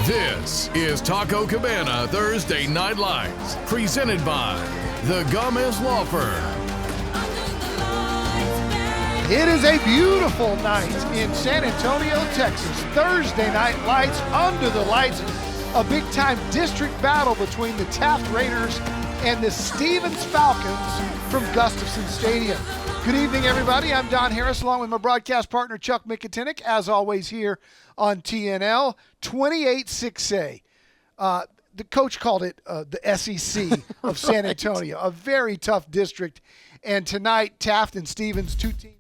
This is Taco Cabana Thursday Night Lights, presented by the Gomez Law Firm. It is a beautiful night in San Antonio, Texas. Thursday Night Lights, under the lights, a big-time district battle between the Taft Raiders and the Stevens Falcons from Gustafson Stadium. Good evening, everybody. I'm Don Harris, along with my broadcast partner, Chuck Mikatinik, as always here on TNL. 28-6A. The coach called it the SEC of San Antonio, a very tough district. And tonight, Taft and Stevens, two teams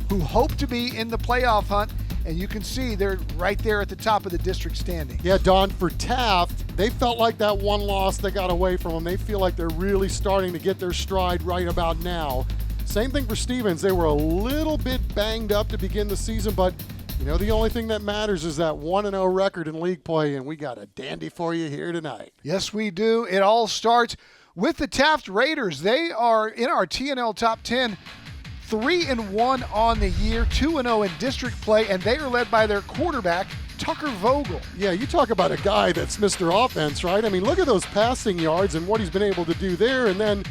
who hope to be in the playoff hunt, and you can see they're right there at the top of the district standing. Yeah, Don, for Taft, they felt like that one loss that got away from them. They feel like they're really starting to get their stride right about now. Same thing for Stevens. They were a little bit banged up to begin the season, but you know, the only thing that matters is that 1-0 record in league play, and we got a dandy for you here tonight. Yes, we do. It all starts with the Taft Raiders. They are in our TNL Top 10, 3-1 on the year, 2-0 in district play, and they are led by their quarterback, Tucker Vogel. Yeah, you talk about a guy that's Mr. Offense, right? I mean, look at those passing yards and what he's been able to do there. And then,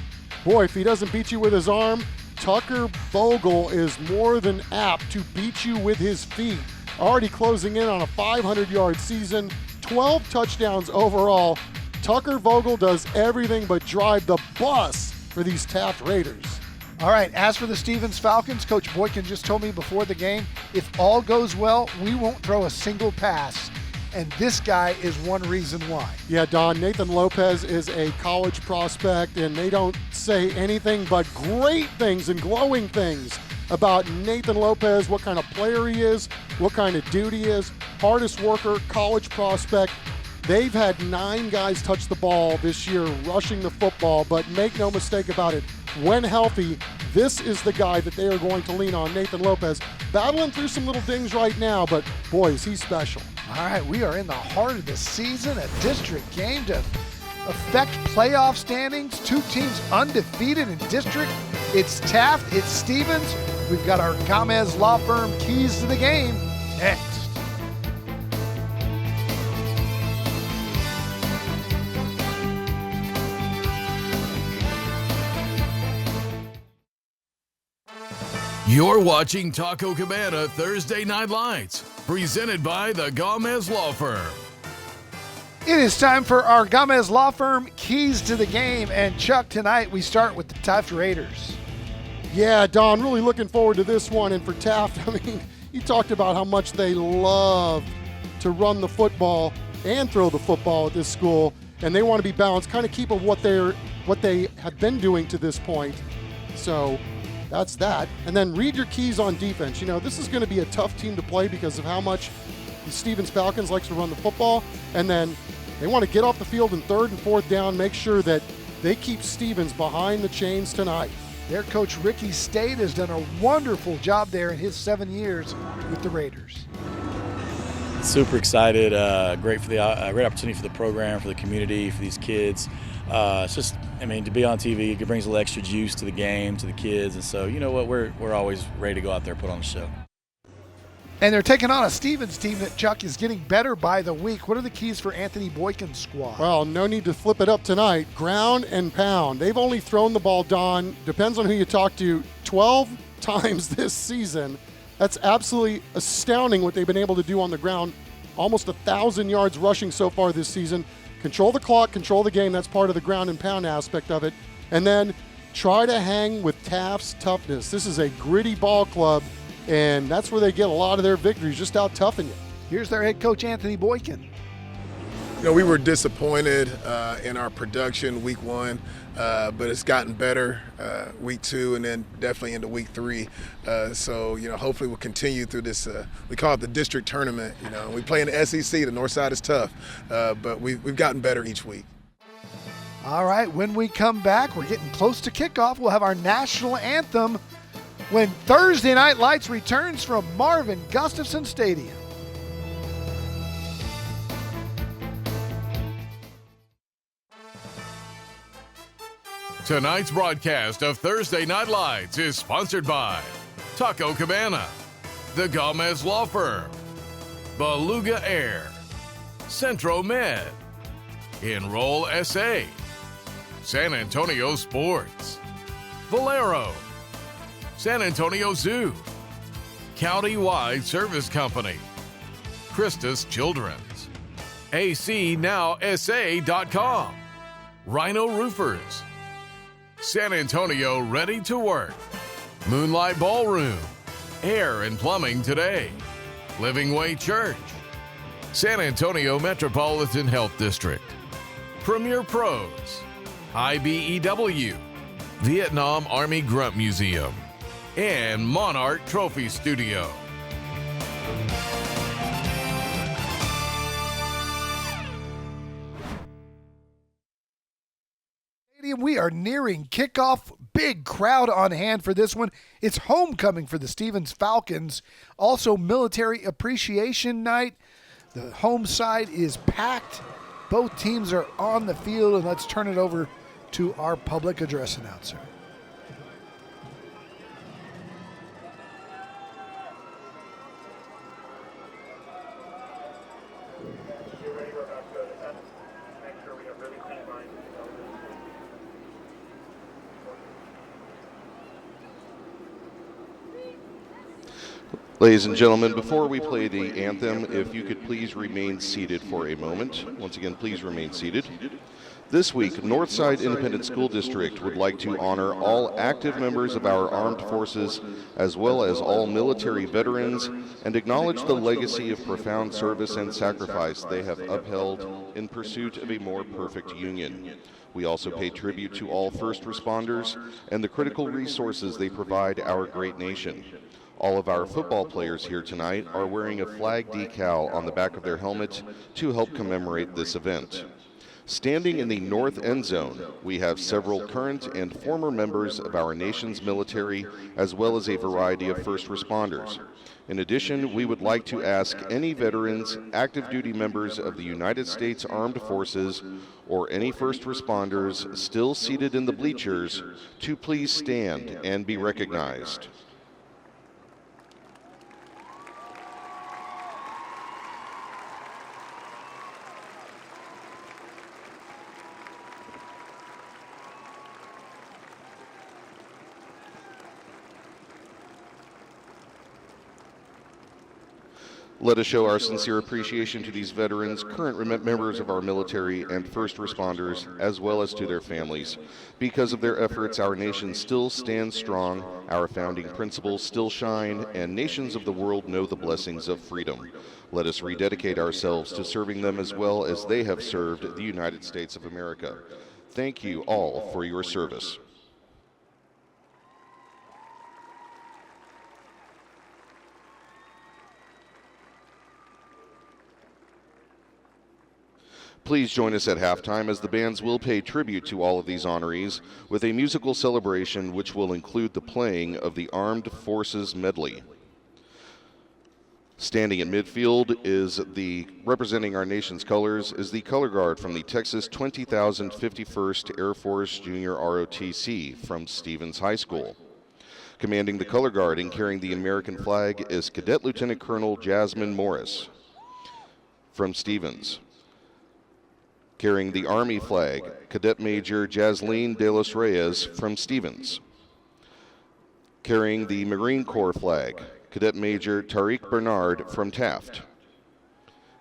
boy, if he doesn't beat you with his arm, Tucker Vogel is more than apt to beat you with his feet. Already closing in on a 500-yard season, 12 touchdowns overall. Tucker Vogel does everything but drive the bus for these Taft Raiders. All right, as for the Stevens Falcons, Coach Boykin just told me before the game, if all goes well, we won't throw a single pass. And this guy is one reason why. Yeah, Don, Nathan Lopez is a college prospect, and they don't say anything but great things and glowing things about Nathan Lopez, what kind of player he is, what kind of dude he is, hardest worker, college prospect. They've had 9 guys touch the ball this year rushing the football, but make no mistake about it, when healthy, this is the guy that they are going to lean on, Nathan Lopez. Battling through some little things right now, but boy, is he special. All right, we are in the heart of the season, a district game to affect playoff standings. 2 teams undefeated in district. It's Taft, it's Stevens. We've got our Gomez Law Firm keys to the game next. You're watching Taco Cabana Thursday Night Lights, presented by the Gomez Law Firm. It is time for our Gomez Law Firm keys to the game. And Chuck, tonight we start with the Taft Raiders. Yeah, Don, really looking forward to this one. And for Taft, I mean, you talked about how much they love to run the football and throw the football at this school. And they want to be balanced, kind of keep of what they have been doing to this point. So that's that. And then read your keys on defense. You know, this is going to be a tough team to play because of how much the Stevens Falcons likes to run the football. And then they want to get off the field in 3rd and 4th down, make sure that they keep Stevens behind the chains tonight. Their coach, Ricky State, has done a wonderful job there in his 7 years with the Raiders. Super excited. Great for the great opportunity for the program, for the community, for these kids. It's just, I mean, to be on TV, it brings a little extra juice to the game, to the kids. And so, you know what, we're always ready to go out there and put on a show. And they're taking on a Stevens team that, Chuck, is getting better by the week. What are the keys for Anthony Boykin's squad? Well, no need to flip it up tonight. Ground and pound. They've only thrown the ball, Don, depends on who you talk to, 12 times this season. That's absolutely astounding what they've been able to do on the ground. Almost 1,000 yards rushing so far this season. Control the clock, control the game. That's part of the ground and pound aspect of it. And then try to hang with Taft's toughness. This is a gritty ball club, and that's where they get a lot of their victories, just out toughing you. Here's their head coach, Anthony Boykin. You know, we were disappointed in our production week 1, but it's gotten better week 2 and then definitely into week 3. So, you know, hopefully we'll continue through this, we call it the district tournament. You know, we play in the SEC, the north side is tough, but we've gotten better each week. All right, when we come back, we're getting close to kickoff. We'll have our national anthem when Thursday Night Lights returns from Marvin Gustafson Stadium. Tonight's broadcast of Thursday Night Lights is sponsored by Taco Cabana, the Gomez Law Firm, Beluga Air, Centro Med, Enroll SA, San Antonio Sports, Valero, San Antonio Zoo, County-Wide Service Company, Christus Children's, ACNowSA.com, Rhino Roofers, San Antonio Ready to Work, Moonlight Ballroom, Air and Plumbing Today, Living Way Church, San Antonio Metropolitan Health District, Premier Pros, IBEW, Vietnam Army Grunt Museum, and Monarch Trophy Studio. We are nearing kickoff. Big crowd on hand for this one. It's homecoming for the Stevens Falcons. Also Military Appreciation Night. The home side is packed. Both teams are on the field, and let's turn it over to our public address announcer. Ladies and gentlemen, before we play the anthem, if you could please remain seated for a moment. Once again, please remain seated. This week, Northside Independent School District would like to honor all active members of our armed forces, as well as all military veterans, and acknowledge the legacy of profound service and sacrifice they have upheld in pursuit of a more perfect union. We also pay tribute to all first responders and the critical resources they provide our great nation. All of our football players here tonight are wearing a flag decal on the back of their helmet to help commemorate this event. Standing in the north end zone, we have several current and former members of our nation's military, as well as a variety of first responders. In addition, we would like to ask any veterans, active duty members of the United States Armed Forces, or any first responders still seated in the bleachers to please stand and be recognized. Let us show our sincere appreciation to these veterans, current members of our military, and first responders, as well as to their families. Because of their efforts, our nation still stands strong, our founding principles still shine, and nations of the world know the blessings of freedom. Let us rededicate ourselves to serving them as well as they have served the United States of America. Thank you all for your service. Please join us at halftime as the bands will pay tribute to all of these honorees with a musical celebration which will include the playing of the Armed Forces Medley. Standing in midfield is representing our nation's colors, is the color guard from the Texas 20,051st Air Force Junior ROTC from Stevens High School. Commanding the color guard and carrying the American flag is Cadet Lieutenant Colonel Jasmine Morris from Stevens. Carrying the Army flag, Cadet Major Jasleen De Los Reyes from Stevens. Carrying the Marine Corps flag, Cadet Major Tariq Bernard from Taft.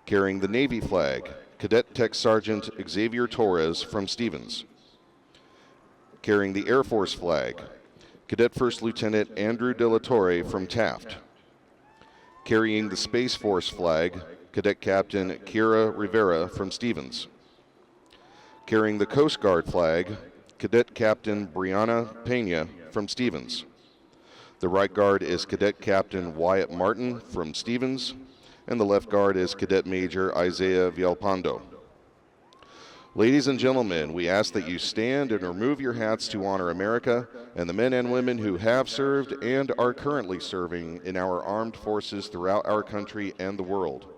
Carrying the Navy flag, Cadet Tech Sergeant Xavier Torres from Stevens. Carrying the Air Force flag, Cadet First Lieutenant Andrew De La Torre from Taft. Carrying the Space Force flag, Cadet Captain Kira Rivera from Stevens. Carrying the Coast Guard flag, Cadet Captain Brianna Pena from Stevens. The right guard is Cadet Captain Wyatt Martin from Stevens, and the left guard is Cadet Major Isaiah Villalpando. Ladies and gentlemen, we ask that you stand and remove your hats to honor America and the men and women who have served and are currently serving in our armed forces throughout our country and the world.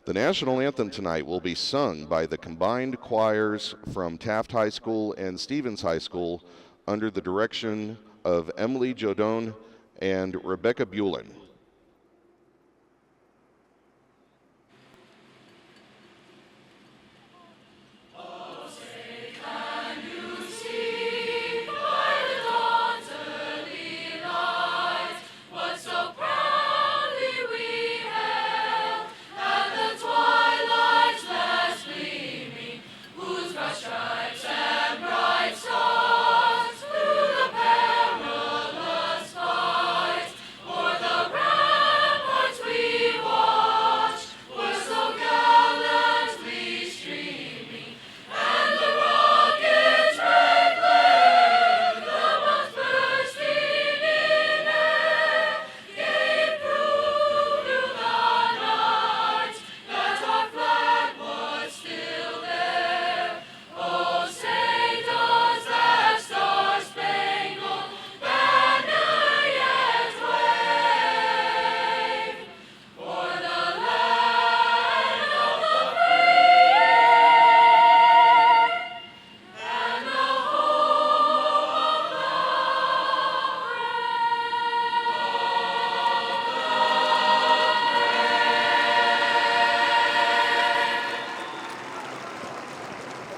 The national anthem tonight will be sung by the combined choirs from Taft High School and Stevens High School under the direction of Emily Jodon and Rebecca Bulin.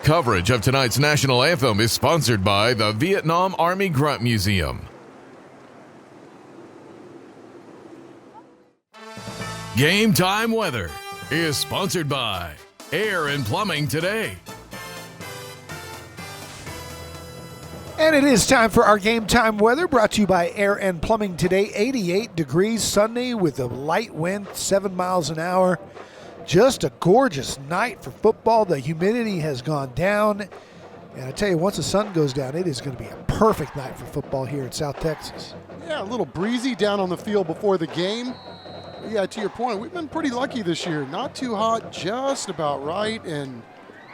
Coverage of tonight's national anthem is sponsored by the Vietnam Army Grunt Museum. Game Time Weather is sponsored by Air and Plumbing Today. And it is time for our Game Time Weather, brought to you by Air and Plumbing Today. 88 degrees Sunday with a light wind, 7 miles an hour. Just a gorgeous night for football. The humidity has gone down. And I tell you, once the sun goes down, it is going to be a perfect night for football here in South Texas. Yeah, a little breezy down on the field before the game. Yeah, to your point, we've been pretty lucky this year. Not too hot, just about right, and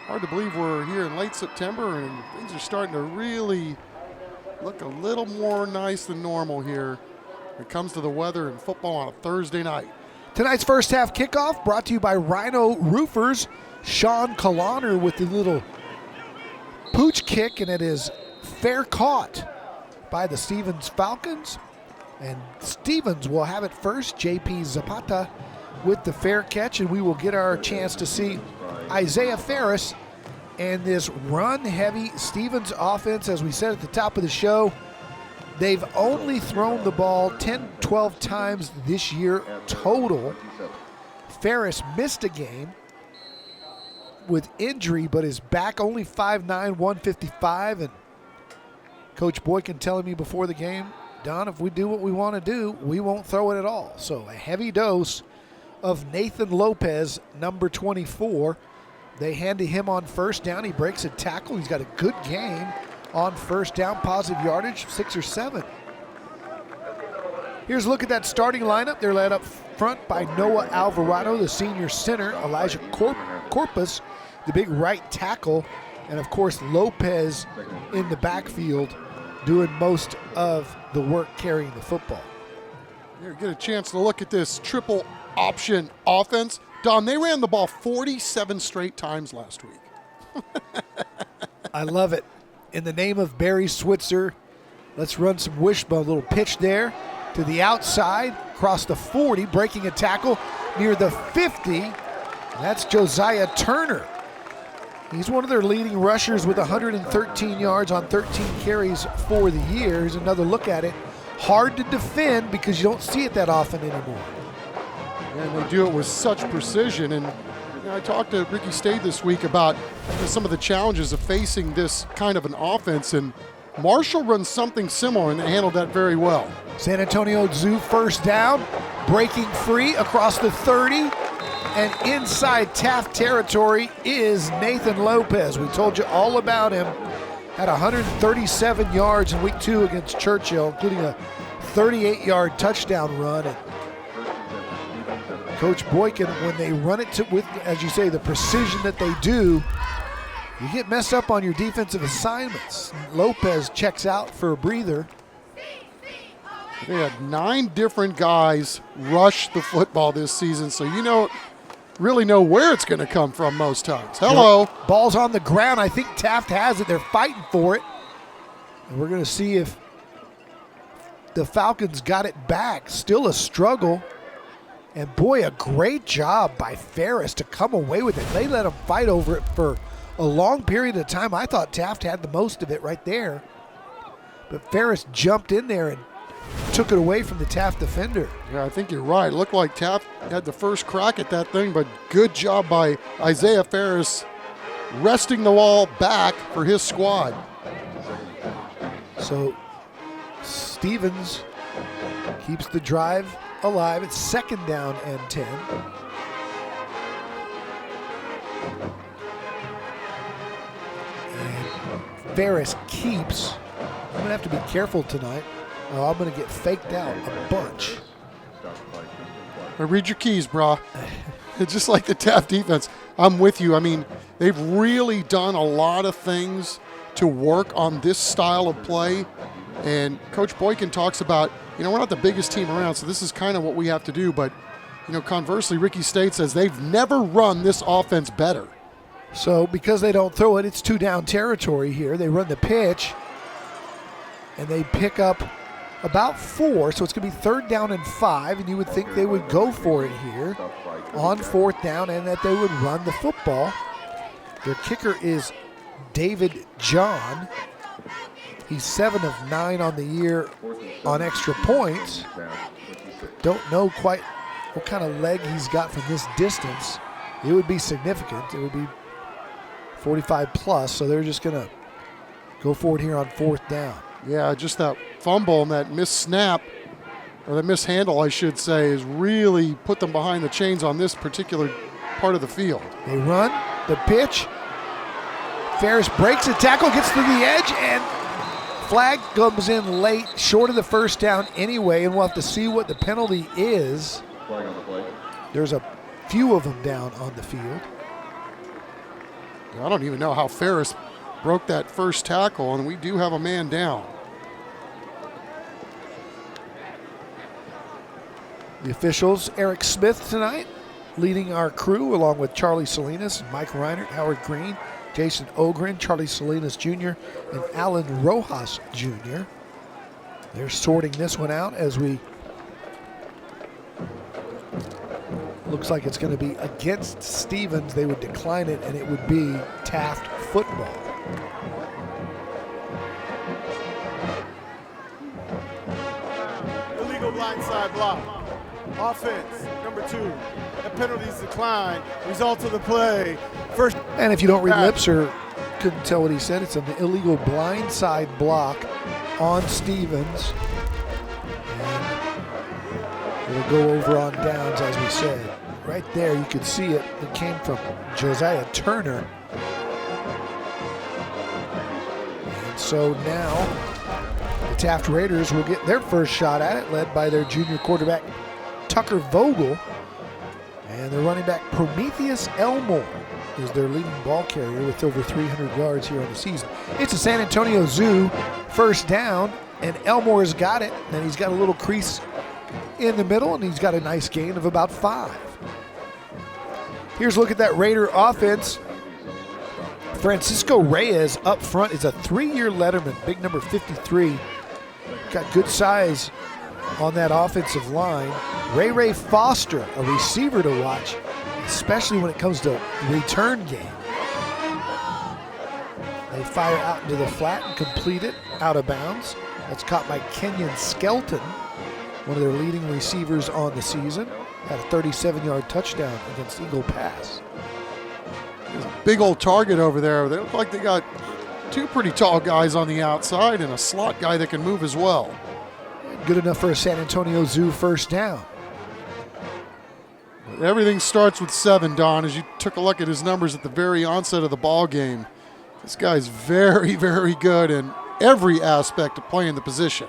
hard to believe we're here in late September and things are starting to really look a little more nice than normal here when it comes to the weather and football on a Thursday night. Tonight's first half kickoff brought to you by Rhino Roofers. Sean Kalaner with the little pooch kick, and it is fair caught by the Stevens Falcons. And Stevens will have it first. JP Zapata with the fair catch, and we will get our chance to see Isaiah Ferris and this run-heavy Stevens offense. As we said at the top of the show, they've only thrown the ball 10, 12 times this year total. Ferris missed a game with injury, but is back, only 5'9", 155. And Coach Boykin telling me before the game, Don, if we do what we want to do, we won't throw it at all. So a heavy dose of Nathan Lopez, number 24. They hand to him on first down. He breaks a tackle. He's got a good game on first down, positive yardage, 6 or 7. Here's a look at that starting lineup. They're led up front by Noah Alvarado, the senior center, Elijah Corpus, the big right tackle, and of course Lopez in the backfield doing most of the work carrying the football. Here, get a chance to look at this triple option offense. Don, they ran the ball 47 straight times last week. I love it. In the name of Barry Switzer, let's run some wishbone. Little pitch there to the outside, across the 40, breaking a tackle near the 50. That's Josiah Turner. He's one of their leading rushers with 113 yards on 13 carries for the year. Here's another look at it. Hard to defend because you don't see it that often anymore. And they do it with such precision. And I talked to Ricky Stade this week about some of the challenges of facing this kind of an offense, and Marshall runs something similar, and they handled that very well. San Antonio Zoo first down, breaking free across the 30, and inside Taft territory is Nathan Lopez. We told you all about him. Had 137 yards in week 2 against Churchill, including a 38-yard touchdown run. And Coach Boykin, when they run it with, as you say, the precision that they do, you get messed up on your defensive assignments. Lopez checks out for a breather. They had 9 different guys rush the football this season, so really know where it's going to come from most times. Hello. Ball's on the ground. I think Taft has it. They're fighting for it. And we're going to see if the Falcons got it back. Still a struggle. And boy, a great job by Ferris to come away with it. They let him fight over it for a long period of time. I thought Taft had the most of it right there. But Ferris jumped in there and took it away from the Taft defender. Yeah, I think you're right. It looked like Taft had the first crack at that thing, but good job by Isaiah Ferris wresting the ball back for his squad. So Stevens keeps the drive alive. It's second down and 10. And Ferris keeps. I'm going to have to be careful tonight. I'm going to get faked out a bunch. Read your keys, brah. It's just like the Taft defense. I'm with you. I mean, they've really done a lot of things to work on this style of play. And Coach Boykin talks about, we're not the biggest team around, so this is kind of what we have to do. But, conversely, Ricky Stade says they've never run this offense better. So because they don't throw it, it's 2 down territory here. They run the pitch, and they pick up about 4, so it's going to be 3rd down and 5, and you would think they would go for it here on 4th down and that they would run the football. Their kicker is David John. He's 7 of 9 on the year on extra points. Don't know quite what kind of leg he's got from this distance. It would be significant. It would be 45 plus, so they're just going to go for it here on 4th down. Yeah, just that fumble and that missed snap, or the mishandle, I should say, has really put them behind the chains on this particular part of the field. They run the pitch. Ferris breaks a tackle, gets to the edge, and flag comes in late, short of the first down anyway, and we'll have to see what the penalty is. There's a few of them down on the field. I don't even know how Ferris broke that first tackle, and we do have a man down. The officials, Eric Smith tonight, leading our crew along with Charlie Salinas, Mike Reinert, Howard Green, Jason Ogren, Charlie Salinas Jr., and Alan Rojas Jr. They're sorting this one out as we, looks like it's going to be against Stevens. They would decline it, and it would be Taft football. Illegal blindside block. Offense, number 2. The penalties decline. Result of the play. First. And if you don't read lips or couldn't tell what he said, it's an illegal blindside block on Stevens. And it'll go over on downs, as we said. Right there, you could see it. It came from Josiah Turner. And so now the Taft Raiders will get their first shot at it, led by their junior quarterback, Tucker Vogel, and their running back Prometheus Elmore is their leading ball carrier with over 300 yards here on the season. It's a San Antonio Zoo first down, and Elmore's got it, and he's got a little crease in the middle, and he's got a nice gain of about 5. Here's a look at that Raider offense. Francisco Reyes up front is a 3-year letterman, big number 53. Got good size on that offensive line. Ray Foster, a receiver to watch, especially when it comes to return game. They fire out into the flat and complete it out of bounds. That's caught by Kenyon Skelton, one of their leading receivers on the season. Had a 37-yard touchdown against Eagle Pass. There's a big old target over there. They look like they got 2 pretty tall guys on the outside and a slot guy that can move as well. Good enough for a San Antonio Zoo first down. Everything starts with 7, Don, as you took a look at his numbers at the very onset of the ball game. This guy's very, very good in every aspect of playing the position.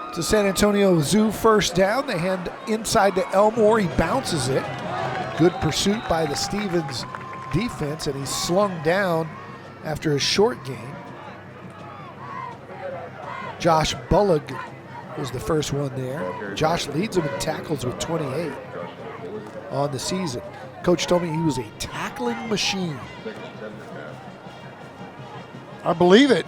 It's a San Antonio Zoo first down. They hand inside to Elmore. He bounces it. Good pursuit by the Stevens defense, and he's slung down after a short gain. Josh Bullock was the first one there. Josh leads them in tackles with 28 on the season. Coach told me he was a tackling machine. I believe it.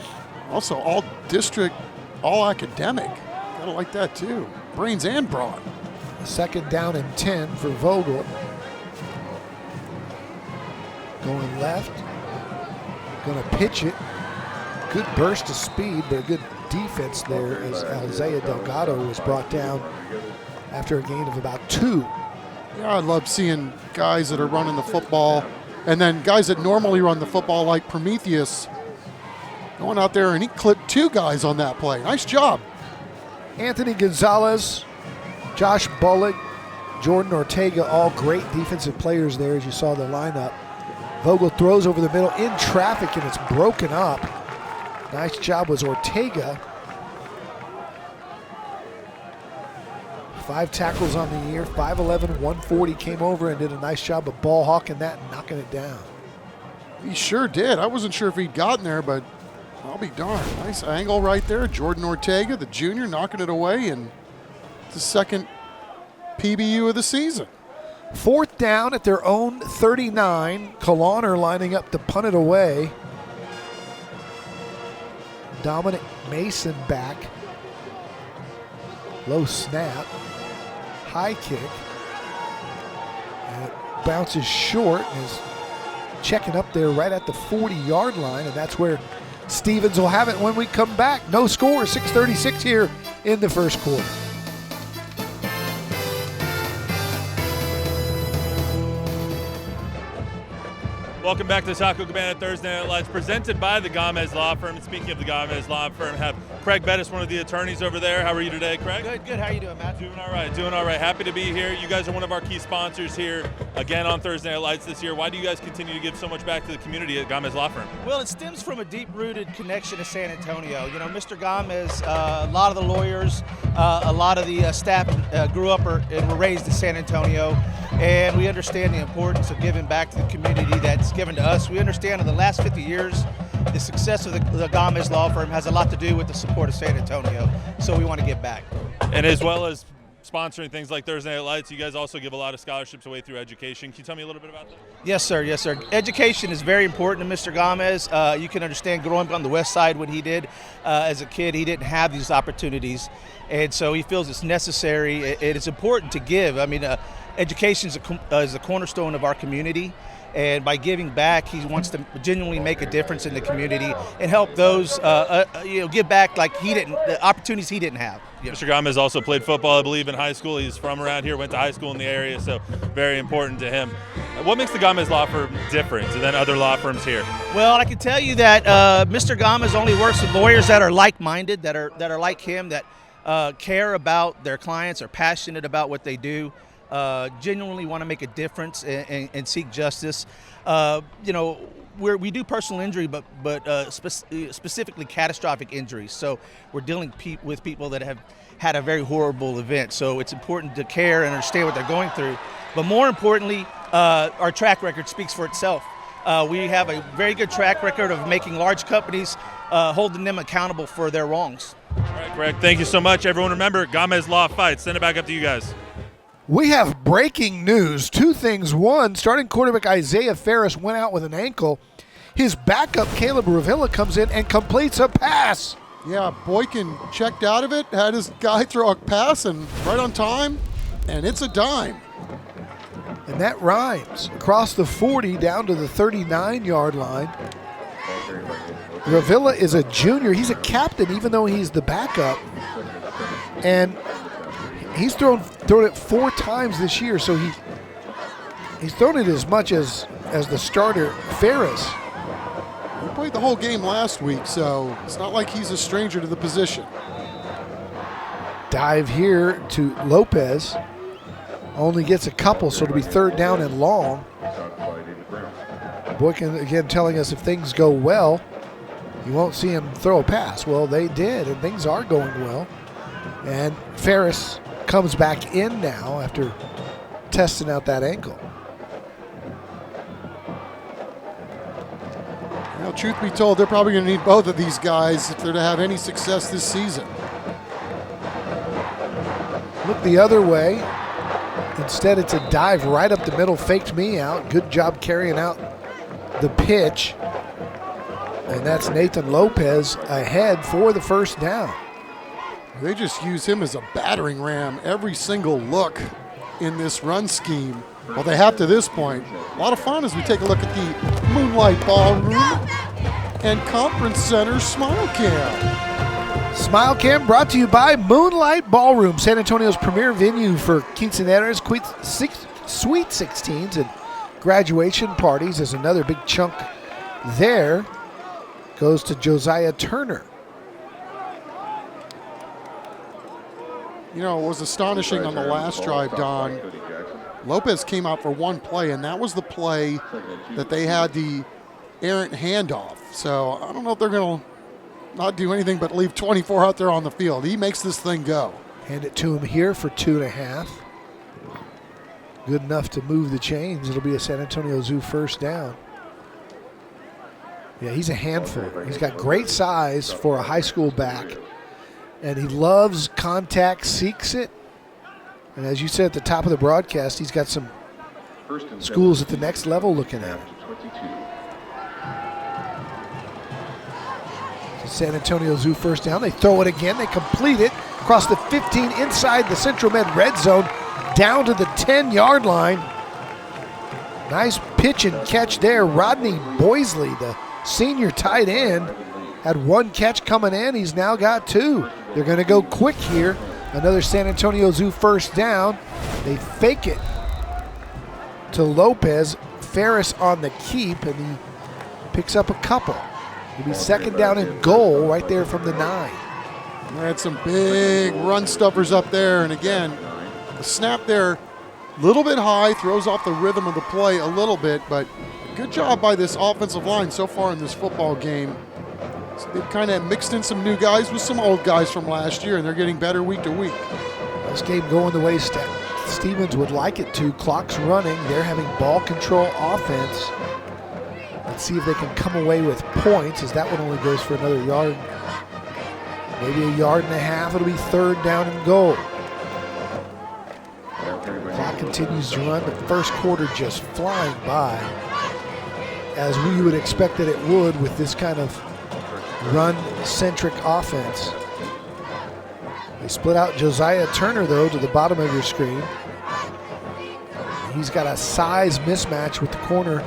Also, all district, all academic. Gotta like that too. Brains and brawn. Second down and 10 for Vogel. Going left. Gonna pitch it. Good burst of speed, but a good defense there as Isaiah Delgado was brought down after a gain of about 2. Yeah, I love seeing guys that are running the football, and then guys that normally run the football like Prometheus going out there, and he clipped 2 guys on that play. Nice job. Anthony Gonzalez, Josh Bullock, Jordan Ortega, all great defensive players there as you saw the lineup. Vogel throws over the middle in traffic, and it's broken up. Nice job was Ortega. 5 tackles on the year, 5'11", 140, came over and did a nice job of ball hawking that and knocking it down. He sure did. I wasn't sure if he'd gotten there, but I'll be darned. Nice angle right there. Jordan Ortega, the junior, knocking it away, and it's the second PBU of the season. 4th down at their own 39. Kalauner lining up to punt it away. Dominic Mason back. Low snap. High kick. And it bounces short as checking up there right at the 40-yard line, and that's where Stevens will have it when we come back. No score, 6:36 here in the first quarter. Welcome back to Taco Cabana Thursday Night Lights, presented by the Gomez Law Firm. And speaking of the Gomez Law Firm, have Craig Bettis, one of the attorneys over there. How are you today, Craig? Good. How are you doing, Matt? Doing all right. Happy to be here. You guys are one of our key sponsors here, again on Thursday Night Lights this year. Why do you guys continue to give so much back to the community at Gomez Law Firm? Well, it stems from a deep-rooted connection to San Antonio. You know, Mr. Gomez, a lot of the lawyers, a lot of the staff grew up and were raised in San Antonio, and we understand the importance of giving back to the community that's given to us. We understand in the last 50 years, the success of the Gomez Law Firm has a lot to do with the support of San Antonio, so we want to give back. And as well as sponsoring things like Thursday Night Lights, you guys also give a lot of scholarships away through education. Can you tell me a little bit about that? Yes, sir. Education is very important to Mr. Gomez. You can understand growing up on the west side when he did as a kid, he didn't have these opportunities, and so he feels it's necessary. It is important to give. I mean, education is a cornerstone of our community. And by giving back, he wants to genuinely make a difference in the community and help those, give back like the opportunities he didn't have. Mr. Gomez also played football, I believe, in high school. He's from around here, went to high school in the area, so very important to him. What makes the Gomez Law Firm different than other law firms here? Well, I can tell you that Mr. Gomez only works with lawyers that are like-minded, that are like him, that care about their clients, are passionate about what they do. Genuinely want to make a difference and seek justice. We do personal injury, but specifically catastrophic injuries. So we're dealing with people that have had a very horrible event. So it's important to care and understand what they're going through. But more importantly, our track record speaks for itself. We have a very good track record of making large companies, holding them accountable for their wrongs. All right, Greg, thank you so much. Everyone remember, Gomez Law fights. Send it back up to you guys. We have breaking news. Two things. One, starting quarterback Isaiah Ferris went out with an ankle. His backup, Caleb Ravilla, comes in and completes a pass. Yeah, Boykin checked out of it, had his guy throw a pass, and right on time, and it's a dime. And that rhymes. Across the 40 down to the 39-yard line. Ravilla is a junior. He's a captain, even though he's the backup. And he's thrown it 4 times this year, so he's thrown it as much as the starter, Ferris. He played the whole game last week, so it's not like he's a stranger to the position. Dive here to Lopez. Only gets a couple, so it'll be 3rd down and long. Boykin again telling us if things go well, you won't see him throw a pass. Well, they did, and things are going well. And Ferris comes back in now after testing out that ankle. Now, truth be told, they're probably going to need both of these guys if they're to have any success this season. Look the other way. Instead, it's a dive right up the middle, faked me out. Good job carrying out the pitch. And that's Nathan Lopez ahead for the 1st down. They just use him as a battering ram every single look in this run scheme. Well, they have to this point. A lot of fun as we take a look at the Moonlight Ballroom and Conference Center Smile Cam. Smile Cam brought to you by Moonlight Ballroom, San Antonio's premier venue for quinceañeras, sweet 16s, and graduation parties. There's another big chunk there. Goes to Josiah Turner. You know, it was astonishing on the last drive, Don. Lopez came out for one play, and that was the play that they had the errant handoff. So I don't know if they're going to not do anything but leave 24 out there on the field. He makes this thing go. Hand it to him here for 2.5. Good enough to move the chains. It'll be a San Antonio Zoo 1st down. Yeah, he's a handful. He's got great size for a high school back. And he loves contact, seeks it. And as you said at the top of the broadcast, he's got some schools at the next level looking at him. So San Antonio Zoo 1st down. They throw it again. They complete it across the 15 inside the Central Med red zone down to the 10-yard line. Nice pitch and catch there. Rodney Boisley, the senior tight end, had one catch coming in. He's now got two. They're going to go quick here. Another San Antonio Zoo first down. They fake it to Lopez. Ferris on the keep, and he picks up a couple. It'll be second down and goal right there from the 9. They had some big run stuffers up there, and again, the snap there, a little bit high, throws off the rhythm of the play a little bit, but good job by this offensive line so far in this football game. So they've kind of mixed in some new guys with some old guys from last year, and they're getting better week to week. This game going the way Stevens would like it to. Clock's running. They're having ball control offense. Let's see if they can come away with points, as that one only goes for another yard. Maybe a yard and a half. It'll be third down and goal. Clock continues to run. The first quarter just flying by, as we would expect that it would with this kind of run-centric offense. They split out Josiah Turner, though, to the bottom of your screen. He's got a size mismatch with the corner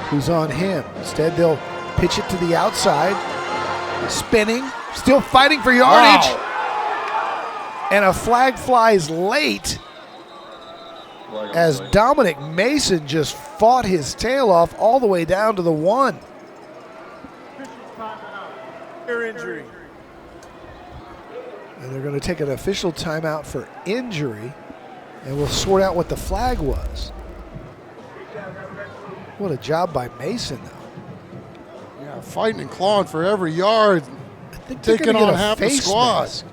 who's on him. Instead, they'll pitch it to the outside. Spinning, still fighting for yardage. Wow. And a flag flies late as Dominic Mason just fought his tail off all the way down to the 1. Injury. And they're going to take an official timeout for injury, and we'll sort out what the flag was. What a job by Mason, though. Yeah, fighting and clawing for every yard, I think taking on half the squad. Mask.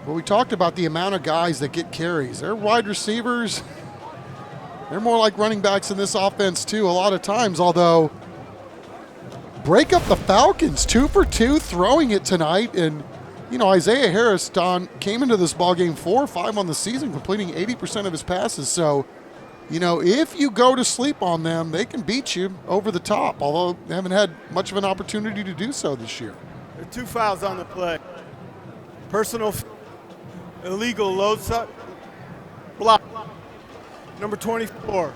Well, we talked about the amount of guys that get carries. They're wide receivers. They're more like running backs in this offense, too, a lot of times, although break up the Falcons, 2 for 2, throwing it tonight. And, you know, Isaiah Harris, Don, came into this ballgame 4-5 on the season, completing 80% of his passes. So, you know, if you go to sleep on them, they can beat you over the top, although they haven't had much of an opportunity to do so this year. There are 2 fouls on the play. Personal illegal load block. Number 24.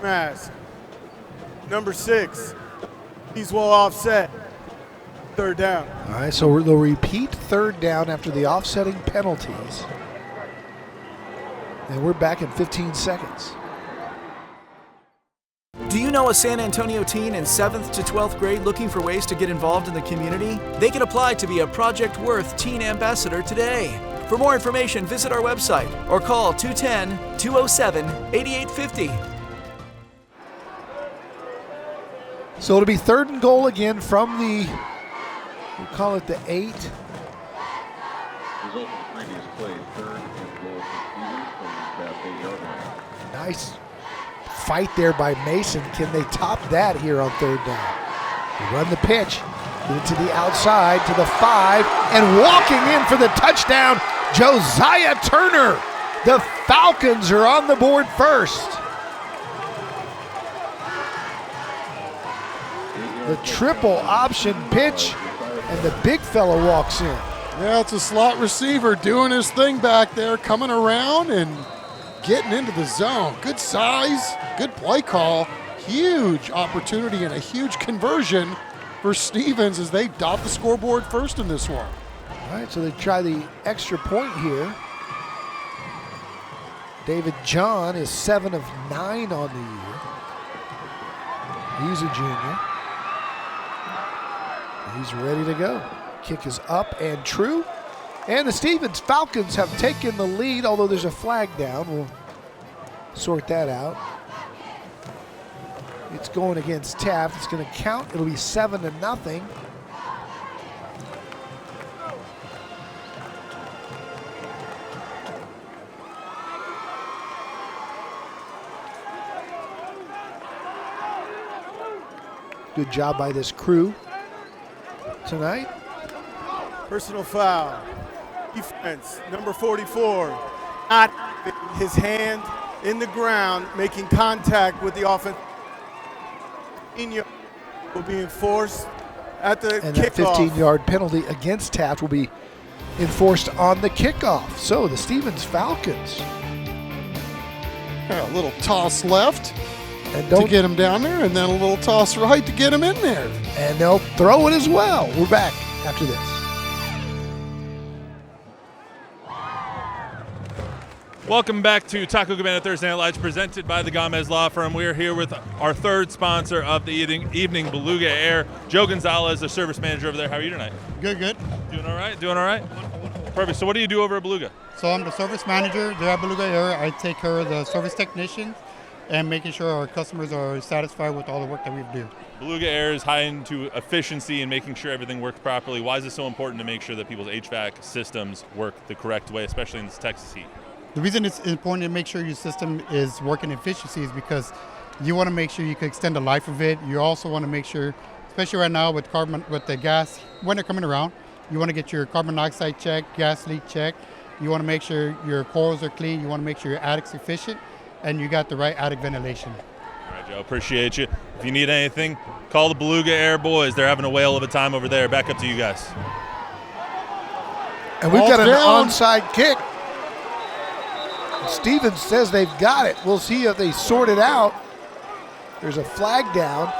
Mask. Number 6, he's well offset. Third down. All right, so they'll repeat third down after the offsetting penalties. And we're back in 15 seconds. Do you know a San Antonio teen in 7th to 12th grade looking for ways to get involved in the community? They can apply to be a Project Worth Teen Ambassador today. For more information, visit our website or call 210-207-8850. So it'll be third and goal again from the, we'll call it the 8. Result of the previous play, third and goal for Stevens from the past 8-yard line. Nice fight there by Mason. Can they top that here on third down? They run the pitch, get it to the outside, to the 5, and walking in for the touchdown, Josiah Turner. The Falcons are on the board first. The triple option pitch, and the big fella walks in. Yeah, it's a slot receiver doing his thing back there, coming around and getting into the zone. Good size, good play call, huge opportunity and a huge conversion for Stevens as they dot the scoreboard first in this one. All right, so they try the extra point here. David John is 7 of 9 on the year. He's a junior. He's ready to go. Kick is up and true. And the Stevens Falcons have taken the lead, although there's a flag down. We'll sort that out. It's going against Taft. It's going to count. It'll be 7-0. Good job by this crew tonight. Personal foul. Defense, number 44. Not his hand in the ground, making contact with the offense. Will be enforced at the and kickoff. That 15-yard penalty against Taft will be enforced on the kickoff. So the Stevens Falcons. A little toss left And to get him down there, and then a little toss right to get him in there. And they'll throw it as well. We're back after this. Welcome back to Taco Cabana Thursday Night Lights, presented by the Gomez Law Firm. We're here with our third sponsor of the evening, Beluga Air. Joe Gonzalez, the service manager over there. How are you tonight? Good. Doing all right? Doing all right? Perfect. So what do you do over at Beluga? So I'm the service manager there at Beluga Air. I take care of the service technicians and making sure our customers are satisfied with all the work that we do. Beluga Air is high into efficiency and making sure everything works properly. Why is it so important to make sure that people's HVAC systems work the correct way, especially in this Texas heat? The reason it's important to make sure your system is working efficiency is because you want to make sure you can extend the life of it. You also want to make sure, especially right now with the gas, when they're coming around, you want to get your carbon monoxide checked, gas leak checked. You want to make sure your coils are clean. You want to make sure your attic's efficient, and you got the right attic ventilation. All right, Joe, appreciate you. If you need anything, call the Beluga Air boys. They're having a whale of a time over there. Back up to you guys. And we've got an down. onside kick. Stevens says they've got it. We'll see if they sort it out. There's a flag down.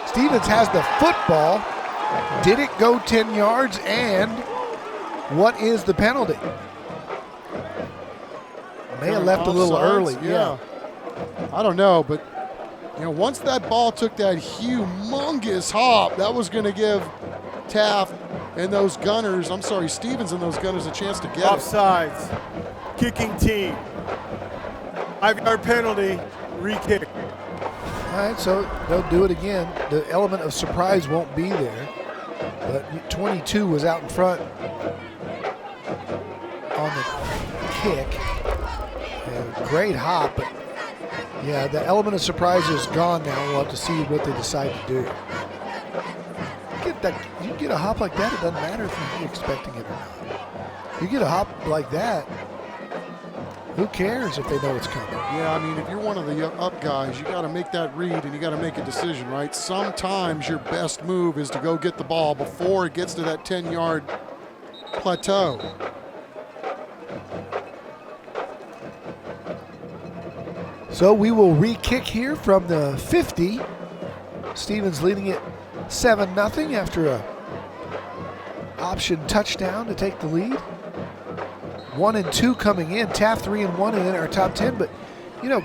Stevens has the football. Did it go 10 yards? And what is the penalty? May have left a little early. Yeah. I don't know, but once that ball took that humongous hop, that was going to give Taft and those Gunners, Stevens and those Gunners a chance to get Offsides. Kicking team. 5-yard penalty. Re-kick. All right, so they'll do it again. The element of surprise won't be there. But 22 was out in front on the kick. And great hop, but yeah, the element of surprise is gone now. We'll have to see what they decide to do. You get a hop like that, it doesn't matter if you're expecting it or not. You get a hop like that, who cares if they know it's coming? Yeah, I mean, if you're one of the up guys, you got to make that read and you got to make a decision, right? Sometimes your best move is to go get the ball before it gets to that 10-yard plateau. So we will re-kick here from the 50. Stevens leading it 7-0 after a option touchdown to take the lead. 1 and 2 coming in. Taft 3 and 1 in our top 10. But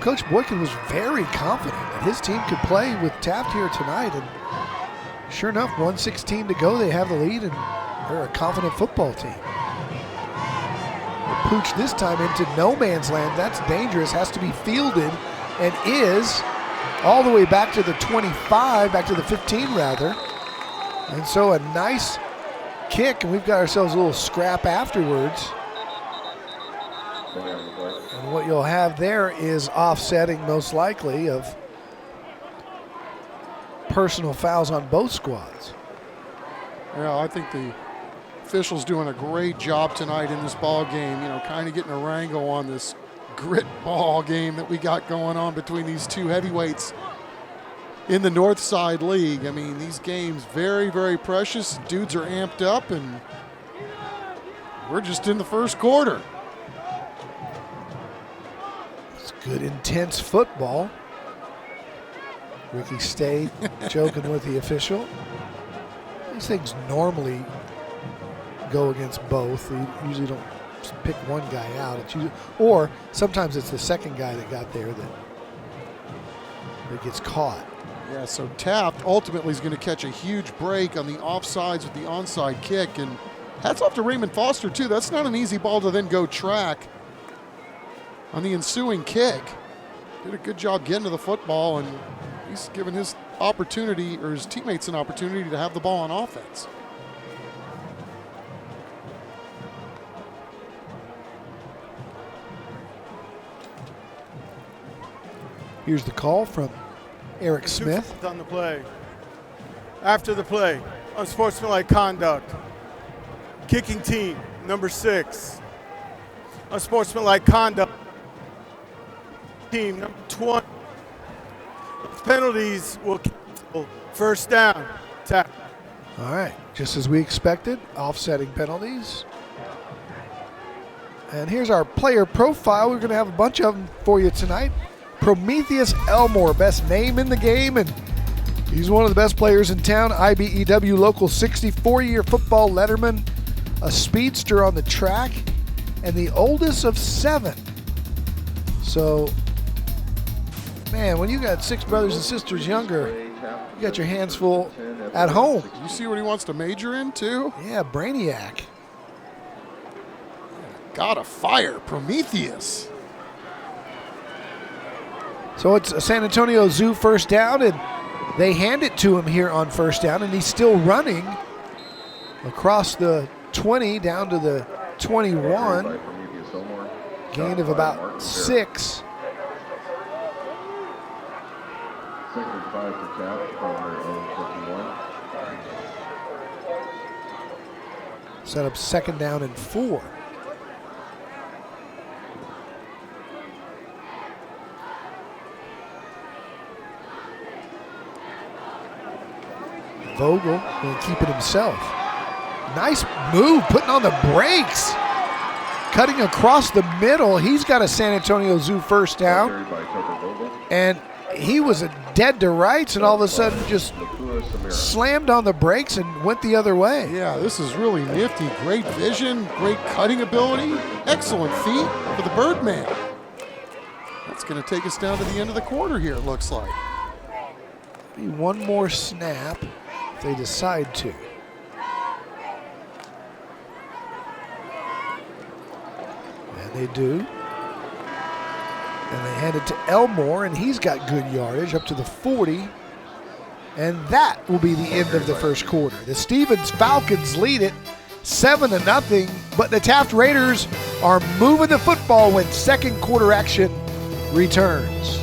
Coach Boykin was very confident that his team could play with Taft here tonight. And sure enough, 1:16 to go. They have the lead, and they're a confident football team. The pooch this time into no man's land. That's dangerous. Has to be fielded, and is all the way back to the 25, back to the 15 rather. And so a nice kick, and we've got ourselves a little scrap afterwards. And what you'll have there is offsetting, most likely, of personal fouls on both squads. Yeah, I think the officials doing a great job tonight in this ball game, kind of getting a wrangle on this grit ball game that we got going on between these two heavyweights in the North Side League. I mean, these games very, very precious. Dudes are amped up, and we're just in the first quarter. Good, intense football. Ricky stayed joking with the official. These things normally go against both. You usually don't just pick one guy out. It's usually, or sometimes it's the second guy that got there that gets caught. Yeah, so Taft ultimately is going to catch a huge break on the offsides with the onside kick. And hats off to Raymond Foster, too. That's not an easy ball to then go track on the ensuing kick. Did a good job getting to the football, and he's given his opportunity, or his teammates an opportunity to have the ball on offense. Here's the call from Eric Smith. On the play. After the play, unsportsmanlike conduct. Kicking team, number 6. Unsportsmanlike conduct. Team, number 20. Penalties will cancel. First down. Tap. All right, just as we expected, offsetting penalties. And here's our player profile. We're going to have a bunch of them for you tonight. Prometheus Elmore, best name in the game, and he's one of the best players in town. IBEW local 64-year football letterman, a speedster on the track, and the oldest of 7. So, man, when you got 6 brothers and sisters younger, you got your hands full at home. You see what he wants to major in, too? Yeah, Brainiac. Gotta fire Prometheus. So it's a San Antonio Zoo first down, and they hand it to him here on first down, and he's still running across the 20 down to the 21. Gain of about 6. Second and 5 for Taft from their own 51. Set up second down and 4. Vogel going to keep it himself. Nice move, putting on the brakes. Cutting across the middle. He's got a San Antonio Zoo first down. And he was dead to rights and all of a sudden just slammed on the brakes and went the other way. Yeah, this is really nifty. Great vision, great cutting ability, excellent feet for the Birdman. That's going to take us down to the end of the quarter here, it looks like. Maybe one more snap if they decide to. And they do. And they hand it to Elmore, and he's got good yardage up to the 40. And that will be the end of the first quarter. The Stevens Falcons lead it 7-0, but the Taft Raiders are moving the football when second quarter action returns.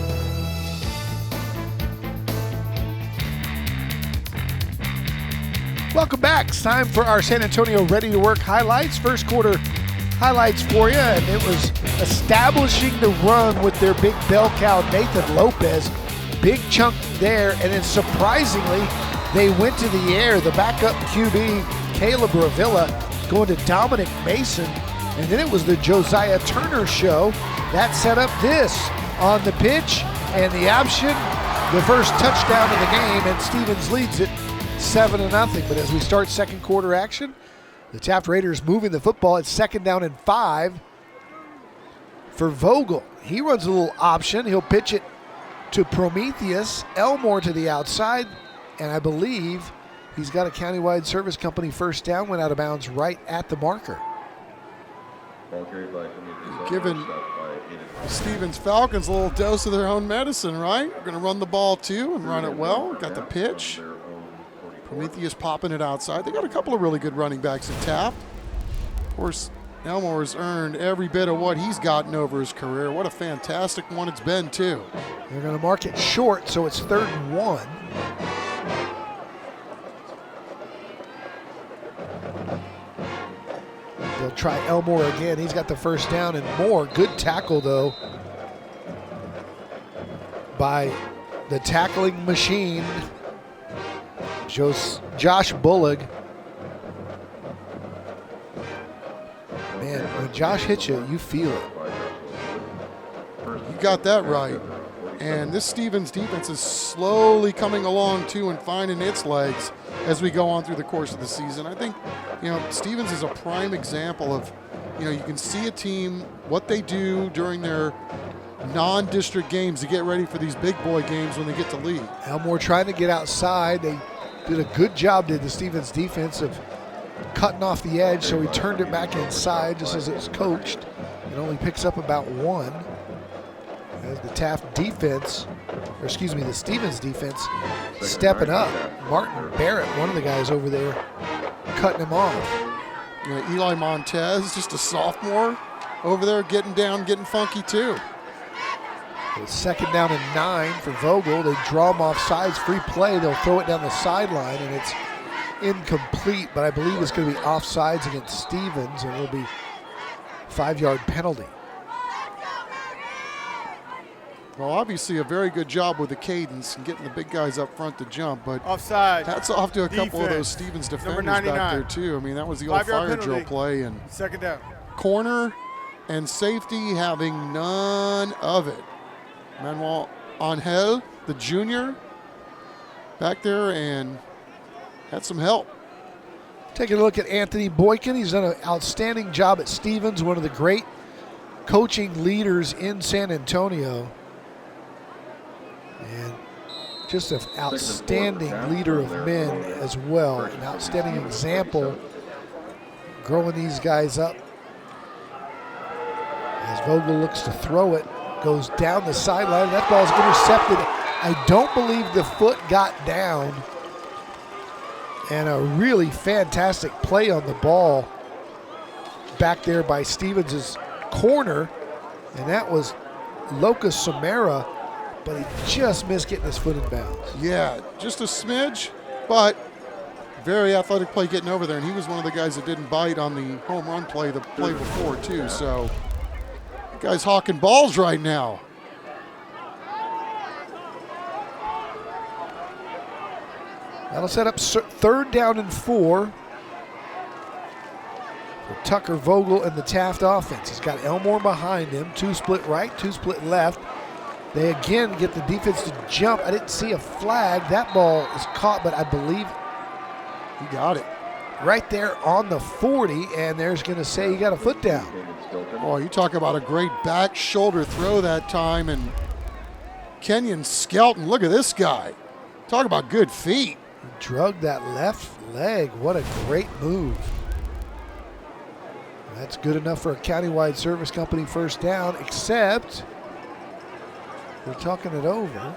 Welcome back. It's time for our San Antonio Ready to Work highlights. First quarter highlights for you, and it was establishing the run with their big bell cow, Nathan Lopez. Big chunk there, and then surprisingly, they went to the air. The backup QB, Caleb Ravilla, going to Dominic Mason, and then it was the Josiah Turner show. That set up this on the pitch, and the option, the first touchdown of the game, and Stevens leads it 7-0. But as we start second quarter action, the Taft Raiders moving the football at second down and 5 for Vogel. He runs a little option. He'll pitch it to Prometheus. Elmore to the outside, and I believe he's got a countywide service company first down, went out of bounds right at the marker. Giving Stevens Falcons a little dose of their own medicine, right? We're going to run the ball too and run it well. Got the pitch. Prometheus popping it outside. They got a couple of really good running backs at Taft. Of course, Elmore's earned every bit of what he's gotten over his career. What a fantastic one it's been, too. They're going to mark it short, so it's 3rd and 1. They'll try Elmore again. He's got the first down and more. Good tackle, though, by the tackling machine, Josh Bullock. Man, when Josh hits you, you feel it. You got that right. And this Stevens defense is slowly coming along, too, and finding its legs as we go on through the course of the season. I think, Stevens is a prime example of, you can see a team, what they do during their non-district games to get ready for these big boy games when they get to lead. Elmore trying to get outside. They did a good job, did the Stevens defense, of cutting off the edge, so he turned it back inside just as it was coached. It only picks up about 1. As the Taft defense, the Stevens defense stepping up. Martin Barrett, one of the guys over there, cutting him off. Eli Montez, just a sophomore over there, getting down, getting funky too. It's second down and 9 for Vogel. They draw him off sides, free play. They'll throw it down the sideline, and it's incomplete, but I believe it's going to be offsides against Stevens, and it'll be 5-yard penalty. Well, obviously a very good job with the cadence and getting the big guys up front to jump, but offside. Hats off to a couple of those Stevens defenders back there too. I mean, that was the old fire drill play, and second down. Corner and safety having none of it. Manuel Angel, the junior, back there and had some help. Taking a look at Anthony Boykin. He's done an outstanding job at Stevens, one of the great coaching leaders in San Antonio. And just an outstanding leader of men as well. An outstanding example growing these guys up. As Vogel looks to throw it, goes down the sideline. That ball's intercepted. I don't believe the foot got down. And a really fantastic play on the ball back there by Stevens' corner. And that was Lucas Samara, but he just missed getting his foot in bounds. Yeah, just a smidge, but very athletic play getting over there. And he was one of the guys that didn't bite on the home run play the play before, too. So, the guy's hawking balls right now. That'll set up 3rd down and 4 for Tucker Vogel and the Taft offense. He's got Elmore behind him, 2 split right, 2 split left. They again get the defense to jump. I didn't see a flag. That ball is caught, but I believe he got it. Right there on the 40, and there's going to say he got a foot down. Boy, you talk about a great back shoulder throw that time, and Kenyon Skelton, look at this guy. Talk about good feet. Drug that left leg. What a great move. That's good enough for a countywide service company 1st down, except they're talking it over.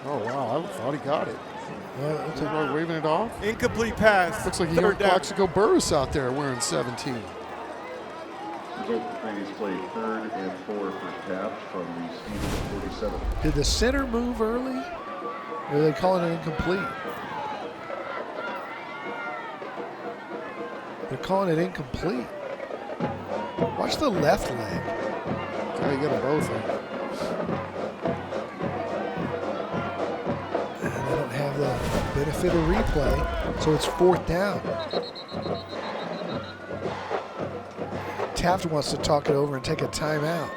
Oh, wow, I thought he got it. Looks like we're waving it off. Incomplete pass. Looks like he got Plaxico Burris out there wearing 17. Result of the previous play, 3rd and 4 for Taft from the Stevens 47. Did the center move early? Or are they calling it incomplete? They're calling it incomplete. Watch the left leg. Yeah, you got them both in. And they don't have the benefit of replay, so it's 4th down. Taft wants to talk it over and take a timeout.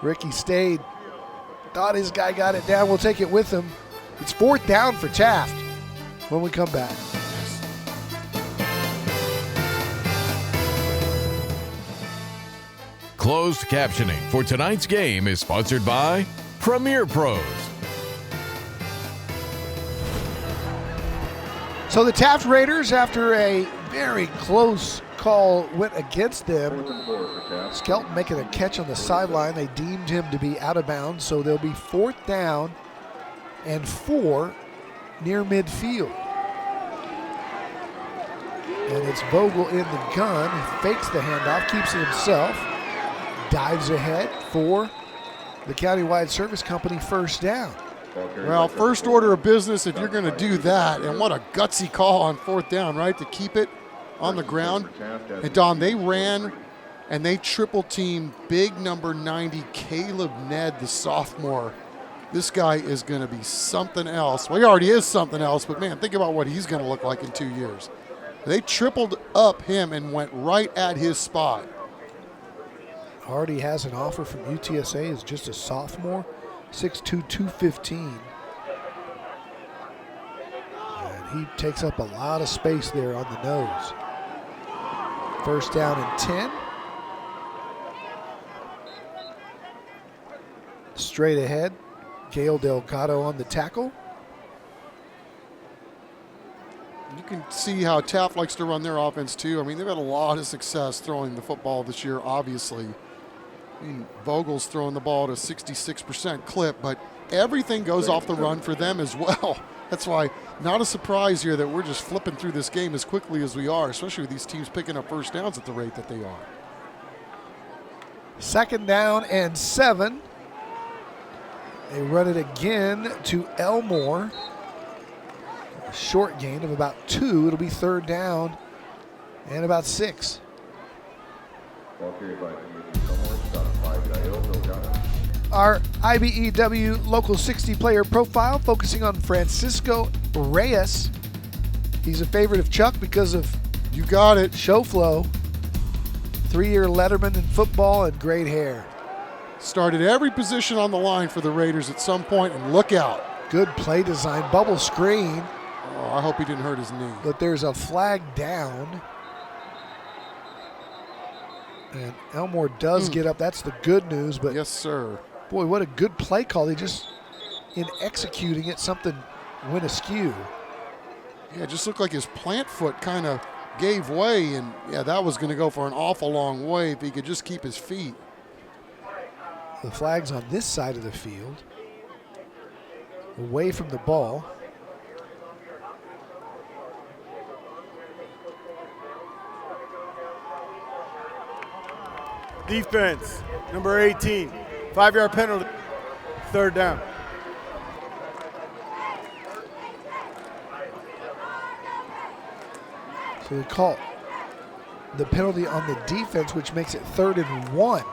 Ricky stayed, thought his guy got it down. We'll take it with him. It's 4th down for Taft when we come back. Closed captioning for tonight's game is sponsored by Premier Pros. So the Taft Raiders, after a very close call went against them, Skelton making a catch on the sideline. They deemed him to be out of bounds, so they'll be 4th down and 4 near midfield. And it's Vogel in the gun. He fakes the handoff, keeps it himself, dives ahead for the countywide service company 1st down. Well, first order of business if you're going to do that, and what a gutsy call on 4th down, right, to keep it on the ground. And Don, they ran and they triple teamed big number 90, Caleb Ned, the sophomore. This guy is going to be something else. Well, he already is something else, but man, think about what he's going to look like in 2 years. They tripled up him and went right at his spot. Hardy has an offer from UTSA as just a sophomore, 6'2", 215. And he takes up a lot of space there on the nose. 1st down and 10. Straight ahead, Gail Delgado on the tackle. You can see how Taft likes to run their offense too. I mean, they've had a lot of success throwing the football this year, obviously. I mean, Vogel's throwing the ball at a 66% clip, but everything goes off the run for them as well. That's why not a surprise here that we're just flipping through this game as quickly as we are, especially with these teams picking up 1st downs at the rate that they are. 2nd down and 7. They run it again to Elmore. A short gain of about 2. It'll be 3rd down and about 6. Our IBEW Local 60 player profile focusing on Francisco Reyes. He's a favorite of Chuck because of You got it. Show flow. 3-year letterman in football and great hair. Started every position on the line for the Raiders at some point, and look out. Good play design, bubble screen. Oh, I hope he didn't hurt his knee. But there's a flag down. And Elmore does get up. That's the good news. But yes, sir. Boy, what a good play call. They just, in executing it, something went askew. Yeah, it just looked like his plant foot kind of gave way, and yeah, that was going to go for an awful long way if he could just keep his feet. The flag's on this side of the field, away from the ball. Defense, number 18, 5-yard penalty, 3rd down. So they call the penalty on the defense, which makes it 3rd and 1.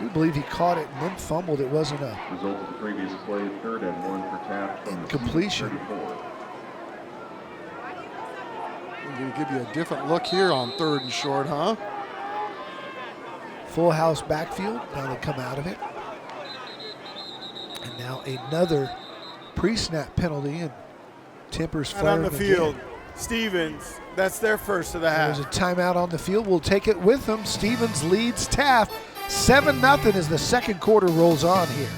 We believe he caught it and then fumbled. It wasn't a Result of the previous play, 3rd and 1 for Taft. incompletion. I'm going to give you a different look here on 3rd and short, huh? Full house backfield. Now they come out of it. And now another pre-snap penalty, and Tempers Out flaring on the again. field, Stevens, that's their first of the half. There's a timeout on the field. We'll take it with them. Stevens leads Taft 7-0 as the second quarter rolls on here.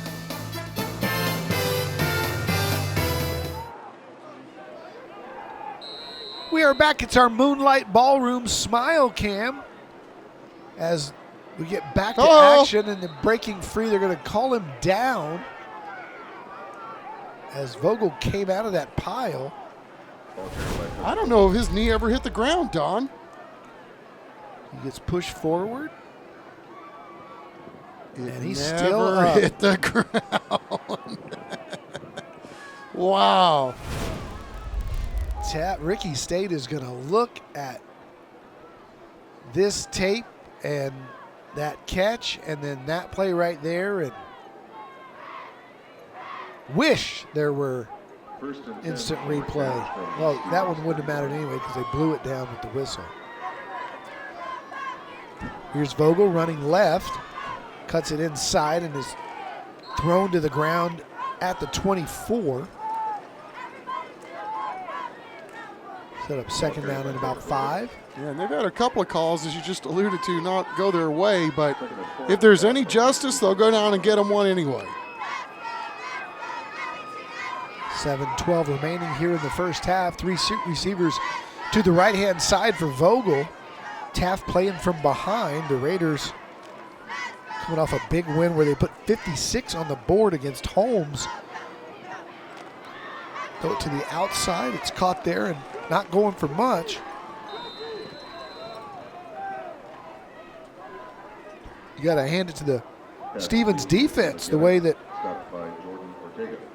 We are back. It's our Moonlight Ballroom Smile Cam as we get back to action, and they're breaking free. They're going to call him down as Vogel came out of that pile. I don't know if his knee ever hit the ground, Don. He gets pushed forward. And he's never still up. hit the ground. Wow. Ricky State is going to look at this tape and that catch and then that play right there and wish there were instant replay. Well, that one wouldn't have mattered anyway because they blew it down with the whistle. Here's Vogel running left, cuts it inside and is thrown to the ground at the 24. Set up 2nd down and about 5. Yeah, and they've had a couple of calls, as you just alluded to, not go their way, but if there's any justice, they'll go down and get them one anyway. 7:12 remaining here in the first half. 3 receivers to the right-hand side for Vogel. Taft playing from behind. The Raiders coming off a big win where they put 56 on the board against Holmes. Throw it to the outside. It's caught there and not going for much. You got to hand it to the Stevens defense, the way that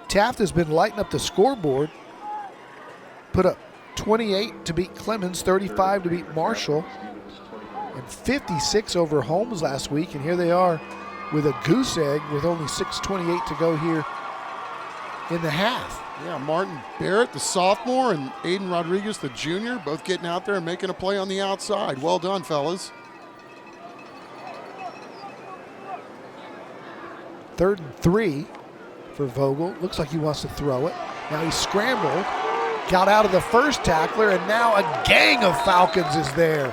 Taft has been lighting up the scoreboard. Put up 28 to beat Clemens, 35 to beat Marshall, and 56 over Holmes last week. And here they are with a goose egg with only 6:28 to go here in the half. Yeah, Martin Barrett, the sophomore, and Aiden Rodriguez, the junior, both getting out there and making a play on the outside. Well done, fellas. 3rd and 3 for Vogel. Looks like he wants to throw it. Now he scrambled, got out of the first tackler, and now a gang of Falcons is there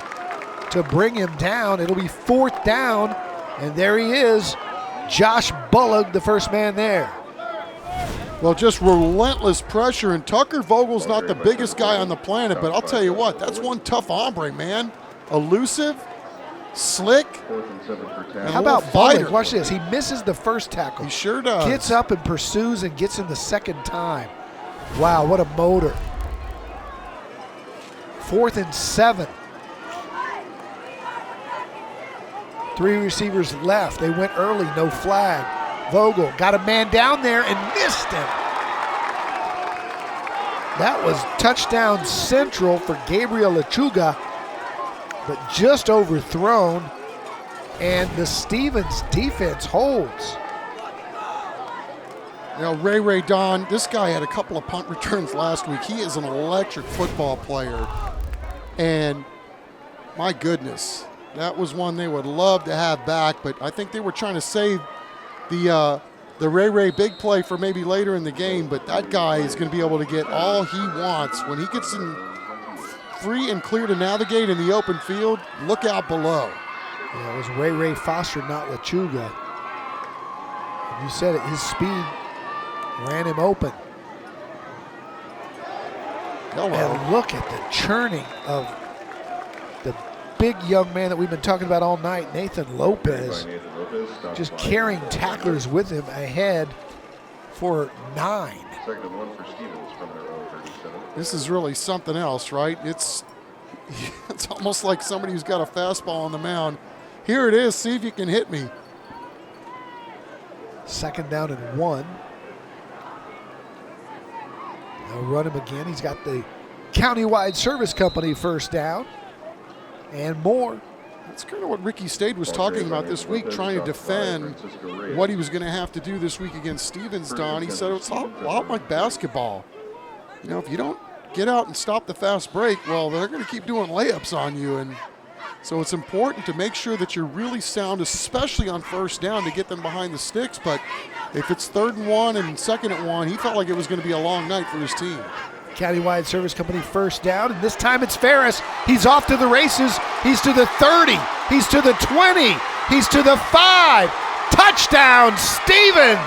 to bring him down. It'll be 4th down, and there he is, Josh Bullock, the first man there. Well, just relentless pressure, and Tucker Vogel's not the biggest guy on the planet, but I'll tell you what, that's one tough hombre, man. Elusive, slick. How about Bullock? Watch this. He misses the first tackle. He sure does. Gets up and pursues and gets him the second time. Wow, what a motor. 4th and 7. 3 receivers left. They went early, no flag. Vogel got a man down there and missed him. That was touchdown central for Gabriel Lechuga, but just overthrown, and the Stevens defense holds. Ray Don, this guy had a couple of punt returns last week. He is an electric football player. And my goodness, that was one they would love to have back, but I think they were trying to save the Ray big play for maybe later in the game, but that guy is going to be able to get all he wants. When he gets in free and clear to navigate in the open field, look out below. Yeah, it was Ray Foster, not Lechuga. You said it, his speed ran him open. Hello. And look at the churning of the big young man that we've been talking about all night, Nathan Lopez, just carrying tacklers with him ahead for 9. Second and 1 for Stevens from their own 37. This is really something else, right? It's almost like somebody who's got a fastball on the mound. Here it is, see if you can hit me. Second down and 1. They'll run him again. He's got the Countywide Service Company first down and more. That's kind of what Ricky Stade was talking about this week, trying to defend what he was going to have to do this week against Stevens, Don. He said it's a lot like basketball. You know, if you don't get out and stop the fast break, well, they're going to keep doing layups on you. And so it's important to make sure that you're really sound, especially on first down, to get them behind the sticks. But if it's 3rd and 1 and 2nd and 1, he felt like it was going to be a long night for his team. Countywide Service Company first down, and this time it's Ferris. He's off to the races. He's to the 30. He's to the 20. He's to the 5. Touchdown, Stevens!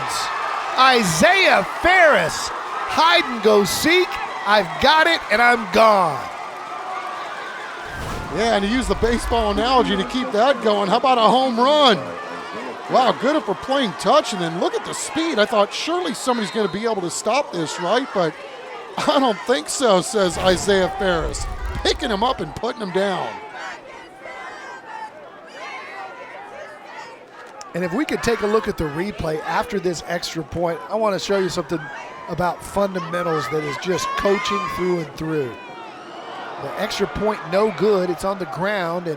Isaiah Ferris. Hide and go seek. I've got it, and I'm gone. Yeah, and to use the baseball analogy to keep that going, how about a home run? Wow, good for playing touch, and then look at the speed. I thought surely somebody's going to be able to stop this, right? But I don't think so, says Isaiah Ferris, picking him up and putting him down. And if we could take a look at the replay after this extra point, I want to show you something about fundamentals that is just coaching through and through. The extra point, no good. It's on the ground,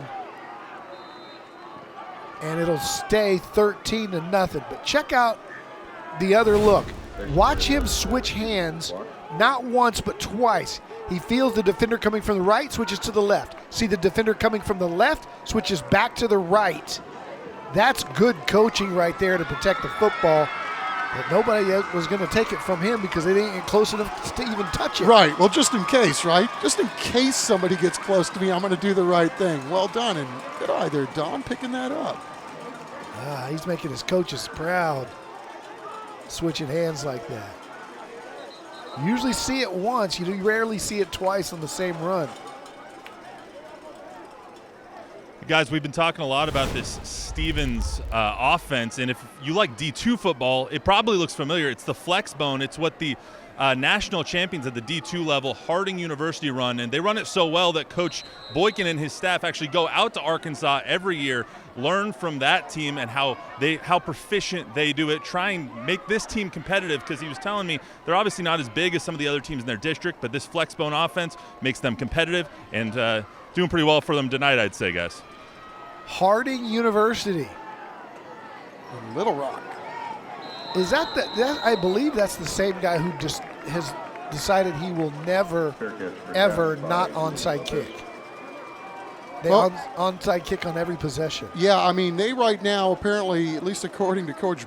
and it'll stay 13-0. But check out the other look. Watch him switch hands, not once but twice. He feels the defender coming from the right, switches to the left. See the defender coming from the left, switches back to the right. That's good coaching right there to protect the football. But nobody was going to take it from him because they didn't get close enough to even touch it. Right. Well, just in case, right? Just in case somebody gets close to me, I'm going to do the right thing. Well done, and good eye there, Don, picking that up. He's making his coaches proud, switching hands like that. You usually see it once. You rarely see it twice on the same run. Guys, we've been talking a lot about this Stevens offense, and if you like D2 football, it probably looks familiar. It's the flex bone. It's what the national champions at the D2 level, Harding University, run, and they run it so well that Coach Boykin and his staff actually go out to Arkansas every year, learn from that team and how proficient they do it, try and make this team competitive, because he was telling me they're obviously not as big as some of the other teams in their district, but this flex bone offense makes them competitive and doing pretty well for them tonight, I'd say, guys. Harding University. In Little Rock. Is that I believe that's the same guy who just has decided he will never, ever not onside kick. They onside kick on every possession. Yeah, I mean, they right now, apparently, at least according to Coach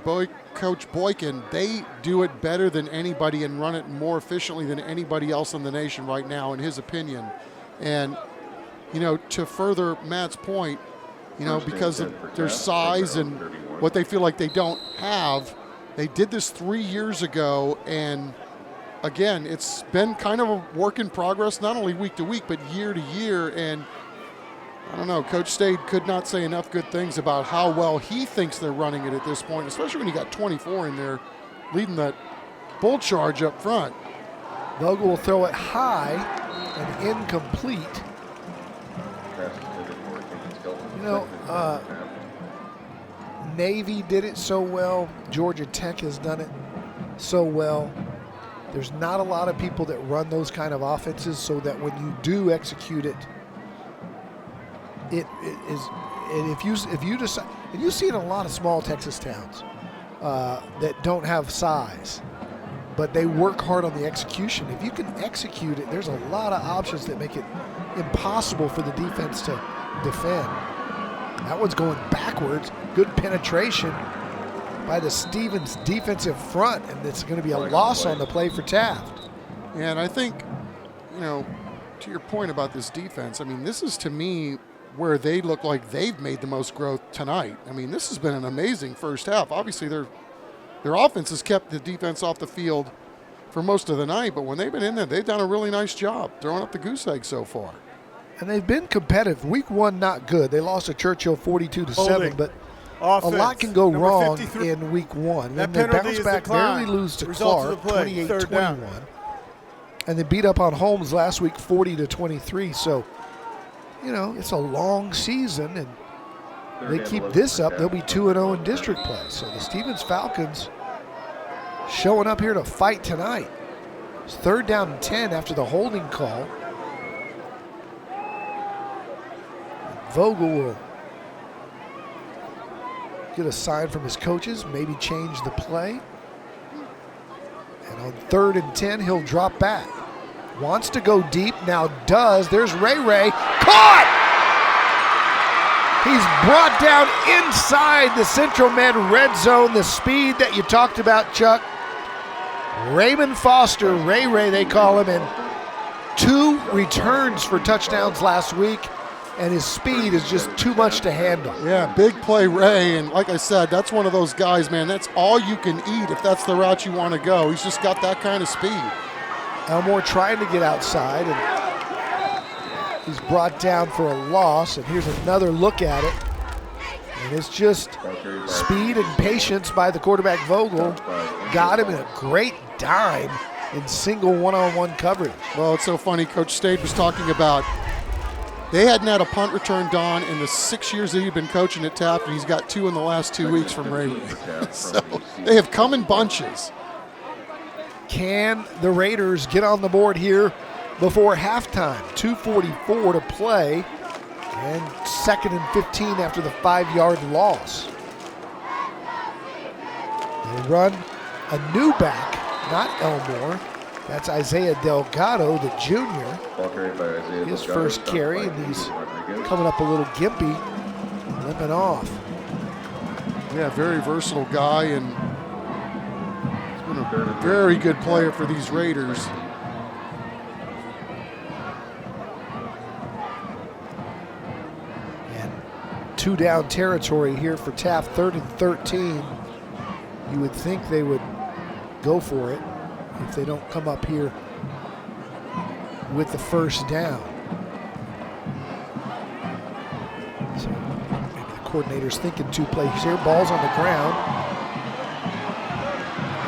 Boykin, they do it better than anybody and run it more efficiently than anybody else in the nation right now, in his opinion. And, you know, to further Matt's point, you know, because of their size and what they feel like they don't have, they did this 3 years ago, and again, it's been kind of a work in progress, not only week to week, but year to year. And I don't know, Coach Stade could not say enough good things about how well he thinks they're running it at this point, especially when you got 24 in there leading that bull charge up front. Vogel will throw it high and incomplete. You know, Navy did it so well. Georgia Tech has done it so well. There's not a lot of people that run those kind of offenses, so that when you do execute it, it is. And if you decide, and you see it in a lot of small Texas towns that don't have size. but they work hard on the execution. If you can execute it, there's a lot of options that make it impossible for the defense to defend. That one's going backwards. Good penetration by the Stevens defensive front, and it's going to be a loss on the play for Taft. And I think, to your point about this defense, I mean, this is to me where they look like they've made the most growth tonight. I mean, this has been an amazing first half. Obviously, their offense has kept the defense off the field for most of the night, but when they've been in there, they've done a really nice job throwing up the goose egg so far. And they've been competitive. Week 1, not good. They lost to Churchill 42-7, but offense. A lot can go Number wrong 53. in week 1. That And they penalty bounce is back, declined. barely lose to Result of Clark, the play, third 28-21. down. And they beat up on Holmes last week 40-23. So, it's a long season, and they keep this up, they'll be 2-0 in district play. So the Stevens Falcons showing up here to fight tonight. It's 3rd down and 10 after the holding call. Vogel will get a sign from his coaches, maybe change the play. And on 3rd and 10, he'll drop back. Wants to go deep, now does. There's Ray. Caught! He's brought down inside the Central Med red zone, the speed that you talked about, Chuck. Raymond Foster, Ray they call him, and 2 returns for touchdowns last week, and his speed is just too much to handle. Yeah, big play Ray, and like I said, that's one of those guys, man, that's all you can eat if that's the route you want to go. He's just got that kind of speed. Elmore trying to get outside, and he's brought down for a loss, and here's another look at it. And it's just speed and patience by the quarterback Vogel. Got him in a great dime in single one-on-one coverage. Well, it's so funny. Coach Stade was talking about they hadn't had a punt return, Don, in the 6 years that he'd been coaching at Taft, and he's got 2 in the last 2 weeks from Ray. So they have come in bunches. Can the Raiders get on the board here before halftime? 2:44 to play, and 2nd and 15 after the 5-yard loss. They run a new back, not Elmore. That's Isaiah Delgado, the junior. His first carry, and he's coming up a little gimpy, limping off. Yeah, very versatile guy, and he's been a very good player for these Raiders. And 2-down territory here for Taft, 3rd and 13. You would think they would go for it if they don't come up here with the first down. So maybe the coordinator's thinking 2 plays here. Ball's on the ground.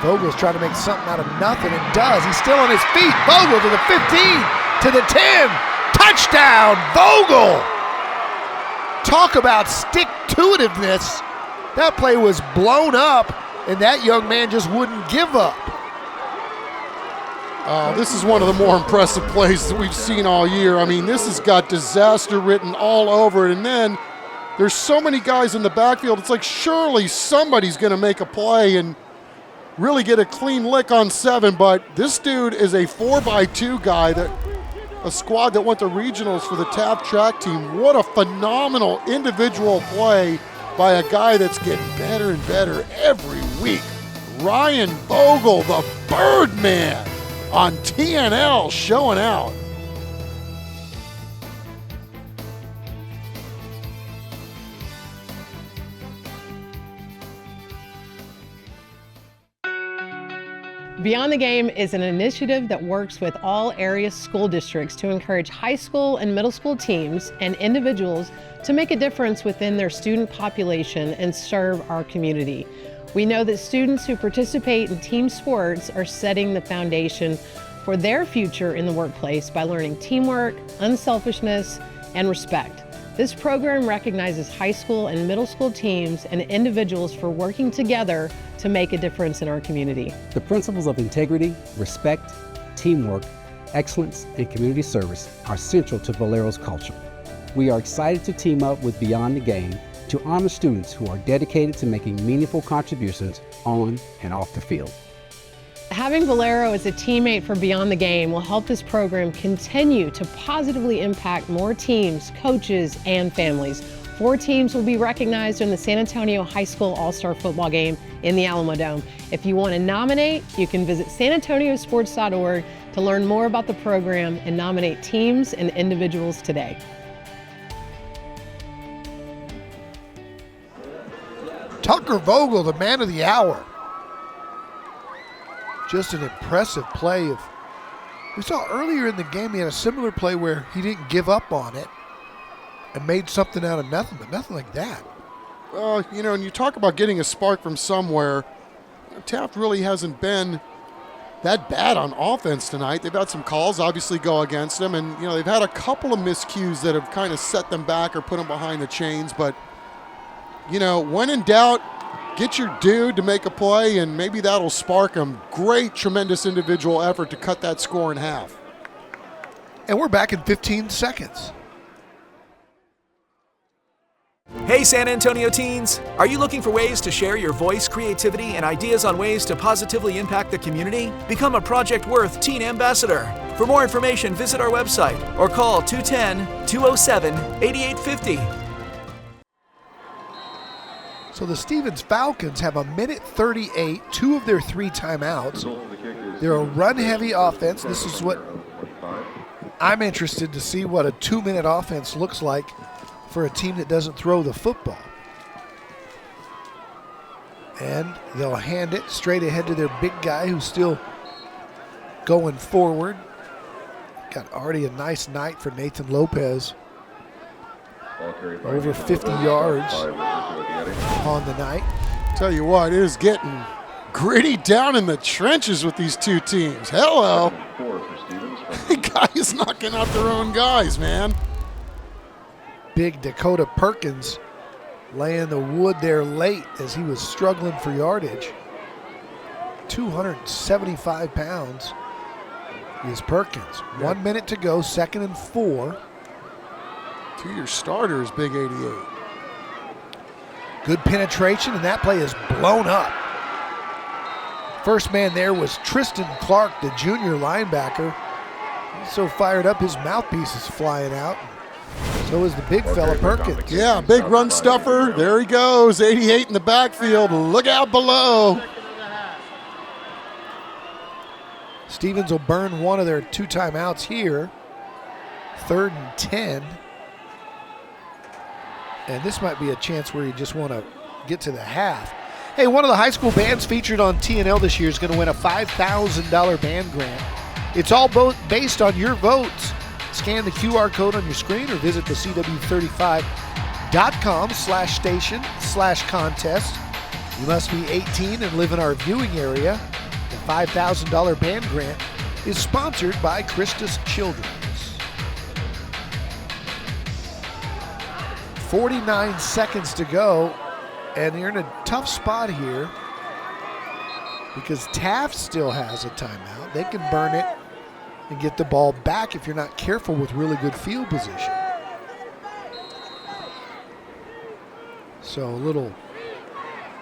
Vogel's trying to make something out of nothing, and does. He's still on his feet. Vogel to the 15, to the 10. Touchdown, Vogel! Talk about stick-to-itiveness. That play was blown up, and that young man just wouldn't give up. This is one of the more impressive plays that we've seen all year. I mean, this has got disaster written all over it. And then there's so many guys in the backfield. It's like surely somebody's going to make a play and really get a clean lick on 7. But this dude is a 4x2 guy, a squad that went to regionals for the Taft track team. What a phenomenal individual play by a guy that's getting better and better every week. Ryan Vogel, the Birdman, on TNL, showing out. Beyond the Game is an initiative that works with all area school districts to encourage high school and middle school teams and individuals to make a difference within their student population and serve our community. We know that students who participate in team sports are setting the foundation for their future in the workplace by learning teamwork, unselfishness, and respect. This program recognizes high school and middle school teams and individuals for working together to make a difference in our community. The principles of integrity, respect, teamwork, excellence, and community service are central to Valero's culture. We are excited to team up with Beyond the Game to honor students who are dedicated to making meaningful contributions on and off the field. Having Valero as a teammate for Beyond the Game will help this program continue to positively impact more teams, coaches, and families. 4 teams will be recognized in the San Antonio High School All-Star Football Game in the Alamo Dome. If you want to nominate, you can visit sanantoniosports.org to learn more about the program and nominate teams and individuals today. Tucker Vogel, the man of the hour. Just an impressive play. We saw earlier in the game he had a similar play where he didn't give up on it and made something out of nothing, but nothing like that. Well, you know, and you talk about getting a spark from somewhere, Taft really hasn't been that bad on offense tonight. They've had some calls obviously go against them, and, you know, they've had a couple of miscues that have kind of set them back or put them behind the chains, but, you know, when in doubt, get your dude to make a play, and maybe that'll spark them. Great, tremendous individual effort to cut that score in half. And we're back in 15 seconds. Hey San Antonio teens! Are you looking for ways to share your voice, creativity, and ideas on ways to positively impact the community? Become a Project Worth Teen Ambassador. For more information, visit our website or call 210-207-8850. So the Stevens Falcons have a minute 38, 2 of their 3 timeouts. They're a run-heavy offense. This is what I'm interested to see, what a 2-minute offense looks like for a team that doesn't throw the football. And they'll hand it straight ahead to their big guy who's still going forward. Got already a nice night for Nathan Lopez. Over 50 yards on the night. Tell you what, it is getting gritty down in the trenches with these two teams. Hello. Guys knocking out their own guys, man. Big Dakota Perkins laying the wood there late as he was struggling for yardage. 275 pounds is Perkins. 1 minute to go, 2nd and 4. 2-year starter is big 88. Good penetration, and that play is blown up. First man there was Tristan Clark, the junior linebacker. He's so fired up his mouthpiece is flying out. So is the big fella Perkins. Yeah, big run stuffer. There he goes, 88 in the backfield. Look out below. Stevens will burn one of their 2 timeouts here. 3rd and 10. And this might be a chance where you just want to get to the half. Hey, one of the high school bands featured on TNL this year is going to win a $5,000 band grant. It's all based on your votes. Scan the QR code on your screen or visit the cw35.com/station/contest. You must be 18 and live in our viewing area. The $5,000 band grant is sponsored by Christus Children's. 49 seconds to go, and you're in a tough spot here because Taft still has a timeout. They can burn it and get the ball back if you're not careful with really good field position. So a little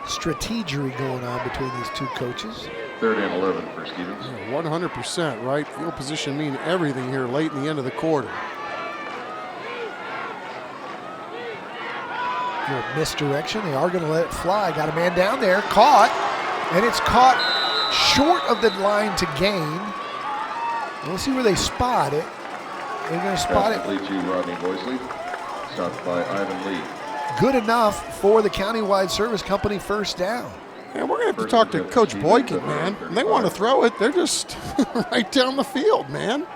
strategery going on between these two coaches. 3rd and 11 for Stevens. 100%, right? Field position mean everything here late in the end of the quarter. Good misdirection. They are going to let it fly. Got a man down there, caught, and it's caught short of the line to gain. We'll see where they spot it. They're going to spot it. Lead to Rodney Boysley, stopped by Ivan Lee. Good enough for the Countywide Service Company first down. Yeah, we're going to have to talk to Coach Boykin, man. When they want to throw it, they're just right down the field, man.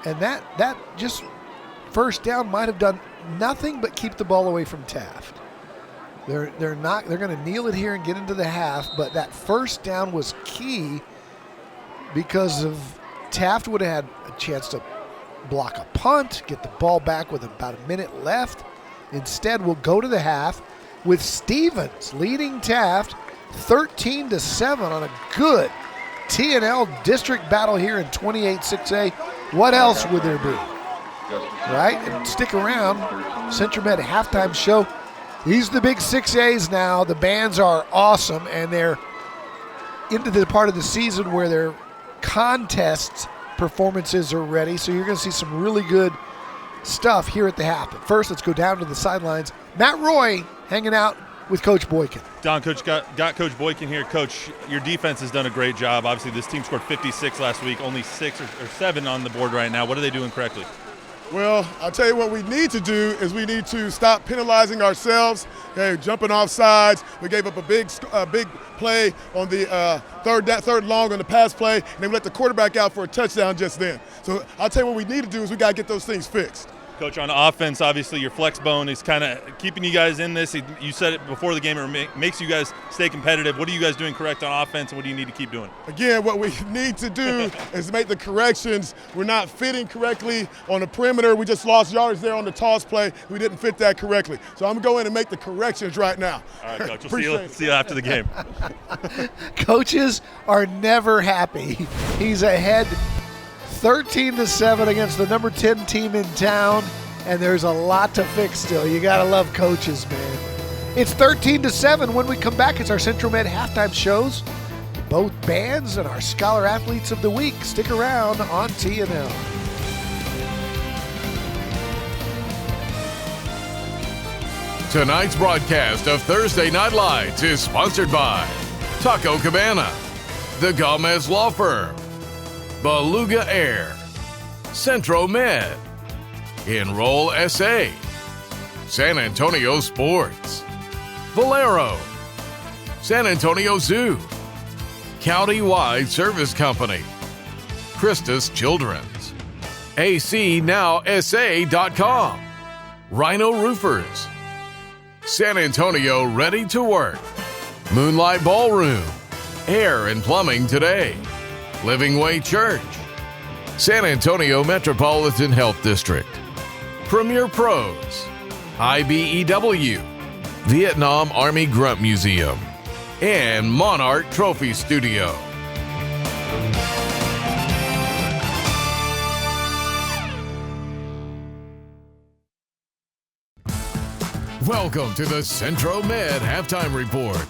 And that just first down might have done nothing but keep the ball away from Taft. They're going to kneel it here and get into the half, but that first down was key because of Taft would have had a chance to block a punt, get the ball back with about a minute left. Instead, we'll go to the half with Stevens leading Taft 13-7 on a good TNL district battle here in 28-6A. What else would there be? Right? And stick around. Centromed halftime show. These are the big 6As now. The bands are awesome, and they're into the part of the season where their contest performances are ready. So you're going to see some really good stuff here at the half. But first, let's go down to the sidelines. Matt Roy hanging out with Coach Boykin. Don, Coach, got Coach Boykin here. Coach, your defense has done a great job. Obviously, this team scored 56 last week, only 6 or 7 on the board right now. What are they doing correctly? Well, I'll tell you what we need to do is we need to stop penalizing ourselves. Okay, jumping off sides. We gave up a big play on the third long on the pass play, and then we let the quarterback out for a touchdown just then. So I'll tell you what we need to do is we got to get those things fixed. Coach, on offense, obviously your flex bone is kind of keeping you guys in this. You said it before the game, it makes you guys stay competitive. What are you guys doing correct on offense, and what do you need to keep doing? Again, what we need to do is make the corrections. We're not fitting correctly on the perimeter. We just lost yards there on the toss play. We didn't fit that correctly. So I'm going to go in and make the corrections right now. All right, Coach. We'll see you after the game. Coaches are never happy. He's ahead 13-7 against the number 10 team in town, and there's a lot to fix still. You gotta love coaches, man. It's 13-7. When we come back, it's our Central Med halftime shows, both bands and our Scholar Athletes of the Week. Stick around on TNL. Tonight's broadcast of Thursday Night Lights is sponsored by Taco Cabana, the Gomez Law Firm, Beluga Air, Centro Med, Enroll SA, San Antonio Sports, Valero, San Antonio Zoo, County-Wide Service Company, Christus Children's, ACNowSA.com, Rhino Roofers, San Antonio Ready to Work, Moonlight Ballroom, Air and Plumbing Today, Living Way Church, San Antonio Metropolitan Health District, Premier Pros, IBEW, Vietnam Army Grunt Museum, and Monarch Trophy Studio. Welcome to the Centro Med Halftime Report.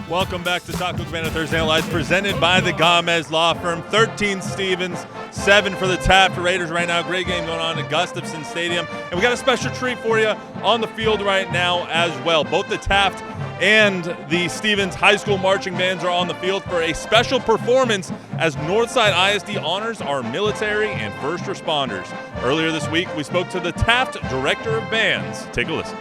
Welcome back to Taco Cabana Thursday Night Lights, presented by the Gomez Law Firm. 13 Stevens, 7 for the Taft Raiders right now. Great game going on at Gustafson Stadium. And we got a special treat for you on the field right now as well. Both the Taft and the Stevens High School marching bands are on the field for a special performance as Northside ISD honors our military and first responders. Earlier this week, we spoke to the Taft Director of Bands. Take a listen.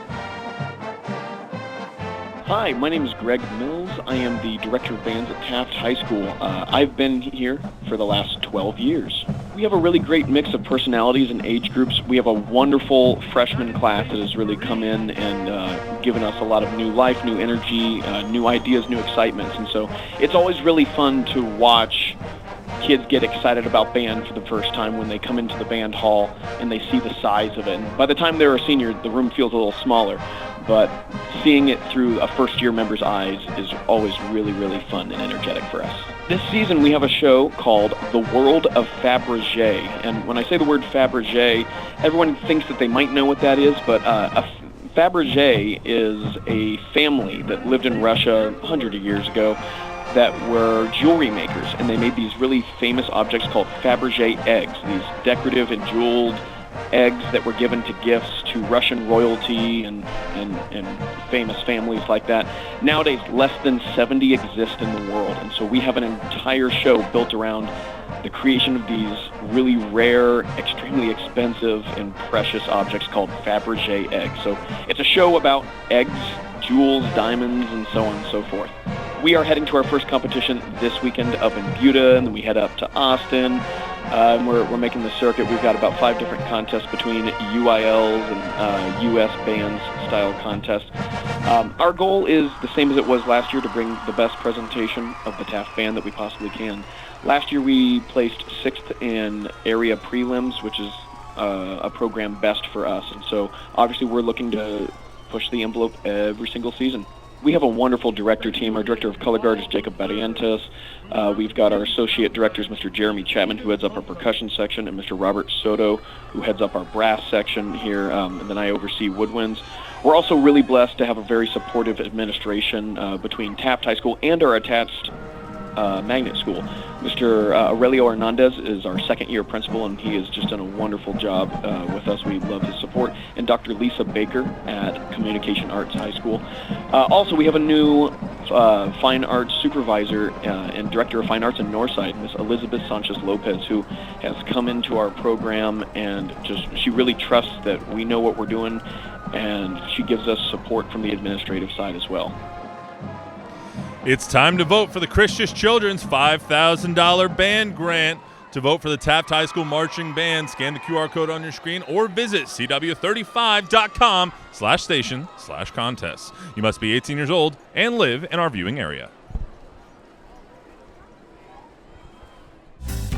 Hi, my name is Greg Mills. I am the Director of Bands at Taft High School. I've been here for the last 12 years. We have a really great mix of personalities and age groups. We have a wonderful freshman class that has really come in and given us a lot of new life, new energy, new ideas, new excitements. And so it's always really fun to watch kids get excited about band for the first time when they come into the band hall and they see the size of it. And by the time they're a senior, the room feels a little smaller. But seeing it through a first-year member's eyes is always really, really fun and energetic for us. This season we have a show called The World of Fabergé. And when I say the word Fabergé, everyone thinks that they might know what that is, but Fabergé is a family that lived in Russia 100 years ago that were jewelry makers, and they made these really famous objects called Fabergé eggs, these decorative and jeweled eggs that were given to gifts to Russian royalty and famous families like that. Nowadays, less than 70 exist in the world, and so we have an entire show built around the creation of these really rare, extremely expensive, and precious objects called Fabergé eggs. So it's a show about eggs, jewels, diamonds, and so on and so forth. We are heading to our first competition this weekend up in Buda, and then we head up to Austin. And we're making the circuit. We've got about 5 different contests between UILs and U.S. bands style contests. Our goal is the same as it was last year, to bring the best presentation of the Taft band that we possibly can. Last year we placed 6th in area prelims, which is a program best for us. And so obviously we're looking to push the envelope every single season. We have a wonderful director team. Our director of color guard is Jacob Barrientos. We've got our associate directors, Mr. Jeremy Chapman, who heads up our percussion section, and Mr. Robert Soto, who heads up our brass section here, and then I oversee woodwinds. We're also really blessed to have a very supportive administration between Taft High School and our attached magnet school. Mr. Aurelio Hernandez is our second-year principal, and he has just done a wonderful job with us. We love his support. And Dr. Lisa Baker at Communication Arts High School. Also, we have a new fine arts supervisor and director of fine arts in Northside, Miss Elizabeth Sanchez Lopez, who has come into our program and she really trusts that we know what we're doing, and she gives us support from the administrative side as well. It's time to vote for the Christian Children's $5,000 band grant. To vote for the Taft High School Marching Band, scan the QR code on your screen or visit cw35.com/station/contests. You must be 18 years old and live in our viewing area.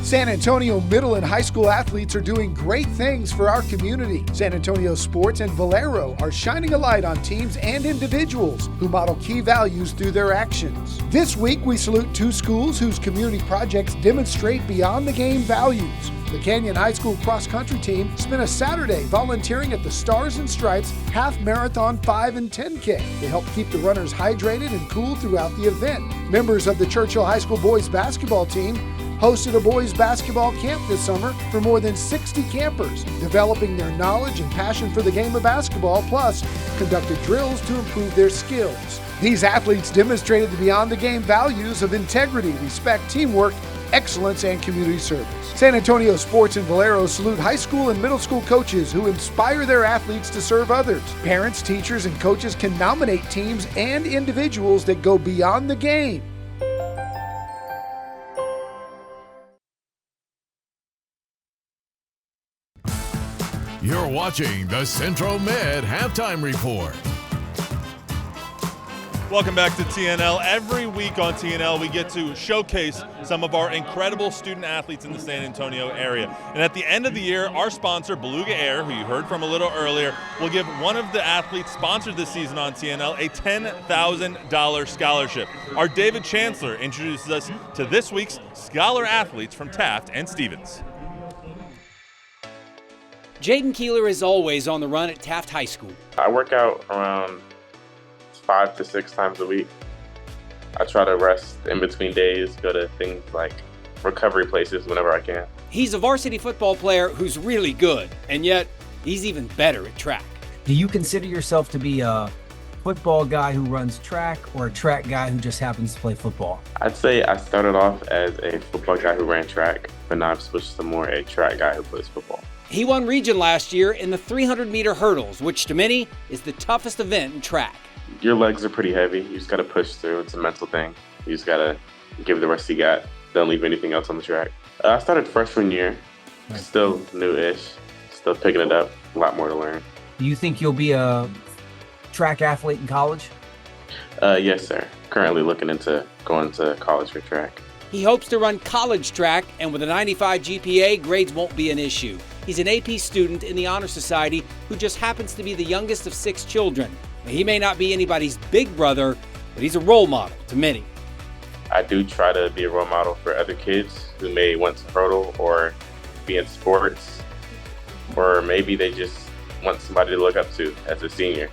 San Antonio middle and high school athletes are doing great things for our community. San Antonio Sports and Valero are shining a light on teams and individuals who model key values through their actions. This week, we salute 2 schools whose community projects demonstrate beyond the game values. The Canyon High School cross-country team spent a Saturday volunteering at the Stars and Stripes Half Marathon 5 and 10K to help keep the runners hydrated and cool throughout the event. Members of the Churchill High School boys basketball team hosted a boys basketball camp this summer for more than 60 campers, developing their knowledge and passion for the game of basketball, plus conducted drills to improve their skills. These athletes demonstrated the beyond the game values of integrity, respect, teamwork, excellence, and community service. San Antonio Sports and Valero salute high school and middle school coaches who inspire their athletes to serve others. Parents, teachers, and coaches can nominate teams and individuals that go beyond the game. You're watching the Central Med Halftime Report. Welcome back to TNL. Every week on TNL, we get to showcase some of our incredible student athletes in the San Antonio area. And at the end of the year, our sponsor, Beluga Air, who you heard from a little earlier, will give one of the athletes sponsored this season on TNL a $10,000 scholarship. Our David Chancellor introduces us to this week's Scholar Athletes from Taft and Stevens. Jaden Keeler is always on the run at Taft High School. I work out around 5 to 6 times a week. I try to rest in between days, go to things like recovery places whenever I can. He's a varsity football player who's really good, and yet he's even better at track. Do you consider yourself to be a football guy who runs track or a track guy who just happens to play football? I'd say I started off as a football guy who ran track, but now I've switched to more a track guy who plays football. He won region last year in the 300-meter hurdles, which to many is the toughest event in track. Your legs are pretty heavy. You just got to push through. It's a mental thing. You just got to give the rest you got. Don't leave anything else on the track. I started freshman year, still new-ish, still picking it up. A lot more to learn. Do you think you'll be a track athlete in college? Yes, sir. Currently looking into going to college for track. He hopes to run college track, and with a 95 GPA, grades won't be an issue. He's an AP student in the Honor Society who just happens to be the youngest of 6 children. He may not be anybody's big brother, but he's a role model to many. I do try to be a role model for other kids who may want to hurdle or be in sports, or maybe they just want somebody to look up to as a senior.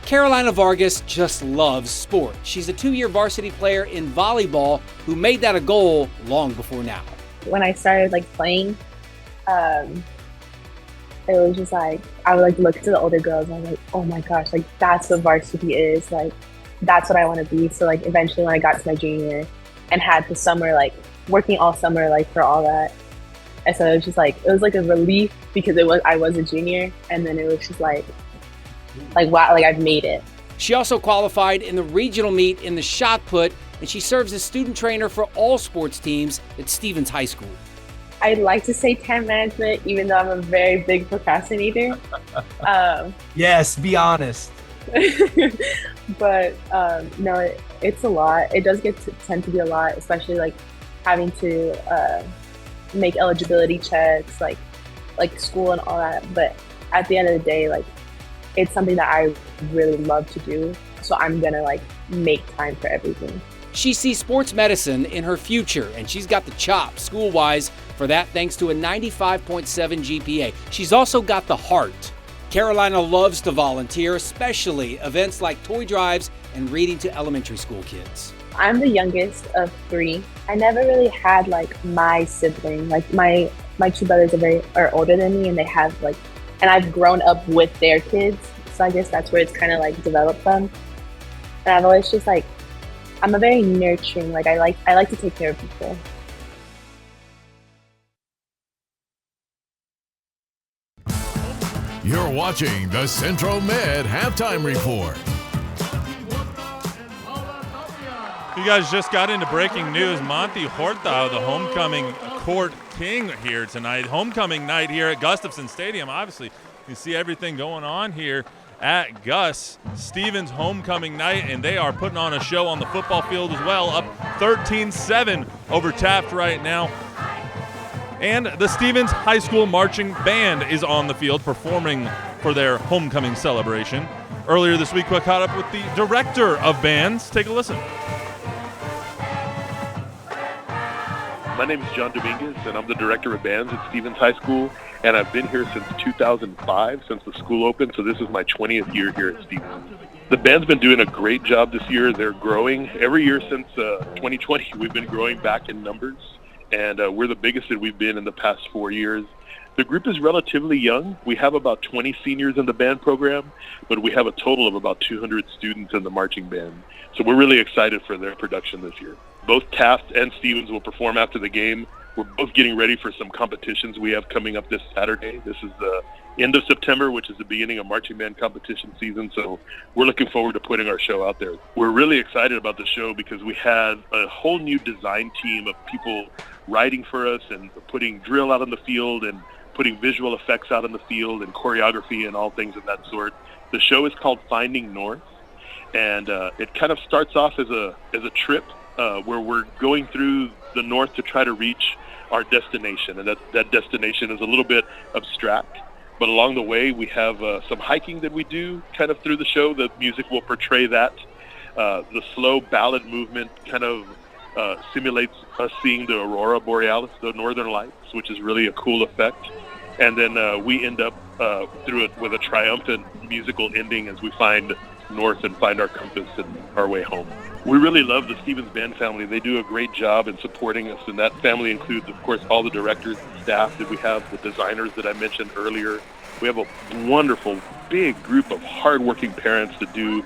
Carolina Vargas just loves sport. She's a 2-year varsity player in volleyball who made that a goal long before now. When I started playing, it was just I would look to the older girls and I was like, oh my gosh, that's what varsity is. That's what I want to be. So eventually when I got to my junior year and had the summer, working all summer, for all that. And so it was just it was a relief because I was a junior, and then it was just wow, I've made it. She also qualified in the regional meet in the shot put, and she serves as student trainer for all sports teams at Stevens High School. I'd like to say time management, even though I'm a very big procrastinator. Yes, be honest. But no, it's a lot. It does tend to be a lot, especially having to make eligibility checks, like school and all that. But at the end of the day, it's something that I really love to do. So I'm going to like make time for everything. She sees sports medicine in her future, and she's got the chops school-wise for that thanks to a 95.7 GPA. She's also got the heart. Carolina loves to volunteer, especially events like toy drives and reading to elementary school kids. I'm the youngest of 3. I never really had like my sibling. Like my 2 brothers are older than me, and they have like, and I've grown up with their kids. So I guess that's where it's kind of like developed from. And I've always just like, I'm a very nurturing, like I like to take care of people. You're watching the Central Med Halftime Report. You guys just got into breaking news. Monty Horta, the homecoming court king here tonight. Homecoming night here at Gustafson Stadium. Obviously, you see everything going on here at Gus. Stevens homecoming night, and they are putting on a show on the football field as well, up 13-7 over Taft right now. And the Stevens High School Marching Band is on the field performing for their homecoming celebration. Earlier this week, we caught up with the director of bands. Take a listen. My name is John Dominguez, and I'm the director of bands at Stevens High School, and I've been here since 2005, since the school opened, so this is my 20th year here at Stevens. The band's been doing a great job this year. They're growing. Every year since 2020, we've been growing back in numbers, and we're the biggest that we've been in the past 4 years. The group is relatively young. We have about 20 seniors in the band program, but we have a total of about 200 students in the marching band. So we're really excited for their production this year. Both Taft and Stevens will perform after the game. We're both getting ready for some competitions we have coming up this Saturday. This is the end of September, which is the beginning of marching band competition season, so we're looking forward to putting our show out there. We're really excited about the show because we had a whole new design team of people writing for us and putting drill out on the field and putting visual effects out on the field and choreography and all things of that sort. The show is called Finding North, and it kind of starts off as a trip where we're going through the north to try to reach our destination, and that destination is a little bit abstract. But along the way, we have some hiking that we do kind of through the show. The music will portray that. The slow ballad movement kind of simulates us seeing the Aurora Borealis, the Northern Lights, which is really a cool effect. And then we end up through it with a triumphant musical ending as we find north and find our compass and our way home. We really love the Stevens Band family. They do a great job in supporting us, and that family includes, of course, all the directors and staff that we have, the designers that I mentioned earlier. We have a wonderful, big group of hardworking parents that do,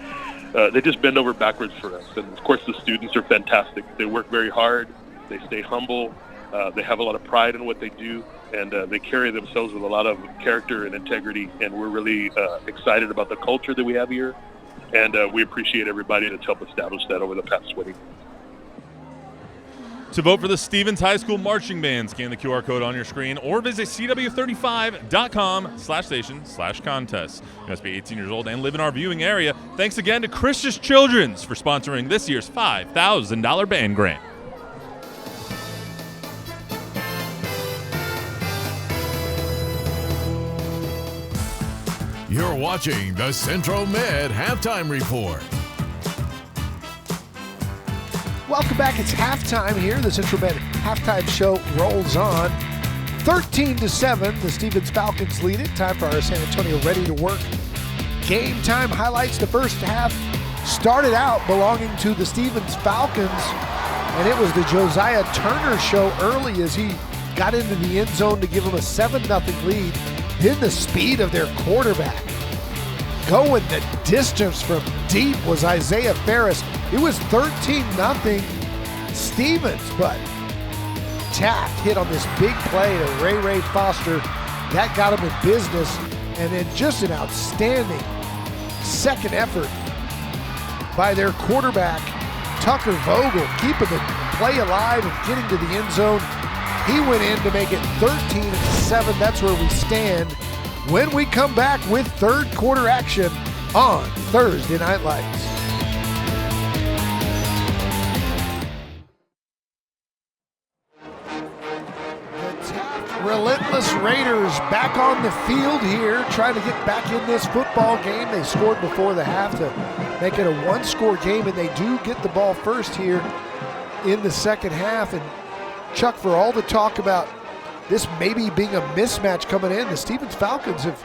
they just bend over backwards for us. And, of course, the students are fantastic. They work very hard. They stay humble. They have a lot of pride in what they do, and they carry themselves with a lot of character and integrity, and we're really excited about the culture that we have here. And we appreciate everybody that's helped establish that over the past 20 years. To vote for the Stevens High School Marching Band, scan the QR code on your screen or visit cw35.com/station/contest. You must be 18 years old and live in our viewing area. Thanks again to Christus Children's for sponsoring this year's $5,000 band grant. You're watching the Central Med Halftime Report. Welcome back. It's halftime here. The Central Med halftime show rolls on. 13-7, the Stevens Falcons lead it. Time for our San Antonio Ready to Work game time highlights. The first half started out belonging to the Stevens Falcons, and it was the Josiah Turner show early as he got into the end zone to give them a 7-0 lead. Then the speed of their quarterback going the distance from deep was Isaiah Ferris. It was 13-0 Stevens, but Taft hit on this big play to Ray Foster. That got him in business, and then just an outstanding second effort by their quarterback, Tucker Vogel, keeping the play alive and getting to the end zone. He went in to make it 13-7. That's where we stand when we come back with third quarter action on Thursday Night Lights. The Taft Relentless Raiders back on the field here, trying to get back in this football game. They scored before the half to make it a one-score game, and they do get the ball first here in the second half. And Chuck, for all the talk about this maybe being a mismatch coming in, the Stephens Falcons have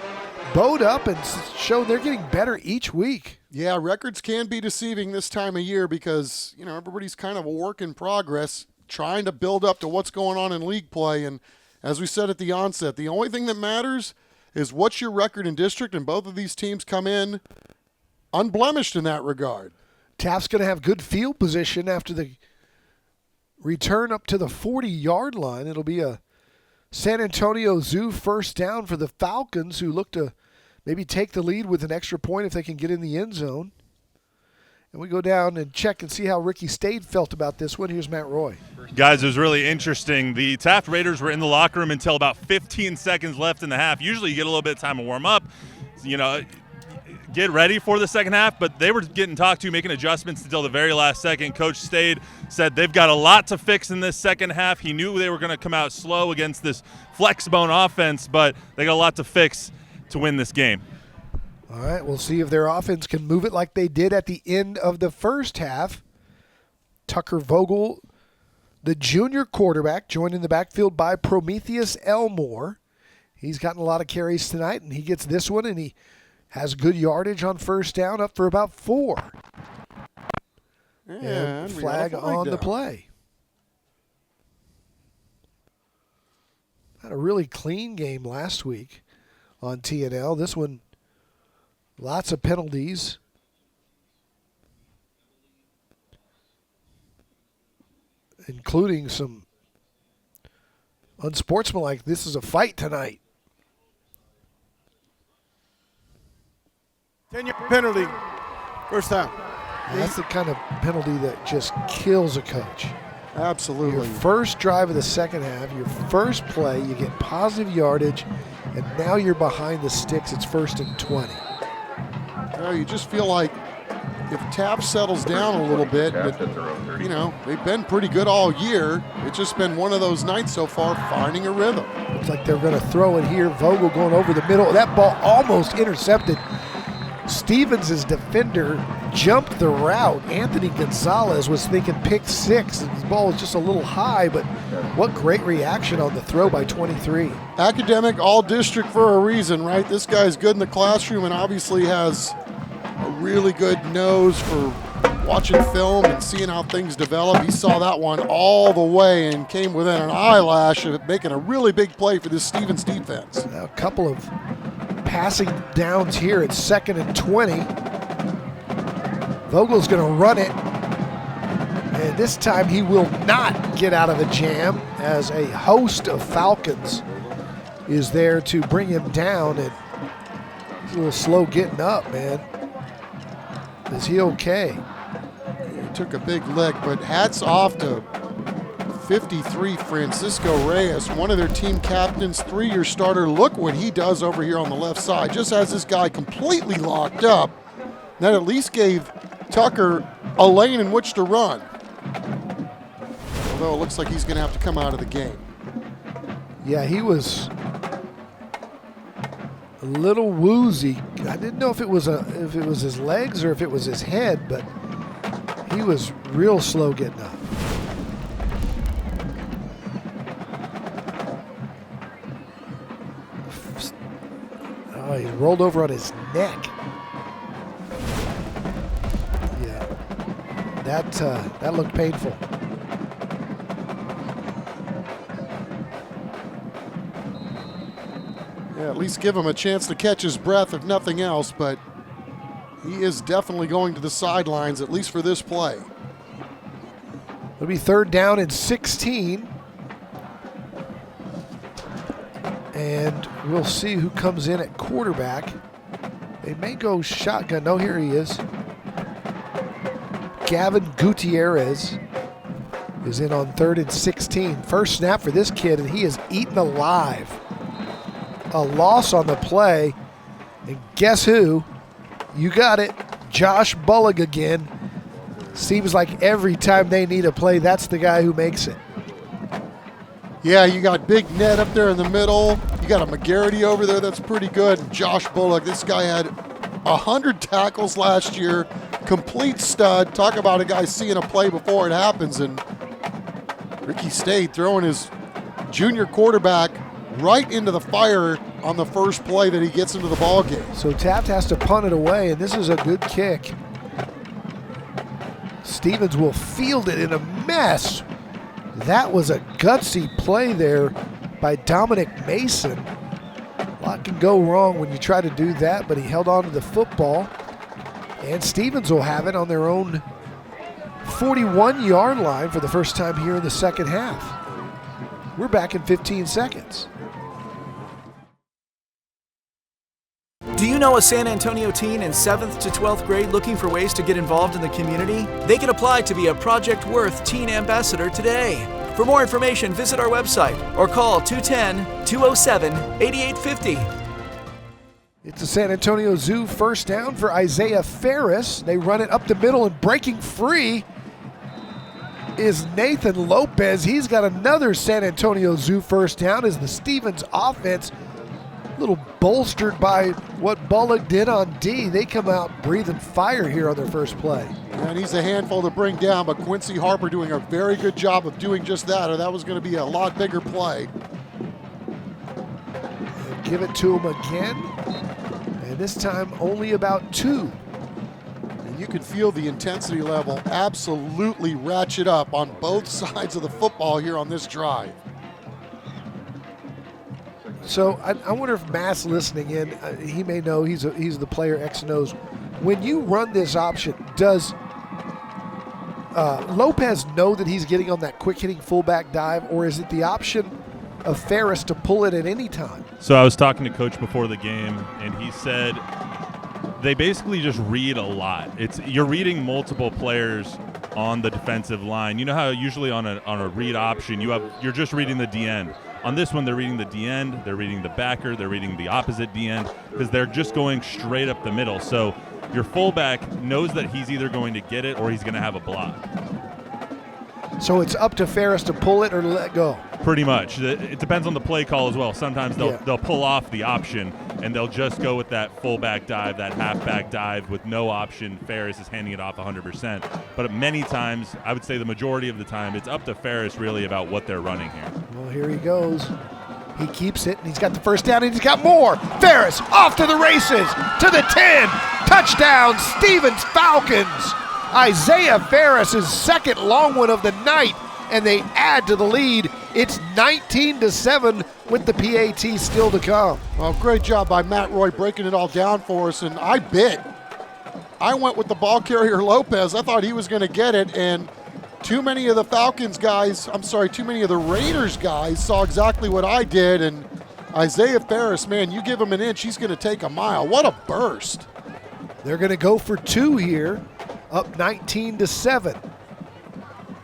bowed up and shown they're getting better each week. Yeah, records can be deceiving this time of year because, everybody's kind of a work in progress, trying to build up to what's going on in league play. And as we said at the onset, the only thing that matters is what's your record in district, and both of these teams come in unblemished in that regard. Taft's going to have good field position after the return up to the 40-yard line. It'll be a San Antonio Zoo first down for the Falcons, who look to maybe take the lead with an extra point if they can get in the end zone. And we go down and check and see how Ricky Stade felt about this one. Here's Matt Roy. Guys, it was really interesting. The Taft Raiders were in the locker room until about 15 seconds left in the half. Usually you get a little bit of time to warm up, get ready for the second half, but they were getting talked to, making adjustments until the very last second. Coach Stade said they've got a lot to fix in this second half. He knew they were going to come out slow against this flex-bone offense, but they got a lot to fix to win this game. All right, we'll see if their offense can move it like they did at the end of the first half. Tucker Vogel, the junior quarterback, joined in the backfield by Prometheus Elmore. He's gotten a lot of carries tonight, and he gets this one, and he has good yardage on first down, up for about 4. And flag on the play. Had a really clean game last week on TNL. This one, lots of penalties. Including some unsportsmanlike. This is a fight tonight. 10-yard penalty. First down. That's the kind of penalty that just kills a coach. Absolutely. Your first drive of the second half, your first play, you get positive yardage, and now you're behind the sticks. It's 1st and 20. You just feel like if Taft settles down a little bit, but, they've been pretty good all year. It's just been one of those nights so far, finding a rhythm. Looks like they're going to throw it here. Vogel going over the middle. That ball almost intercepted. Stevens' defender jumped the route. Anthony Gonzalez was thinking pick 6. His ball was just a little high, but what great reaction on the throw by 23. Academic all-district for a reason, right? This guy's good in the classroom and obviously has a really good nose for watching film and seeing how things develop. He saw that one all the way and came within an eyelash of making a really big play for this Stevens defense. A couple of passing downs here at 2nd and 20. Vogel's going to run it, and this time he will not get out of a jam as a host of Falcons is there to bring him down, and he's a little slow getting up, man. Is he okay? He took a big lick, but hats off to 53 Francisco Reyes, one of their team captains, 3-year starter. Look what he does over here on the left side. Just has this guy completely locked up. That at least gave Tucker a lane in which to run. Although it looks like he's going to have to come out of the game. Yeah, he was a little woozy. I didn't know if it was his legs or if it was his head, but he was real slow getting up. Oh, he rolled over on his neck. Yeah, that looked painful. Yeah, at least give him a chance to catch his breath, if nothing else, but he is definitely going to the sidelines, at least for this play. It'll be 3rd down and 16. And we'll see who comes in at quarterback. They may go shotgun. No, here he is. Gavin Gutierrez is in on 3rd and 16. First snap for this kid, and he is eaten alive. A loss on the play. And guess who? You got it. Josh Bullock again. Seems like every time they need a play, that's the guy who makes it. Yeah, you got Big Ned up there in the middle. You got a McGarity over there that's pretty good. And Josh Bullock, this guy had 100 tackles last year, complete stud. Talk about a guy seeing a play before it happens. And Ricky Stade throwing his junior quarterback right into the fire on the first play that he gets into the ball game. So Taft has to punt it away, and this is a good kick. Stevens will field it in a mess. That was a gutsy play there by Dominic Mason. A lot can go wrong when you try to do that, but he held on to the football. And Stevens will have it on their own 41-yard line for the first time here in the second half. We're back in 15 seconds. Do you know a San Antonio teen in 7th to 12th grade looking for ways to get involved in the community? They can apply to be a Project Worth Teen Ambassador today. For more information, visit our website or call 210-207-8850. It's a San Antonio Zoo first down for Isaiah Ferris. They run it up the middle, and breaking free is Nathan Lopez. He's got another San Antonio Zoo first down as the Stevens offense, a little bolstered by what Bullock did on D. They come out breathing fire here on their first play. And he's a handful to bring down, but Quincy Harper doing a very good job of doing just that, or that was going to be a lot bigger play. And give it to him again, and this time only about 2. And you could feel the intensity level absolutely ratchet up on both sides of the football here on this drive. So I wonder if Matt's listening in. He may know, he's the player X knows. When you run this option, does Lopez know that he's getting on that quick-hitting fullback dive, or is it the option of Ferris to pull it at any time? So I was talking to Coach before the game, and he said they basically just read a lot. You're reading multiple players on the defensive line. You know how usually on a read option you're just reading the D end. On this one, they're reading the D end, they're reading the backer, they're reading the opposite D end, because they're just going straight up the middle. So your fullback knows that he's either going to get it or he's going to have a block. So it's up to Ferris to pull it or to let go? Pretty much. It depends on the play call as well. Sometimes they'll pull off the option, and they'll just go with that fullback dive, that halfback dive with no option. Ferris is handing it off 100%. But many times, I would say the majority of the time, it's up to Ferris really about what they're running here. Well, here he goes. He keeps it, and he's got the first down, and he's got more. Ferris off to the races, to the 10. Touchdown, Stevens Falcons. Isaiah Ferris' second long one of the night, and they add to the lead. It's 19-7 with the PAT still to come. Well, great job by Matt Roy breaking it all down for us, and I went with the ball carrier Lopez. I thought he was going to get it, and too many of the Raiders guys saw exactly what I did, and Isaiah Ferris, man, you give him an inch, he's going to take a mile. What a burst. They're going to go for 2 here, up 19-7.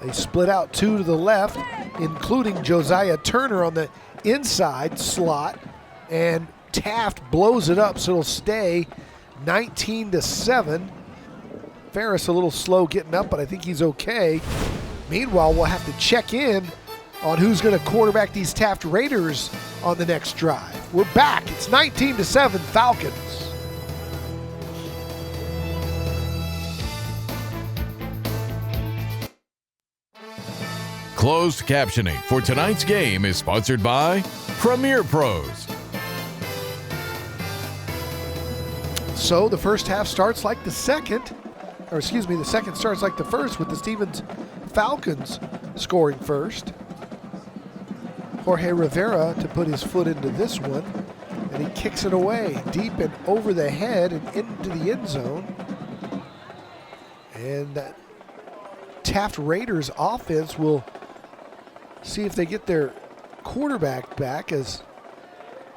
They split out 2 to the left, including Josiah Turner on the inside slot, and Taft blows it up, so it'll stay 19-7. Ferris a little slow getting up, but I think he's okay. Meanwhile, we'll have to check in on who's going to quarterback these Taft Raiders on the next drive. We're back. It's 19-7 Falcons. Closed captioning for tonight's game is sponsored by Premier Pros. So the first half starts like the second, the second starts like the first with the Stevens Falcons scoring first. Jorge Rivera to put his foot into this one, and he kicks it away deep and over the head and into the end zone. And that Taft Raiders offense will see if they get their quarterback back, as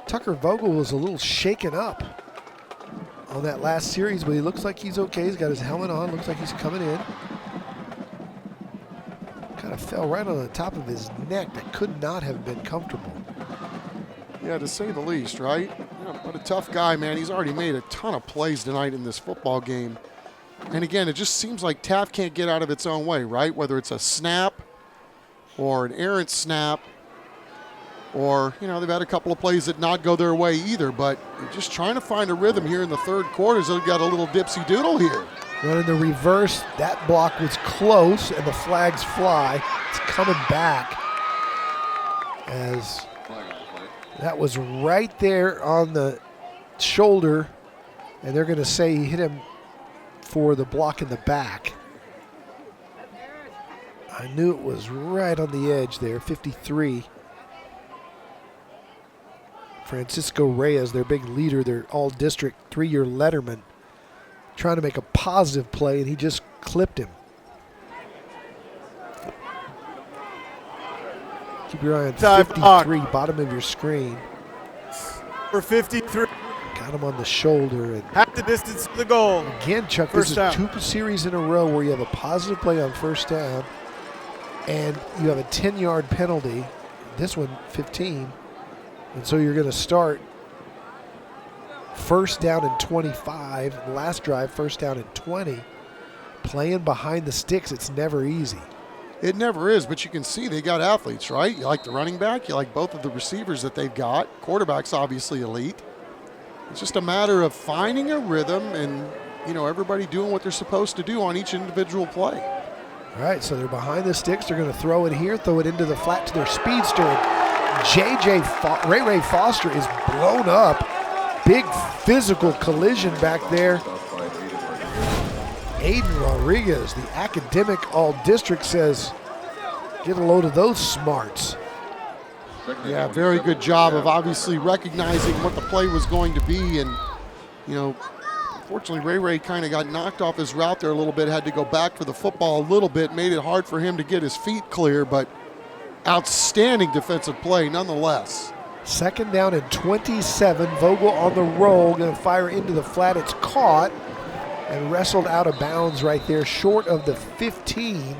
Tucker Vogel was a little shaken up on that last series, but he looks like he's okay. He's got his helmet on, looks like he's coming in. Kind of fell right on the top of his neck. That could not have been comfortable. Yeah, to say the least, right? Yeah, but a tough guy, man. He's already made a ton of plays tonight in this football game. And again, it just seems like Taft can't get out of its own way, right? Whether it's a snap or an errant snap, or, they've had a couple of plays that not go their way either, but they're just trying to find a rhythm here in the third quarter. So they've got a little dipsy doodle here. Running the reverse, that block was close, and the flags fly. It's coming back as that was right there on the shoulder, and they're going to say he hit him for the block in the back. I knew it was right on the edge there, 53. Francisco Reyes, their big leader, their all-district 3-year letterman, trying to make a positive play, and he just clipped him. Keep your eye on 53, bottom of your screen. For 53. Got him on the shoulder. And half the distance to the goal. Again, Chuck, this is 2 series in a row where you have a positive play on first down, and you have a 10-yard penalty. This one, 15. And so you're going to start first down and 25. Last drive, first down and 20. Playing behind the sticks, it's never easy. It never is, but you can see they got athletes, right? You like the running back. You like both of the receivers that they've got. Quarterback's obviously elite. It's just a matter of finding a rhythm and, everybody doing what they're supposed to do on each individual play. All right, so they're behind the sticks. They're going to throw it here, throw it into the flat to their speedster. Ray Foster is blown up. Big physical collision back there. Aiden Rodriguez, the academic all-district, says, get a load of those smarts. Yeah, very good job of obviously recognizing what the play was going to be. And, unfortunately, Ray kind of got knocked off his route there a little bit, had to go back for the football a little bit, made it hard for him to get his feet clear, but outstanding defensive play nonetheless. Second down and 27. Vogel on the roll, going to fire into the flat. It's caught and wrestled out of bounds right there, short of the 15.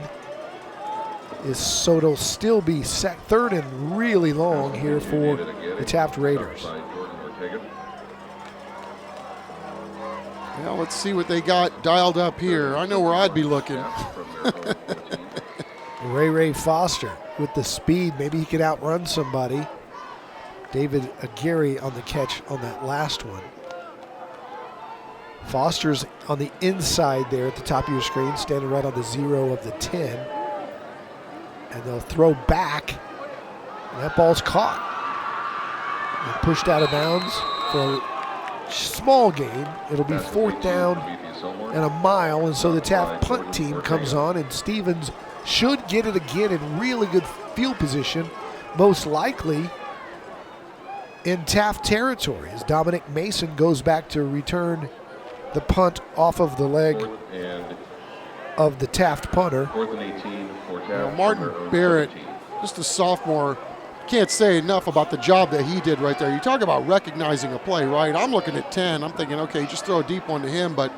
So it'll still be third and really long here for the Taft Raiders. Well, let's see what they got dialed up here. I know where I'd be looking. Ray Foster with the speed. Maybe he could outrun somebody. David Aguirre on the catch on that last one. Foster's on the inside there at the top of your screen, standing right on the 0 of the 10. And they'll throw back, and that ball's caught. And pushed out of bounds for a small gain. It'll be fourth down and a mile, and so the Taft punt team comes on, and Stevens should get it again in really good field position, most likely in Taft territory, as Dominic Mason goes back to return the punt off of the leg of the Taft punter. Martin Barrett, just a sophomore, can't say enough about the job that he did right there. You talk about recognizing a play, right? I'm looking at 10. I'm thinking, okay, just throw a deep one to him, but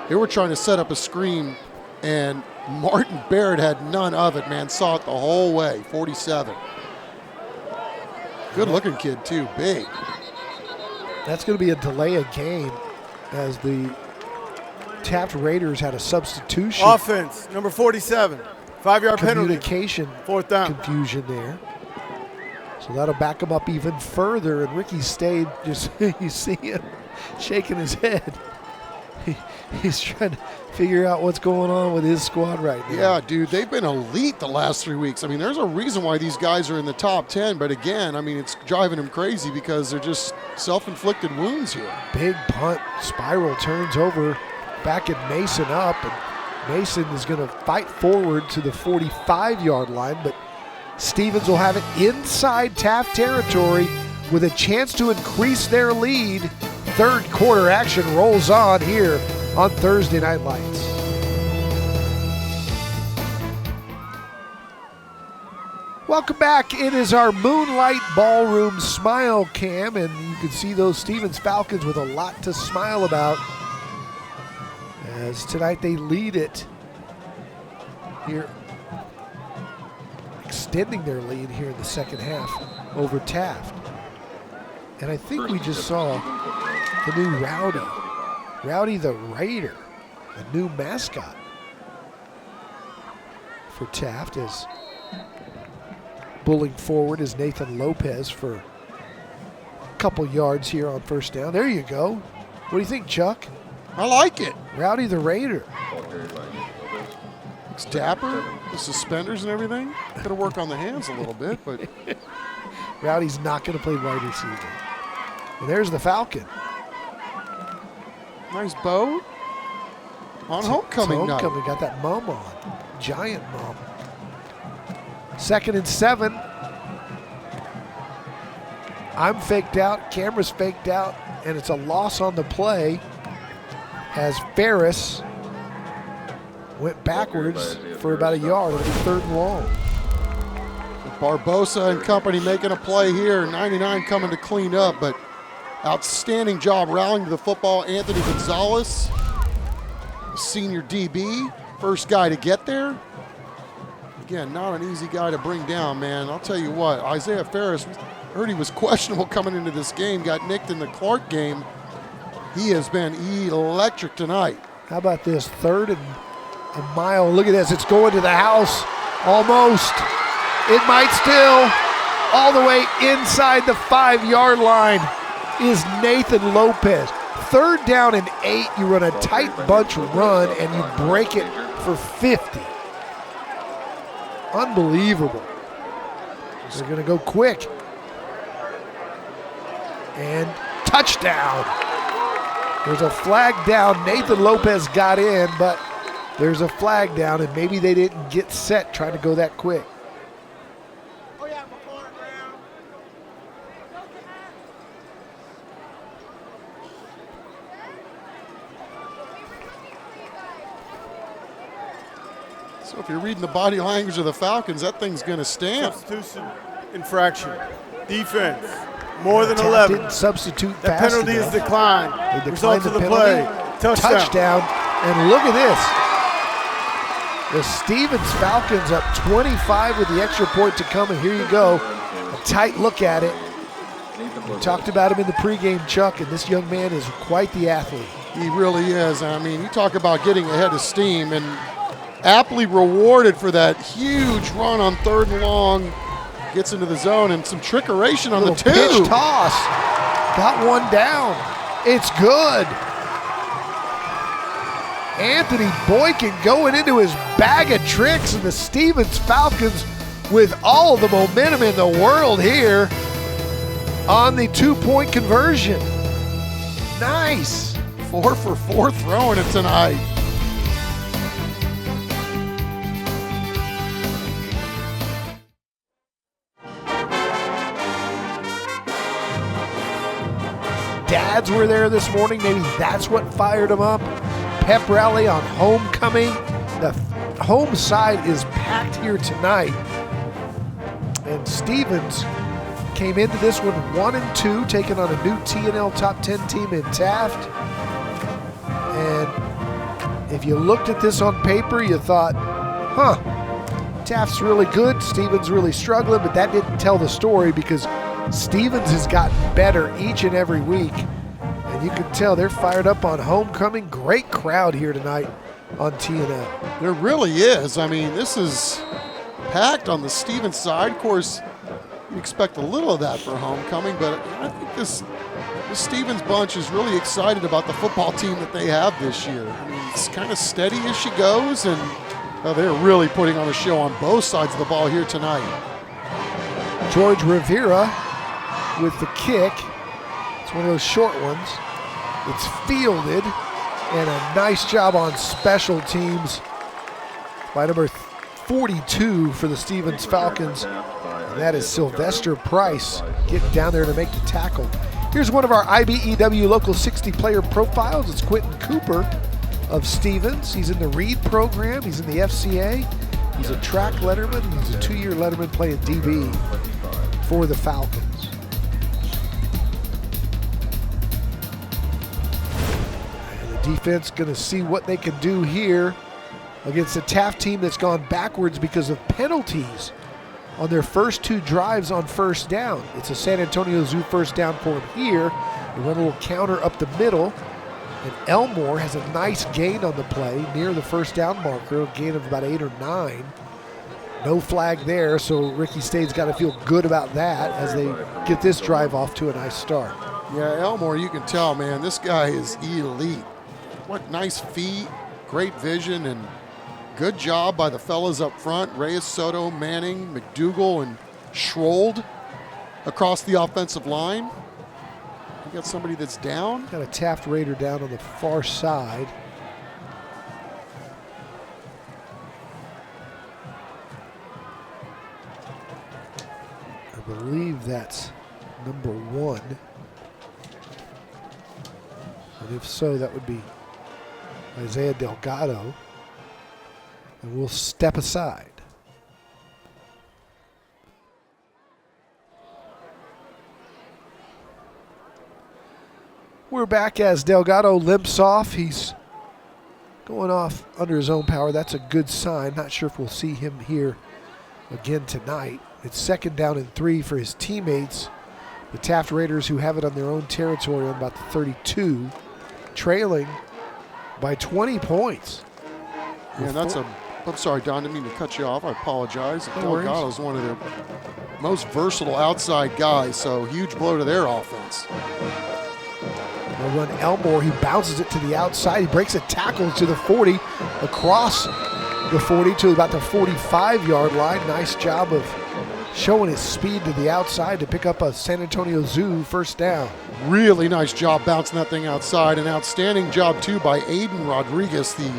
they were trying to set up a screen, and Martin Barrett had none of it, man. Saw it the whole way, 47. Good-looking kid, too, big. That's going to be a delay of game as the Taft Raiders had a substitution. Offense, number 47. 5-yard penalty. Communication fourth down. Confusion there. So that'll back him up even further. And Ricky Stade, just you see him shaking his head. He's trying to figure out what's going on with his squad right now. Yeah, dude, they've been elite the last 3 weeks. I mean, there's a reason why these guys are in the top 10. But again, I mean, it's driving them crazy because they're just self-inflicted wounds here. Big punt, spiral turns over, backing Mason up, and Mason is going to fight forward to the 45-yard line, but Stevens will have it inside Taft territory with a chance to increase their lead. Third quarter action rolls on here on Thursday Night Lights. Welcome back. It is our Moonlight Ballroom Smile Cam, and you can see those Stevens Falcons with a lot to smile about, as tonight they lead it here, extending their lead here in the second half over Taft. And I think we just saw the new Rowdy the Raider, a new mascot for Taft, as Bulling forward is Nathan Lopez for a couple yards here on first down. There you go. What do you think, Chuck? I like it. Rowdy the Raider. Looks dapper. The suspenders and everything. Got to work on the hands a little bit, but Rowdy's not going to play wide receiver. And there's the Falcon. Nice bow. On homecoming night. Homecoming, got that mum on. Giant mum. 2nd and 7. I'm faked out, camera's faked out, and it's a loss on the play as Ferris went backwards for about a yard. It'll be 3rd and long. Barbosa and company making a play here. 99 coming to clean up, but outstanding job rallying to the football. Anthony Gonzalez, senior DB, first guy to get there. Again, not an easy guy to bring down, man. I'll tell you what, Isaiah Ferris, heard he was questionable coming into this game, got nicked in the Clark game. He has been electric tonight. How about this, 3rd and a mile? Look at this, it's going to the house, almost. It might still, all the way inside the 5-yard line is Nathan Lopez. 3rd down and 8, you run a tight bunch run and you break it for 50. Unbelievable. They're gonna go quick. And touchdown. There's a flag down. Nathan Lopez got in, but there's a flag down, and maybe they didn't get set trying to go that quick. So if you're reading the body language of the Falcons, that thing's going to stand. Substitution infraction. Defense. More than Taft 11. didn't substitute that fast penalty enough. is declined. They Result declined of the the penalty. play. Touchdown. And look at this. The Stevens Falcons up 25 with the extra point to come, and here you go. A tight look at it. We talked about him in the pregame, Chuck, and this young man is quite the athlete. He really is. I mean, you talk about getting ahead of steam, and aptly rewarded for that huge run on 3rd and long. Gets into the zone and some trickeration on the 2. Pitch toss. Got one down. It's good. Anthony Boykin going into his bag of tricks, and the Stevens Falcons with all the momentum in the world here on the 2-point conversion. Nice. 4 for 4 throwing it tonight. Dads were there this morning. Maybe that's what fired them up. Pep rally on homecoming. The home side is packed here tonight. And Stevens came into this one 1-2, taking on a new T&L top 10 team in Taft. And if you looked at this on paper, you thought, Taft's really good, Stevens really struggling, but that didn't tell the story because Stevens has gotten better each and every week. And you can tell they're fired up on homecoming. Great crowd here tonight on T&L. There really is. I mean, this is packed on the Stevens side. Of course, you expect a little of that for homecoming, but I think this Stevens bunch is really excited about the football team that they have this year. I mean, it's kind of steady as she goes, and they're really putting on a show on both sides of the ball here tonight. George Rivera with the kick. It's one of those short ones. It's fielded, and a nice job on special teams by number 42 for the Stevens Falcons. And that is Sylvester Price getting down there to make the tackle. Here's one of our IBEW Local 60 player profiles. It's Quentin Cooper of Stevens. He's in the Reed program. He's in the FCA. He's a track letterman. He's a 2-year letterman playing DB for the Falcons. And the defense going to see what they can do here against a Taft team that's gone backwards because of penalties on their first 2 drives on first down. It's a San Antonio Zoo first down for him here. They run a little counter up the middle, and Elmore has a nice gain on the play near the first down marker, a gain of about 8 or 9. No flag there, so Ricky State's got to feel good about that as they get this drive off to a nice start. Yeah, Elmore, you can tell, man, this guy is elite. What nice feet, great vision, and good job by the fellas up front. Reyes, Soto, Manning, McDougal, and Schrold across the offensive line. You got somebody that's down. Got a Taft Raider down on the far side. I believe that's number 1. And if so, that would be Isaiah Delgado. And we'll step aside. We're back as Delgado limps off. He's going off under his own power. That's a good sign. Not sure if we'll see him here again tonight. It's 2nd down and 3 for his teammates. The Taft Raiders, who have it on their own territory on about the 32, trailing by 20 points. Yeah, I'm sorry, Don, didn't mean to cut you off. I apologize. Delgado's one of their most versatile outside guys, so huge blow to their offense. They'll run Elmore. He bounces it to the outside. He breaks a tackle to the 40, across the 40 to about the 45-yard line. Nice job of showing his speed to the outside to pick up a San Antonio Zoo first down. Really nice job bouncing that thing outside. An outstanding job, too, by Aiden Rodriguez, the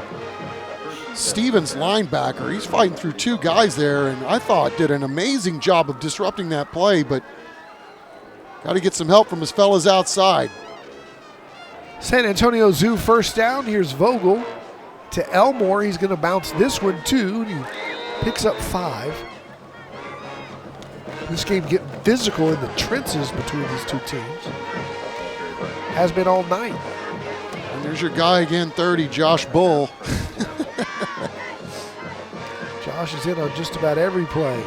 Stevens linebacker. He's fighting through 2 guys there, and I thought did an amazing job of disrupting that play, but got to get some help from his fellas outside. San Antonio Zoo first down. Here's Vogel to Elmore. He's going to bounce this one, too. He picks up 5. This game getting physical in the trenches between these 2 teams. Has been all night. And there's your guy again, 30, Josh Bull. Josh is in on just about every play.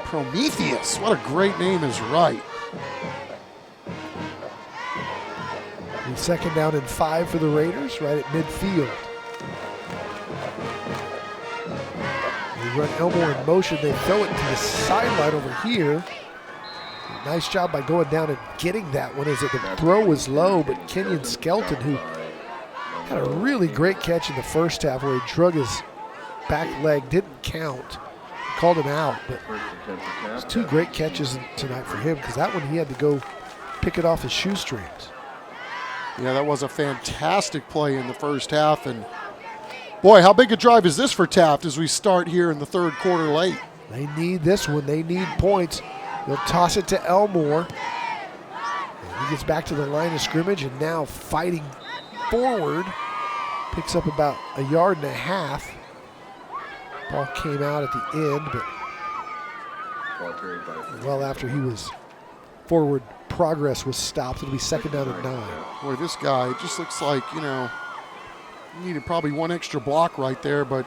Prometheus, what a great name is right. And 2nd down and 5 for the Raiders, right at midfield. They run Elmore in motion. They throw it to the sideline over here. Nice job by going down and getting that one as the throw was low, but Kenyon Skelton, who had a really great catch in the first half where he drug his back leg, didn't count. Called him out, but it's 2 great catches tonight for him because that one he had to go pick it off his shoestrings. Yeah, that was a fantastic play in the first half. And boy, how big a drive is this for Taft as we start here in the 3rd quarter late? They need this one. They need points. They'll toss it to Elmore. And he gets back to the line of scrimmage and now fighting forward. Picks up about 1.5 yards. Ball came out at the end, but well after he was forward, progress was stopped. It'll be 2nd down and 9. Boy, this guy just looks like, you needed probably 1 extra block right there, but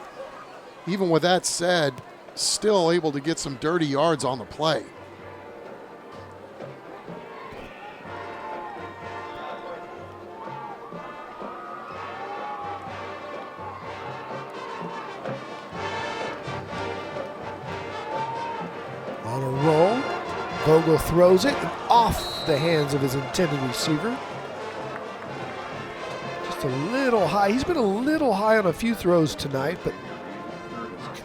even with that said, still able to get some dirty yards on the play. On a roll, Vogel throws it and off the hands of his intended receiver. Just a little high. He's been a little high on a few throws tonight, but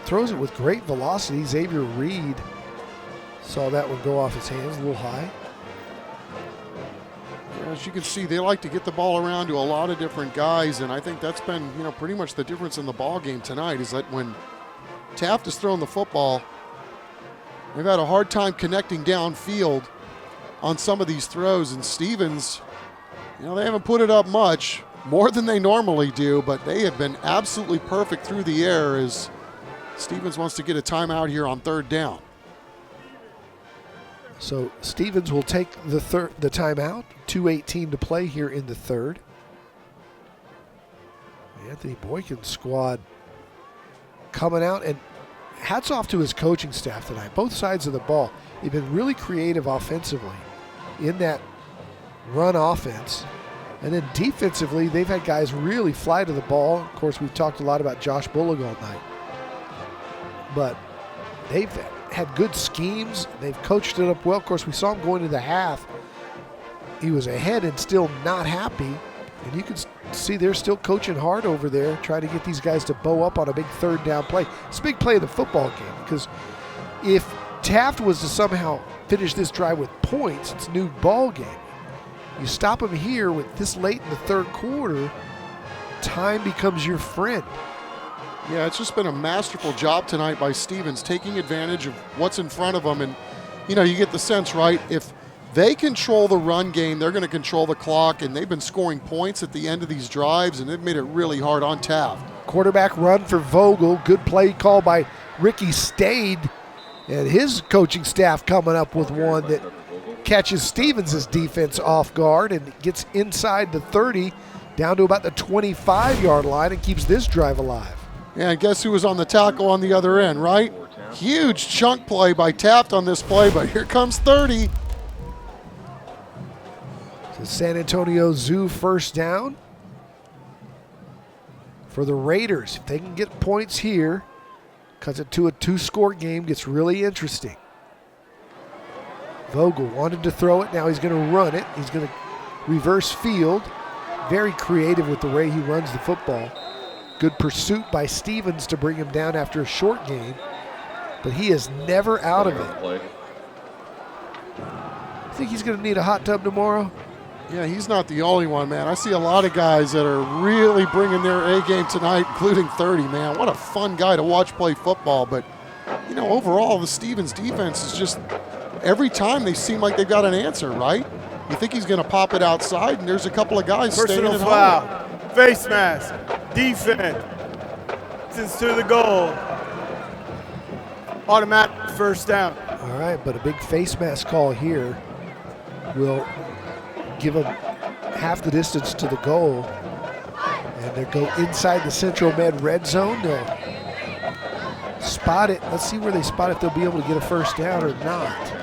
throws it with great velocity. Xavier Reed saw that one go off his hands a little high. Yeah, as you can see, they like to get the ball around to a lot of different guys, and I think that's been, pretty much the difference in the ball game tonight is that when Taft is throwing the football, they've had a hard time connecting downfield on some of these throws, and Stevens, they haven't put it up much, more than they normally do, but they have been absolutely perfect through the air as Stevens wants to get a timeout here on 3rd down. So Stevens will take the timeout. 2:18 to play here in the 3rd. Anthony Boykin's squad coming out, and hats off to his coaching staff tonight. Both sides of the ball. They've been really creative offensively in that run offense. And then defensively, they've had guys really fly to the ball. Of course, we've talked a lot about Josh Bullock all night. But they've had good schemes. They've coached it up well. Of course, we saw him going into the half. He was ahead and still not happy. And you can see they're still coaching hard over there, trying to get these guys to bow up on a big third down play. It's a big play of the football game, because if Taft was to somehow finish this drive with points, it's a new ball game. You stop him here with this late in the third quarter, time becomes your friend. Yeah, it's just been a masterful job tonight by Stevens, taking advantage of what's in front of them. And, you know, you get the sense, right, if they control the run game, they're going to control the clock, and they've been scoring points at the end of these drives, and they've made it really hard on Taft. Quarterback run for Vogel. Good play call by Ricky Stade, and his coaching staff coming up with one that catches Stevens' defense off guard and gets inside the 30 down to about the 25-yard line and keeps this drive alive. Yeah, and guess who was on the tackle on the other end, right? Huge chunk play by Taft on this play, but here comes 30. So San Antonio Zoo first down for the Raiders. If they can get points here, cuts it to a 2-score game, gets really interesting. Vogel wanted to throw it. Now he's going to run it. He's going to reverse field. Very creative with the way he runs the football. Good pursuit by Stevens to bring him down after a short game, but he is never out of it. Think he's going to need a hot tub tomorrow? Yeah, he's not the only one, man. I see a lot of guys that are really bringing their A game tonight, including 30, man. What a fun guy to watch play football. But, you know, overall, the Stevens defense is just, every time they seem like they've got an answer, right? You think he's going to pop it outside, and there's a couple of guys staying at home. Face mask, defense, distance to the goal. Automatic first down. All right, but a big face mask call here will give them half the distance to the goal. And they go inside the Central Med red zone. They'll spot it. Let's see where they spot it. They'll be able to get a first down or not.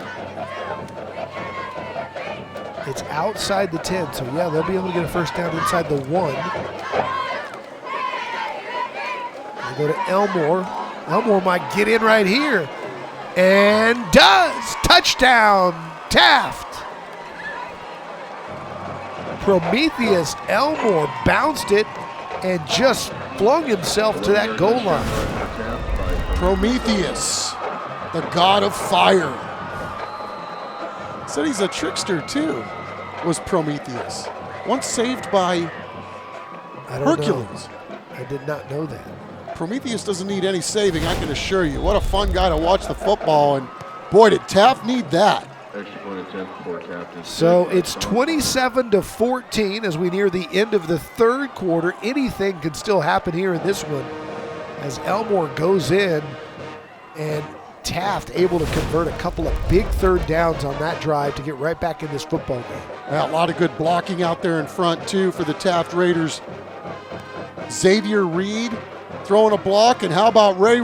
It's outside the 10, so yeah, they'll be able to get a first down inside the 1. They go to Elmore. Elmore might get in right here, and does. Touchdown, Taft. Prometheus Elmore bounced it and just flung himself to that goal line. Prometheus, the god of fire. Said he's a trickster too, was Prometheus. Once saved by Hercules. I did not know that. Prometheus doesn't need any saving, I can assure you. What a fun guy to watch the football, and boy, did Taft need that. So it's 27-14 as we near the end of the third quarter. Anything can still happen here in this one as Elmore goes in, and Taft able to convert a couple of big third downs on that drive to get right back in this football game. Yeah, a lot of good blocking out there in front too for the Taft Raiders. Xavier Reed throwing a block, and how about Ray?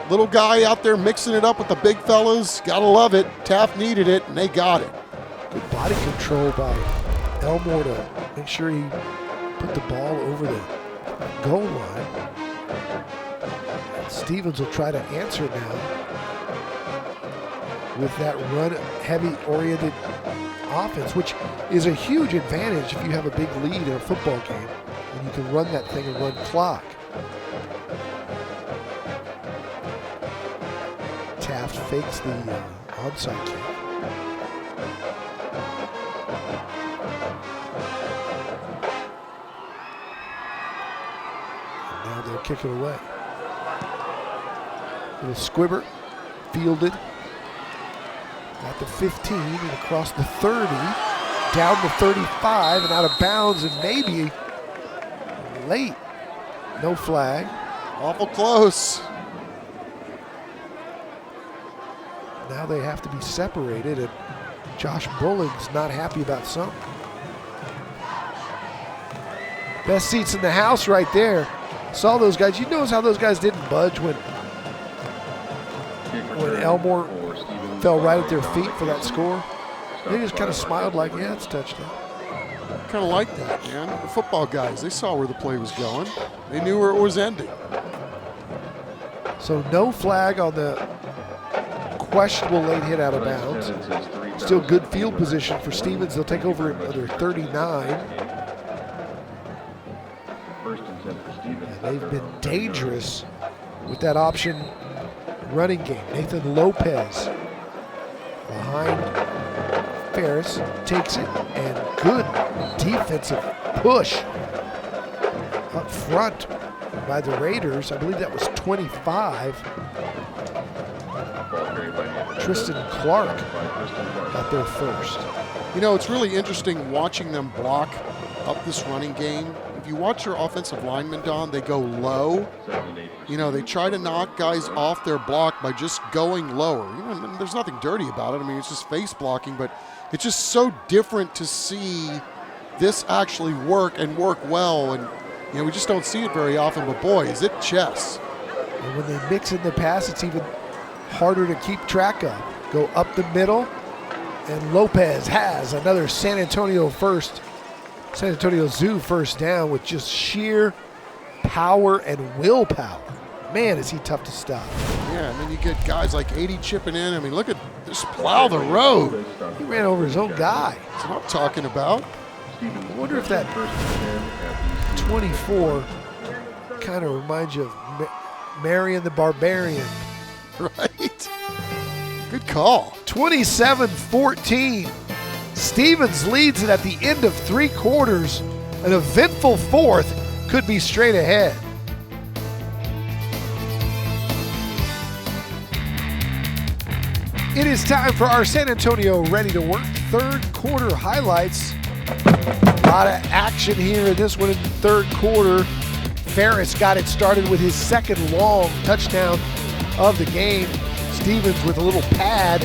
Little guy out there mixing it up with the big fellas. Gotta love it. Taft needed it, and they got it. Good body control by Elmore to make sure he put the ball over the goal line. And Stevens will try to answer now with that run-heavy oriented offense, which is a huge advantage if you have a big lead in a football game and you can run that thing and run clock. Taft fakes the onside kick. And now they'll kick it away. Little squibber, fielded at the 15 and across the 30, down the 35 and out of bounds, and maybe late. No flag. Awful close. Now they have to be separated, and Josh Bulling's not happy about something. Best seats in the house right there. Saw those guys. You notice how those guys didn't budge when Elmore fell right at their feet for that score. They just kind of smiled like, yeah, it's a touchdown. Kind of like that, man. The football guys, they saw where the play was going. They knew where it was ending. So no flag on the questionable late hit out of bounds. Still good field position for Stevens. They'll take over at their 39. And they've been dangerous with that option running game. Nathan Lopez behind Ferris, takes it, and good defensive push up front by the Raiders. I believe that was 25. Tristan Clark got there first. You know, it's really interesting watching them block up this running game. If you watch your offensive linemen, Don, they go low. You know, they try to knock guys off their block by just going lower. You know, there's nothing dirty about it. I mean, it's just face blocking, but it's just so different to see this actually work and work well. And, you know, we just don't see it very often, but boy, is it chess. And when they mix in the pass, it's even harder to keep track of. Go up the middle, and Lopez has another San Antonio Zoo first down with just sheer power and willpower. Man, is he tough to stop. Yeah, and then you get guys like 80 chipping in. I mean, look at this, plow the road. He ran over his own guy. That's what I'm talking about. I wonder if that 24 kind of reminds you of Marion the Barbarian. Right. Good call. 27-14. Stevens leads it at the end of 3 quarters. An eventful fourth, could be straight ahead. It is time for our San Antonio Ready to Work third quarter highlights. A lot of action here in this one in the third quarter. Ferris got it started with his second long touchdown of the game. Stevens with a little pad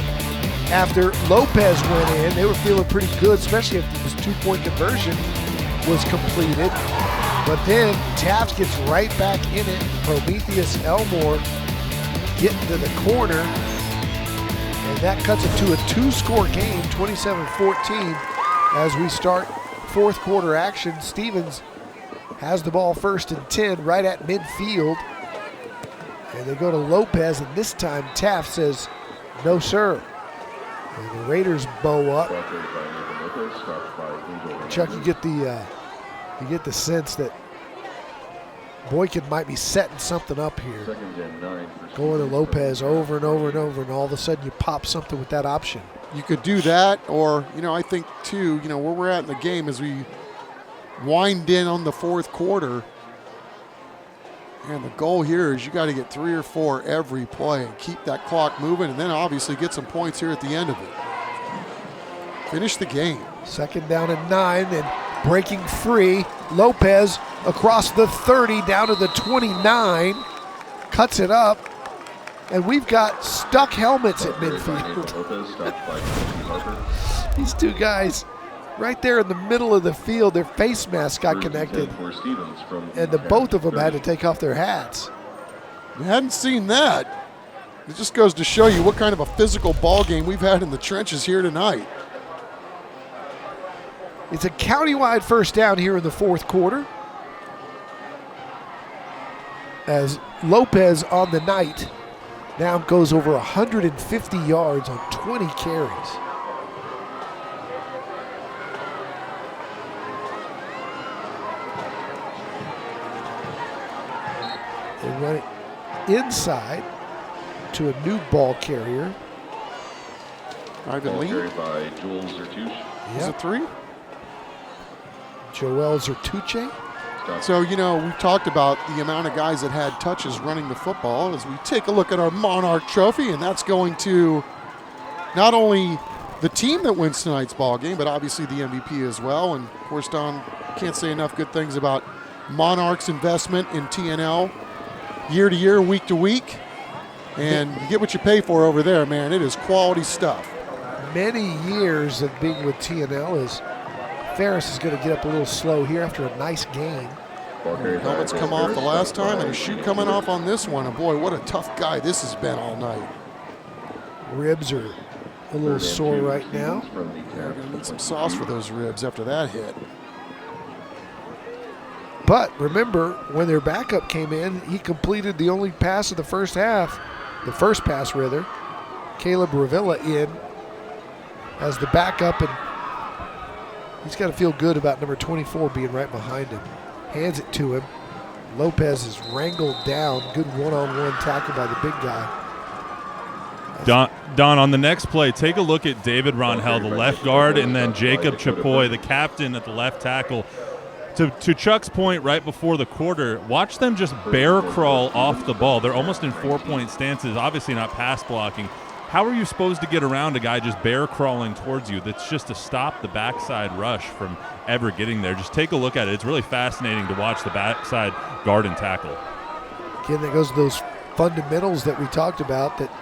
after Lopez went in. They were feeling pretty good, especially after this 2-point conversion was completed. But then Taft gets right back in it. Prometheus Elmore getting to the corner. And that cuts it to a 2-score game, 27-14. As we start fourth quarter action, Stevens has the ball first and 10 right at midfield. And they go to Lopez, and this time Taft says, no, sir. And the Raiders bow up. Chuck, you get the sense that Boykin might be setting something up here. Going to Lopez over and over and over, and all of a sudden you pop something with that option. You could do that, or, you know, I think too, you know, where we're at in the game as we wind in on the fourth quarter. And the goal here is you got to get 3 or 4 every play and keep that clock moving, and then obviously get some points here at the end of it. Finish the game. Second down and 9, and breaking free. Lopez across the 30 down to the 29. Cuts it up. And we've got stuck helmets at midfield. These two guys right there in the middle of the field, their face masks got connected. And the both of them had to take off their hats. We hadn't seen that. It just goes to show you what kind of a physical ball game we've had in the trenches here tonight. It's a countywide first down here in the fourth quarter. As Lopez on the night now goes over 150 yards on 20 carries. They run it inside to a new ball carrier. Ivan Lee. Carried by Joel Zertuche. Is it 3? Joel Zertuche. So, you know, we've talked about the amount of guys that had touches running the football as we take a look at our Monarch Trophy, and that's going to not only the team that wins tonight's ball game, but obviously the MVP as well. And, of course, Don, can't say enough good things about Monarch's investment in TNL year to year, week to week. And you get what you pay for over there, man. It is quality stuff. Many years of being with TNL is Ferris is going to get up a little slow here after a nice game. Helmets come off the last time, and a shoe coming off on this one. And boy, what a tough guy this has been all night. Ribs are a little sore right now. We're going to need some sauce for those ribs after that hit. But remember, when their backup came in, he completed the only pass of the first half, the first pass rather, Caleb Ravilla in as the backup, and he's got to feel good about number 24 being right behind him. Hands it to him. Lopez is wrangled down. Good one-on-one tackle by the big guy. Don, on the next play, take a look at David Ronhell, the left guard, and then Jacob Chapoy, the captain, at the left tackle. To Chuck's point right before the quarter, watch them just bear crawl off the ball. They're almost in 4-point stances, obviously not pass blocking. How are you supposed to get around a guy just bear crawling towards you? That's just to stop the backside rush from ever getting there. Just take a look at it. It's really fascinating to watch the backside guard and tackle. Again, that goes to those fundamentals that we talked about that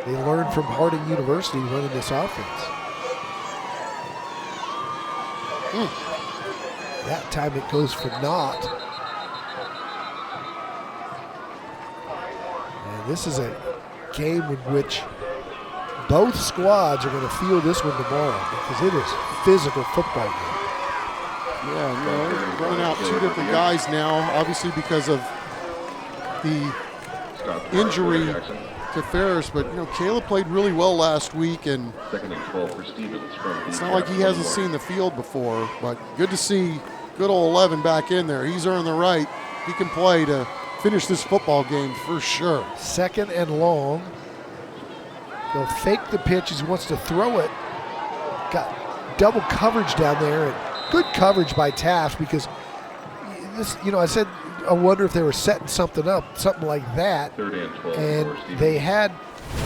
they learned from Harding University running this offense. That time it goes for naught. And this is a game in which both squads are going to feel this one tomorrow because it is a physical football game. Yeah, they're running out two different guys now, obviously because of the injury to Ferris, but Caleb played really well last week, and it's not like he hasn't seen the field before, but good to see good old 11 back in there. He's earned the right. He can play to finish this football game for sure. Second and long. They'll fake the pitch as he wants to throw it. Got double coverage down there, and good coverage by Taft because this, I said I wonder if they were setting something up, something like that. And they had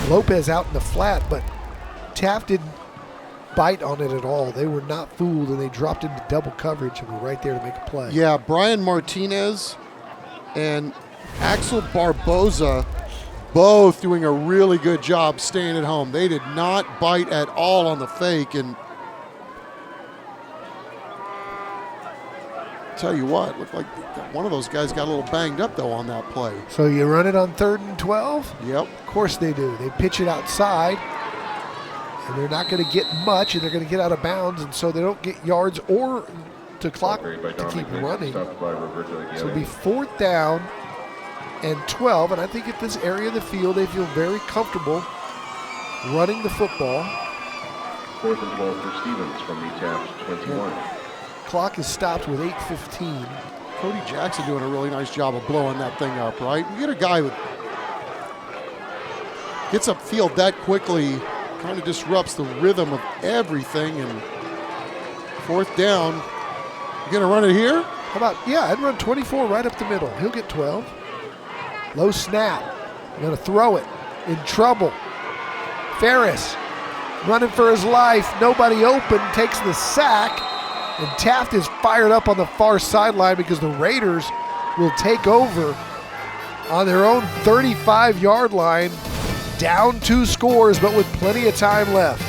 Lopez out in the flat, but Taft didn't bite on it at all. They were not fooled, and they dropped into double coverage and were right there to make a play. Yeah, Brian Martinez and Axel Barboza both doing a really good job staying at home. They did not bite at all on the fake, and tell you what, looked like one of those guys got a little banged up though on that play. So you run it on 3rd and 12? Yep. Of course they do. They pitch it outside, and they're not going to get much, and they're going to get out of bounds, and so they don't get yards or to clock to keep running. So it'll be 4th down and 12, and I think at this area of the field they feel very comfortable running the football. 4th and 12 for Stevens from the Taft 21. Clock is stopped with 8:15. Cody Jackson doing a really nice job of blowing that thing up, right? You get a guy who gets upfield that quickly, kind of disrupts the rhythm of everything, and 4th down. You gonna run it here? How about, I'd run 24 right up the middle. He'll get 12. Low snap. I'm gonna throw it. In trouble. Ferris running for his life. Nobody open. Takes the sack. And Taft is fired up on the far sideline because the Raiders will take over on their own 35-yard line. Down 2 scores, but with plenty of time left.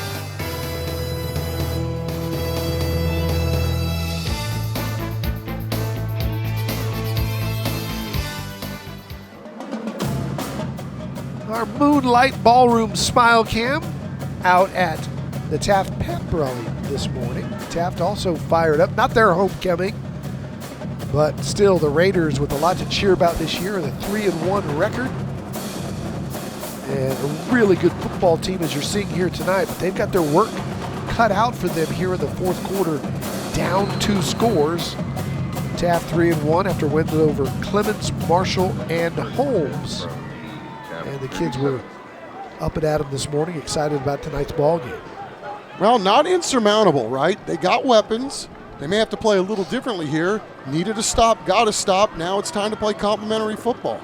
Our Moonlight Ballroom Smile Cam out at the Taft Pep Rally this morning. Taft also fired up, not their homecoming, but still the Raiders with a lot to cheer about this year, the 3-1 record. And a really good football team as you're seeing here tonight, but they've got their work cut out for them here in the 4th quarter, down 2 scores. Taft 3-1 after wins over Clemens, Marshall, and Holmes. And the kids were up and at 'em this morning, excited about tonight's ball game. Well, not insurmountable, right? They got weapons. They may have to play a little differently here. Needed to stop, got to stop. Now it's time to play complementary football.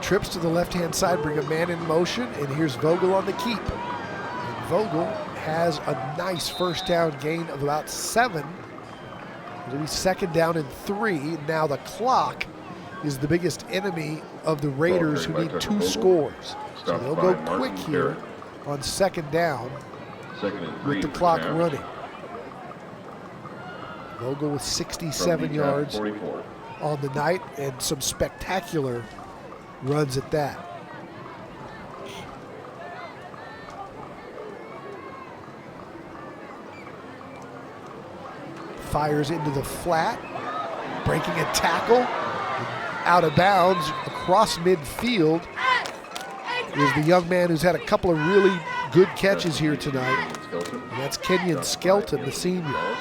Trips to the left-hand side, bring a man in motion, and here's Vogel on the keep. And Vogel has a nice first down gain of about 7. It'll be 2nd down and 3. Now the clock is the biggest enemy of the Raiders, who need 2 scores. So they'll go quick here on 2nd down with the clock running. Vogel with 67 yards on the night and some spectacular runs at that. Fires into the flat, breaking a tackle, out of bounds across midfield. is the young man who's had a couple of really good catches here tonight. And that's Kenyon Skelton, the senior.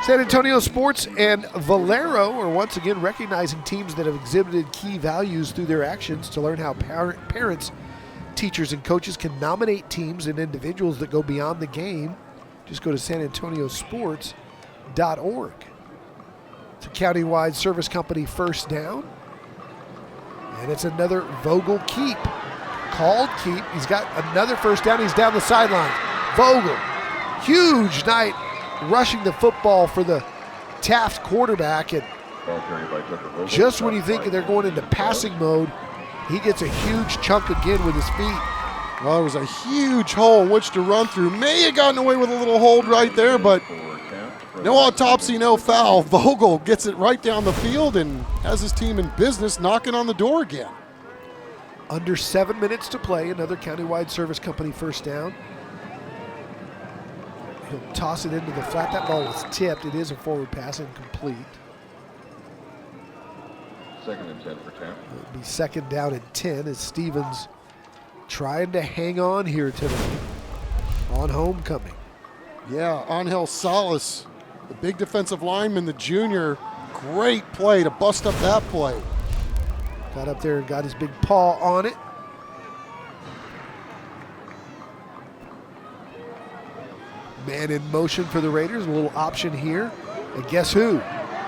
San Antonio Sports and Valero are once again recognizing teams that have exhibited key values through their actions to learn how parents, teachers, and coaches can nominate teams and individuals that go beyond the game. Just go to sanantoniosports.org. It's a countywide service company first down. And it's another Vogel keep. Called keep. He's got another first down. He's down the sideline. Vogel, huge night rushing the football for the Taft quarterback. And just when you think they're going into passing mode, he gets a huge chunk again with his feet. Well, there was a huge hole in which to run through. May have gotten away with a little hold right there, but no autopsy, no foul. Vogel gets it right down the field and has his team in business, knocking on the door again. Under 7 minutes to play, another countywide service company first down. He'll toss it into the flat. That ball was tipped. It is a forward pass, incomplete. 2nd and 10 for Taft. It'll be 2nd down and 10 as Stevens trying to hang on here tonight on homecoming. Yeah, Angel Salas, the big defensive lineman, the junior. Great play to bust up that play. Got up there and got his big paw on it. Man in motion for the Raiders, a little option here. And guess who?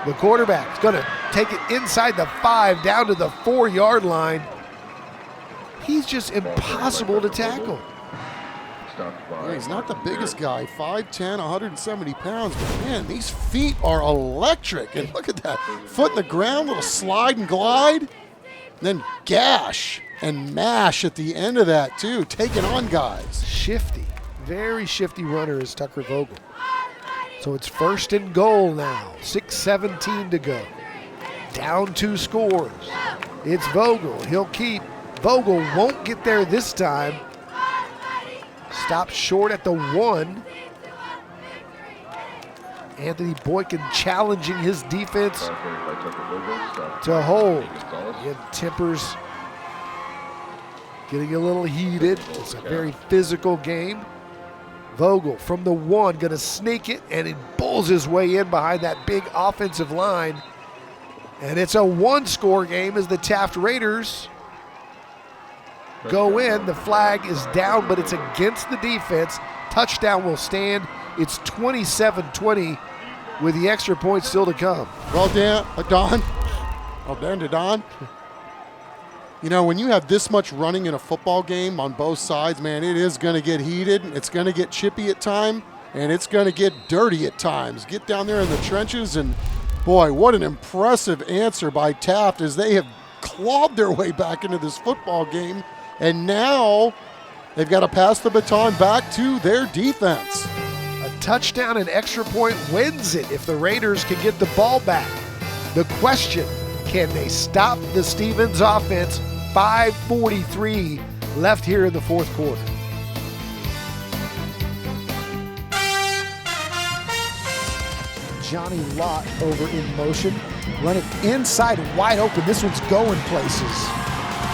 The quarterback's going to take it inside the 5 down to the 4-yard line. He's just impossible to tackle. Yeah, he's not the biggest guy, 5'10", 170 pounds, but man, these feet are electric. And look at that, foot in the ground, little slide and glide, then gash and mash at the end of that too, taking on guys. Shifty, very shifty runner is Tucker Vogel. So it's 1st and goal now, 6:17 to go. Down 2 scores. It's Vogel, he'll keep. Vogel won't get there this time. Stopped short at the 1. Anthony Boykin challenging his defense to hold. And tempers getting a little heated. It's a very physical game. Vogel from the 1 going to sneak it, and he bulls his way in behind that big offensive line. And it's a 1-score game as the Taft Raiders go in. The flag is down, but it's against the defense. Touchdown will stand. It's 27-20 with the extra point still to come. Well, Don. Well, Dan to Don. You know, when you have this much running in a football game on both sides, man, it is going to get heated. It's going to get chippy at time, and it's going to get dirty at times. Get down there in the trenches, and boy, what an impressive answer by Taft as they have clawed their way back into this football game. And now they've got to pass the baton back to their defense. A touchdown and extra point wins it if the Raiders can get the ball back. The question, can they stop the Stevens offense? 5:43 left here in the 4th quarter. Johnny Lott over in motion, running inside wide open. This one's going places.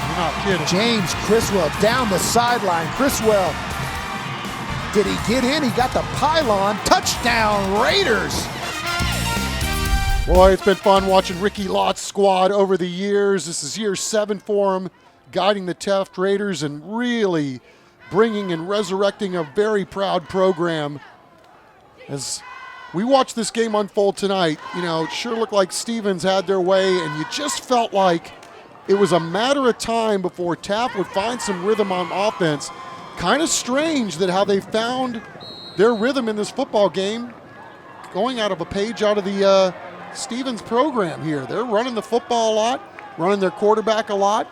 You're not kidding. James Criswell down the sideline. Criswell, did he get in? He got the pylon. Touchdown, Raiders. Boy, it's been fun watching Ricky Lott's squad over the years. This is year 7 for him, guiding the Taft Raiders and really bringing and resurrecting a very proud program. As we watched this game unfold tonight, you know, it sure looked like Stevens had their way, and you just felt like it was a matter of time before Taft would find some rhythm on offense. Kind of strange that how they found their rhythm in this football game, going out of a page out of the Stevens program here. They're running the football a lot, running their quarterback a lot,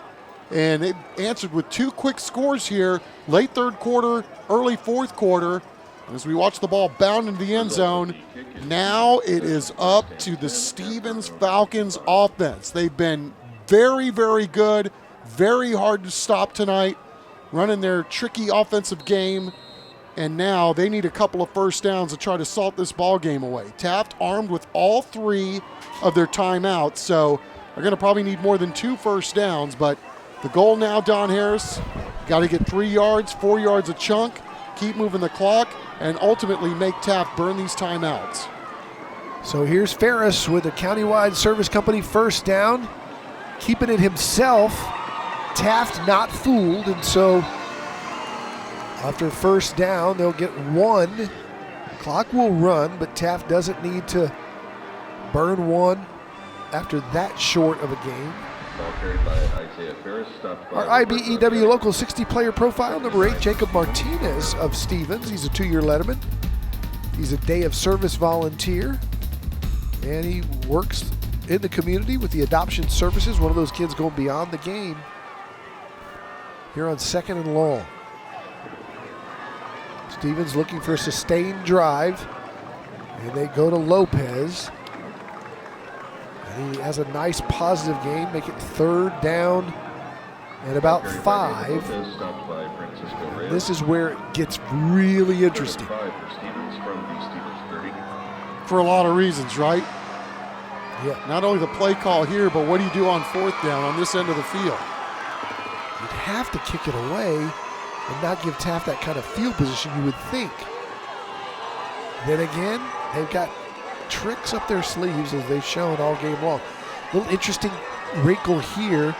and they answered with 2 quick scores here, late 3rd quarter, early 4th quarter. As we watch the ball bound into the end zone, now it is up to the Stevens Falcons offense. They've been very, very good, very hard to stop tonight, running their tricky offensive game, and now they need a couple of first downs to try to salt this ball game away. Taft armed with all 3 of their timeouts, so They're going to probably need more than 2 first downs, but the goal now, Don Harris, got to get 3 yards, 4 yards a chunk, keep moving the clock, and ultimately make Taft burn these timeouts. So here's Ferris with a countywide service company first down, keeping it himself. Taft not fooled, and so after first down, they'll get 1. Clock will run, but Taft doesn't need to burn 1 after that short of a game. Ball carried by Isaiah Ferris, stopped by Our IBEW local 60-player profile, number 8, Jacob Martinez of Stevens. He's a 2-year letterman. He's a day of service volunteer, and he works in the community with the adoption services, one of those kids going beyond the game here on 2nd and long. Stevens looking for a sustained drive, and they go to Lopez. And he has a nice positive game, make it 3rd down and about 5. This is where it gets really interesting. For a lot of reasons, right? Yeah. Not only the play call here, but what do you do on 4th down on this end of the field? You'd have to kick it away and not give Taft that kind of field position, you would think. Then again, they've got tricks up their sleeves as they've shown all game long. A little interesting wrinkle here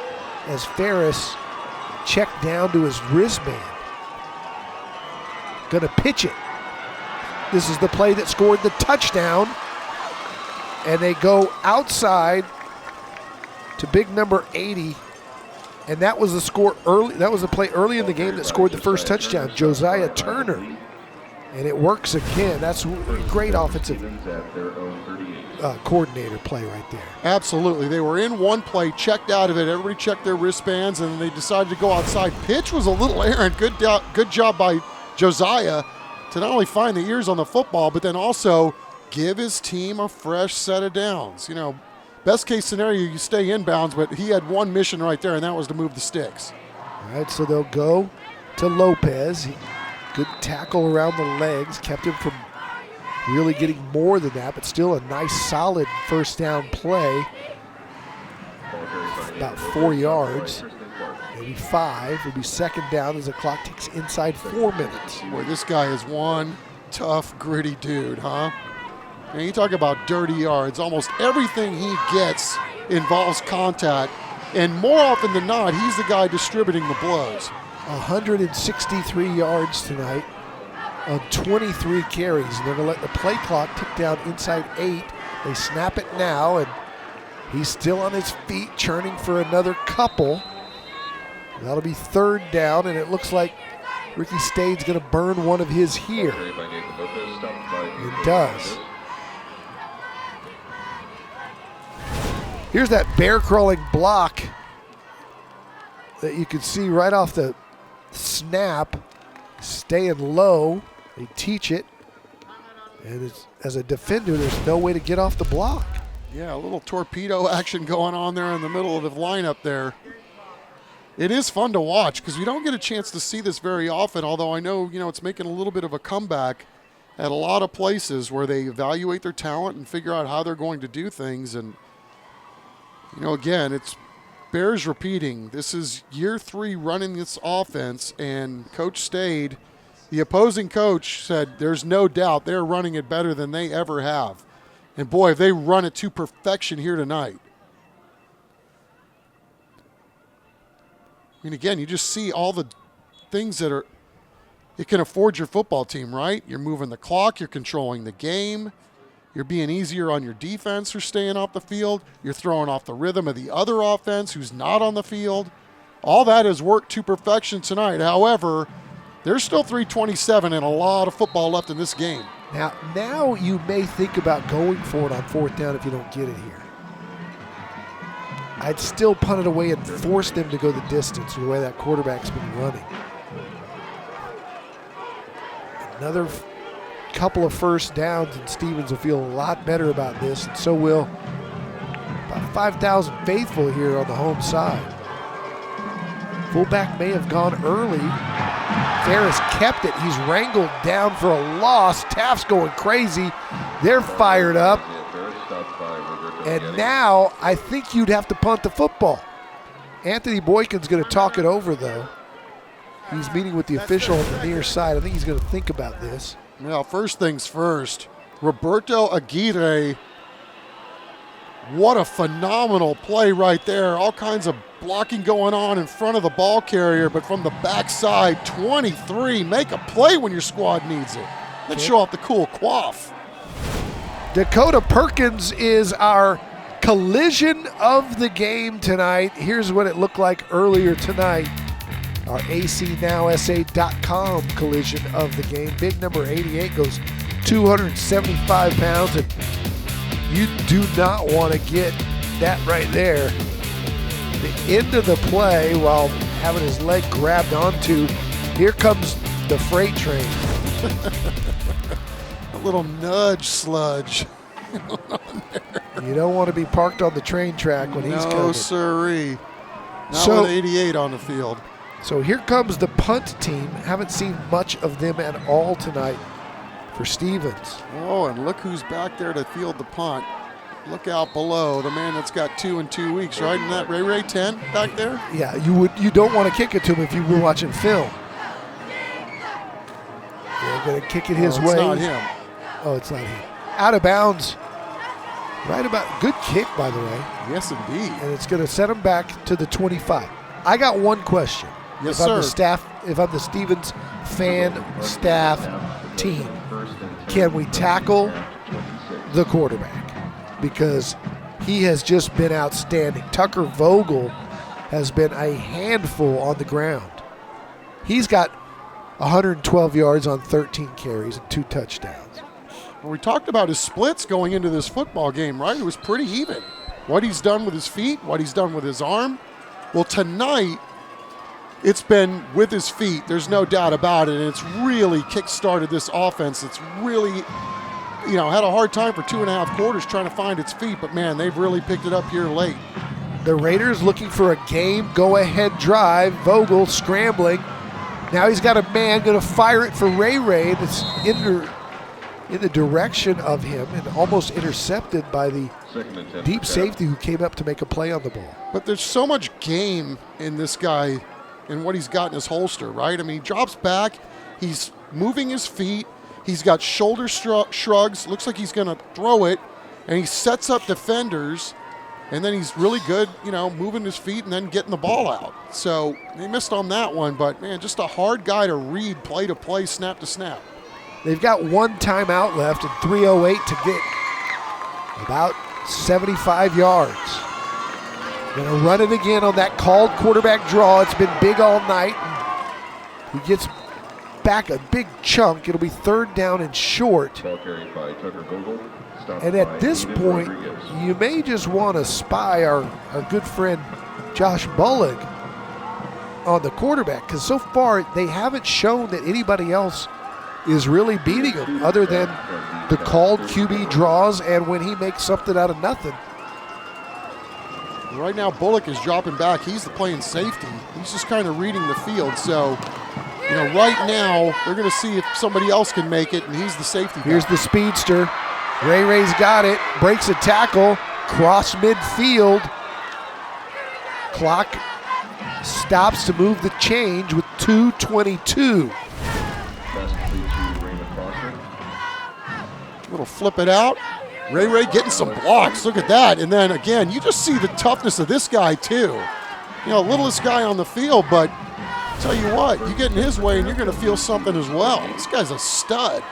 as Ferris checked down to his wristband. Gonna pitch it. This is the play that scored the touchdown. And they go outside to big number 80. And that was the score early. That was the play early in the game that scored the first touchdown, Josiah Turner. And it works again. That's a great offensive coordinator play right there. Absolutely. They were in one play, checked out of it. Everybody checked their wristbands, and they decided to go outside. Pitch was a little errant. Good job by Josiah to not only find the ears on the football, but then also give his team a fresh set of downs. You know, best case scenario, you stay inbounds, but he had one mission right there, and that was to move the sticks. All right, so they'll go to Lopez. Good tackle around the legs, kept him from really getting more than that, but still a nice, solid first down play. About 4 yards, maybe 5. It'll be 2nd down as the clock ticks inside 4 minutes. Boy, this guy is one tough, gritty dude, huh? And you talk about dirty yards. Almost everything he gets involves contact, and more often than not, he's the guy distributing the blows. 163 yards tonight on 23 carries. And they're going to let the play clock tick down inside 8. They snap it now, and he's still on his feet, churning for another couple. That'll be 3rd down, and it looks like Ricky Stade's going to burn one of his here. It does. Here's that bear crawling block that you can see right off the snap, staying low. They teach it, and as a defender, there's no way to get off the block. Yeah, a little torpedo action going on there in the middle of the lineup there. It is fun to watch because we don't get a chance to see this very often, although I know, it's making a little bit of a comeback at a lot of places where they evaluate their talent and figure out how they're going to do things. And, again, it's bears repeating. This is year 3 running this offense, and Coach Stade, the opposing coach, said there's no doubt they're running it better than they ever have. And boy, if they run it to perfection here tonight. I mean, again, you just see all the things that it can afford your football team, right? You're moving the clock, you're controlling the game, you're being easier on your defense for staying off the field, you're throwing off the rhythm of the other offense who's not on the field. All that has worked to perfection tonight. However, there's still 3:27 and a lot of football left in this game. Now you may think about going for it on 4th down if you don't get it here. I'd still punt it away and force them to go the distance the way that quarterback's been running. Another couple of first downs, and Stevens will feel a lot better about this, and so will about 5,000 faithful here on the home side. Fullback may have gone early. Ferris kept it. He's wrangled down for a loss. Taft's going crazy. They're fired up. And now I think you'd have to punt the football. Anthony Boykin's going to talk it over, though. He's meeting with the official on the near side. I think he's going to think about this. Well, first things first, Roberto Aguirre, what a phenomenal play right there. All kinds of blocking going on in front of the ball carrier, but from the backside, 23. Make a play when your squad needs it. Let's show off the cool quaff. Dakota Perkins is our collision of the game tonight. Here's what it looked like earlier tonight. Our ACNowSA.com collision of the game. Big number 88 goes 275 pounds, and you do not want to get that right there. The end of the play, while having his leg grabbed onto, here comes the freight train. A little nudge sludge. You don't want to be parked on the train track when he's coming. No, sirree. Not with 88 on the field. So here comes the punt team. Haven't seen much of them at all tonight for Stevens. Oh, and look who's back there to field the punt. Look out below, the man that's got 2 in 2 weeks, right? Isn't that Ray 10 back there? Yeah, you don't want to kick it to him if you were watching film. They're going to kick it his way. It's not him. Oh, it's not him. Out of bounds. Right about, good kick, by the way. Yes, indeed. And it's going to set him back to the 25. I got one question. Yes, if I'm sir. the staff, if I'm the Stevens fan staff team, can we tackle the quarterback? Because he has just been outstanding. Tucker Vogel has been a handful on the ground. He's got 112 yards on 13 carries and 2 touchdowns. Well, we talked about his splits going into this football game, right? It was pretty even. What he's done with his feet, what he's done with his arm. Well, tonight, it's been with his feet. There's no doubt about it. And it's really kick-started this offense. It's really, had a hard time for 2.5 quarters trying to find its feet. But, man, they've really picked it up here late. The Raiders looking for a game go-ahead drive. Vogel scrambling. Now he's got a man going to fire it for Ray. That's in the direction of him and almost intercepted by the deep safety who came up to make a play on the ball. But there's so much game in this guy and what he's got in his holster, right? I mean, he drops back, he's moving his feet, he's got shoulder shrugs, looks like he's going to throw it, and he sets up defenders, and then he's really good, moving his feet and then getting the ball out. So they missed on that one, but, man, just a hard guy to read play to play, snap to snap. They've got 1 timeout left and 3:08 to get about 75 yards. Going to run it again on that called quarterback draw. It's been big all night. He gets back a big chunk. It'll be 3rd down and short. And at this point, you may just want to spy our good friend Josh Bullock on the quarterback, because so far they haven't shown that anybody else is really beating him other than the called QB draws and when he makes something out of nothing. Right now, Bullock is dropping back. He's playing safety. He's just kind of reading the field. So, right now, they're going to see if somebody else can make it, and he's the safety guy. Here's the speedster. Ray's got it. Breaks a tackle. Cross midfield. Clock stops to move the change with 2:22. Little flip it out. Ray getting some blocks. Look at that. And then again, you just see the toughness of this guy too. Littlest guy on the field, but tell you what, you get in his way and you're going to feel something as well. This guy's a stud.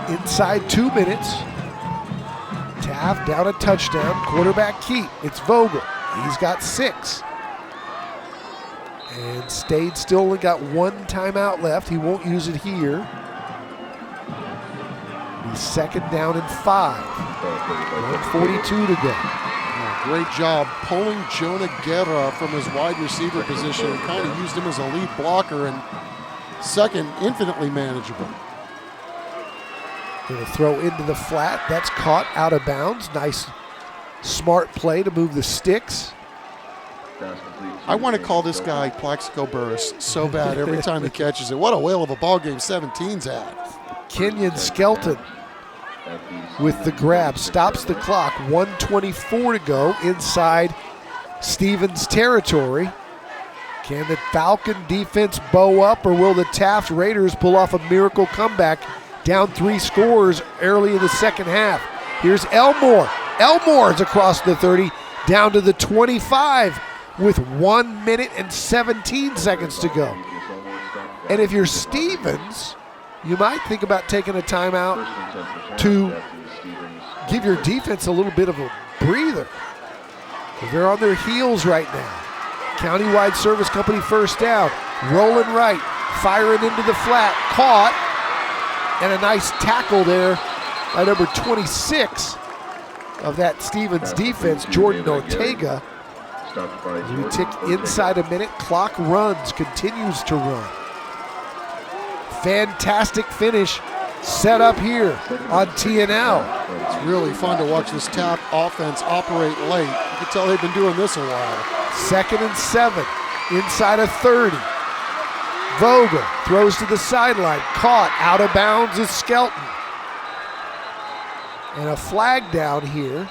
Inside 2 minutes. Taft down a touchdown. Quarterback keep. It's Vogel. He's got 6. And Stade still only got 1 timeout left. He won't use it here. He's 2nd down and 5. 1:42 to go. Great job pulling Jonah Guerra from his wide receiver position. Kind of used him as a lead blocker, and 2nd, infinitely manageable. Going to throw into the flat. That's caught out of bounds. Nice, smart play to move the sticks. I want to call this guy Plaxico Burris so bad every time he catches it. What a whale of a ball game 17's had. Kenyon Skelton with the grab, stops the clock, 1:24 to go inside Stevens territory. Can the Falcon defense bow up, or will the Taft Raiders pull off a miracle comeback down 3 scores early in the second half? Here's Elmore. Elmore is across the 30, down to the 25 with 1 minute and 17 seconds to go. And if you're Stevens, you might think about taking a timeout to give your defense a little bit of a breather. They're on their heels right now. Countywide Service Company first down. Rolling right, firing into the flat, caught, and a nice tackle there by number 26 of that Stevens defense, Jordan Ortega. We tick inside a minute. Clock runs, continues to run. Fantastic finish set up here on TNL. It's really fun to watch this Taft offense operate late. You can tell they've been doing this a while. 2nd and 7, inside of 30. Vogel throws to the sideline, caught out of bounds is Skelton. And a flag down here.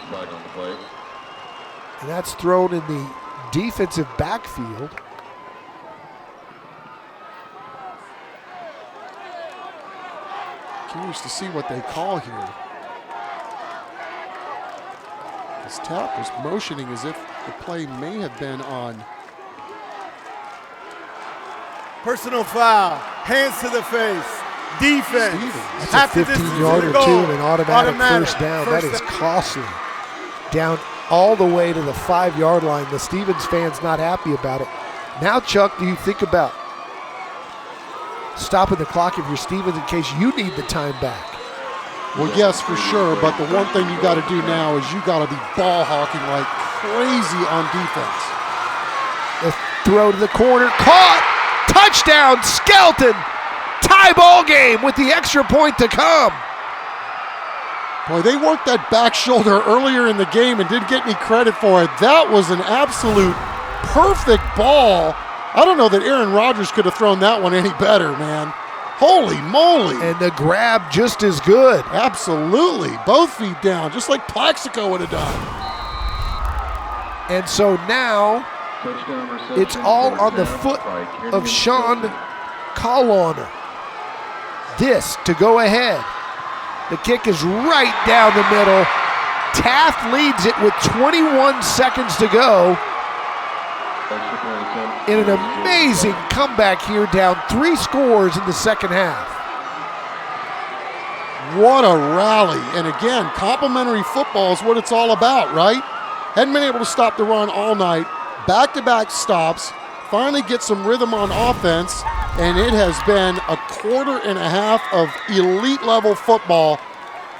And that's thrown in the defensive backfield. Curious to see what they call here. This Taft was motioning as if the play may have been on. Personal foul, hands to the face, defense. That's a 15-yarder too, and an automatic first down. That is costly. Down all the way to the 5-yard line. The Stevens fans not happy about it. Now, Chuck, do you think about stopping the clock if you're Stevens in case you need the time back? Well, yes, for sure, but the one thing you got to do now is you got to be ball hawking like crazy on defense. The throw to the corner, caught, touchdown, Skelton, tie ball game with the extra point to come. Boy, they worked that back shoulder earlier in the game and didn't get any credit for it. That was an absolute perfect ball. I don't know that Aaron Rodgers could have thrown that one any better, man. Holy moly. And the grab just as good. Absolutely. Both feet down, just like Plaxico would have done. And so now it's all on the foot of Sean Callawner. This to go ahead. The kick is right down the middle. Taft leads it with 21 seconds to go. In an amazing comeback here, down 3 scores in the second half. What a rally. And again, complimentary football is what it's all about, right? Hadn't been able to stop the run all night. Back-to-back stops. Finally get some rhythm on offense. And it has been a quarter and a half of elite-level football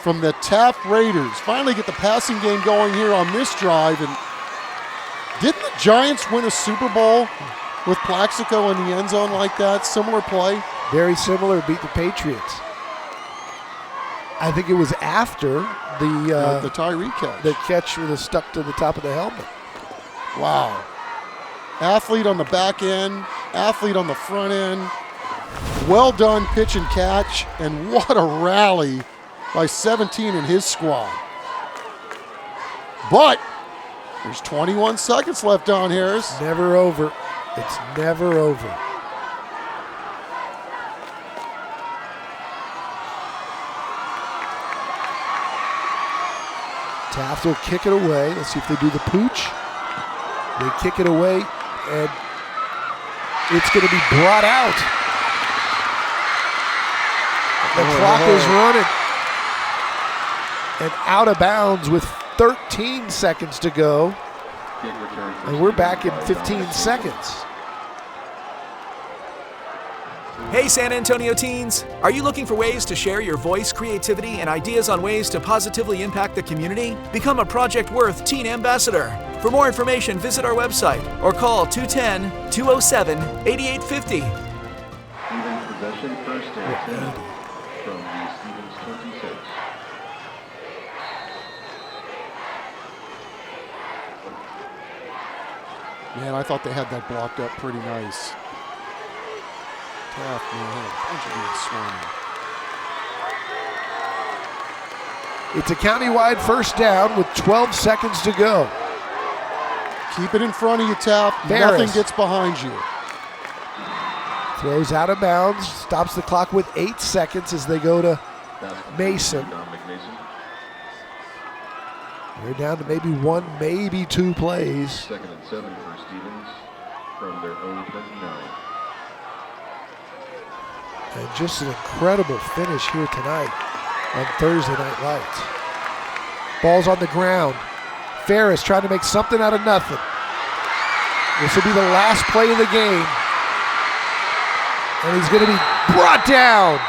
from the Taft Raiders. Finally get the passing game going here on this drive. And didn't the Giants win a Super Bowl with Plaxico in the end zone like that? Similar play? Very similar, beat the Patriots. I think it was after the Tyree catch. The catch was stuck to the top of the helmet. Wow. Athlete on the back end, athlete on the front end. Well done pitch and catch, and what a rally by 17 and his squad. But there's 21 seconds left, Don Harris. Never over. It's never over. Taft will kick it away. Let's see if they do the pooch. They kick it away, and it's going to be brought out. The clock is running. And out of bounds with 13 seconds to go. And we're back in 15 seconds. Hey San Antonio teens! Are you looking for ways to share your voice, creativity, and ideas on ways to positively impact the community? Become a Project Worth Teen Ambassador. For more information, visit our website or call 210-207-8850. Even possession first and 10 from the Stevens 26. Man, I thought they had that blocked up pretty nice. Taft, man, had a bunch of dudes swarming. It's a countywide first down with 12 seconds to go. Keep it in front of you, Taft. Ferris. Nothing gets behind you. Throws out of bounds, stops the clock with 8 seconds as they go to Mason. They're down to maybe 1, maybe 2 plays. 2nd and 7 for Stevens from their own 29. And just an incredible finish here tonight on Thursday Night Lights. Ball's on the ground. Ferris trying to make something out of nothing. This will be the last play of the game. And he's going to be brought down.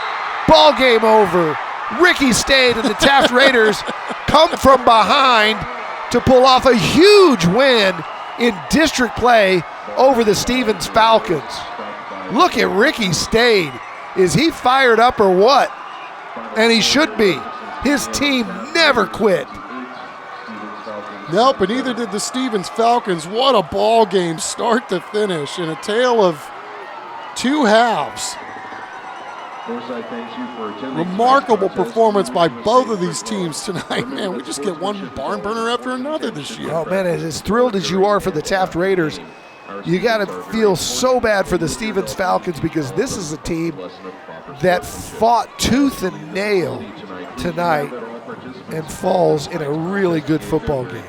Ball game over. Ricky Stade and the Taft Raiders come from behind to pull off a huge win in district play over the Stevens Falcons. Look at Ricky Stade. Is he fired up or what? And he should be. His team never quit. Nope, and neither did the Stevens Falcons. What a ball game, start to finish, in a tale of 2 halves. Remarkable performance by both of these teams tonight. Man, we just get one barn burner after another this year. Oh, man, as thrilled as you are for the Taft Raiders, you got to feel so bad for the Stevens Falcons because this is a team that fought tooth and nail tonight and falls in a really good football game.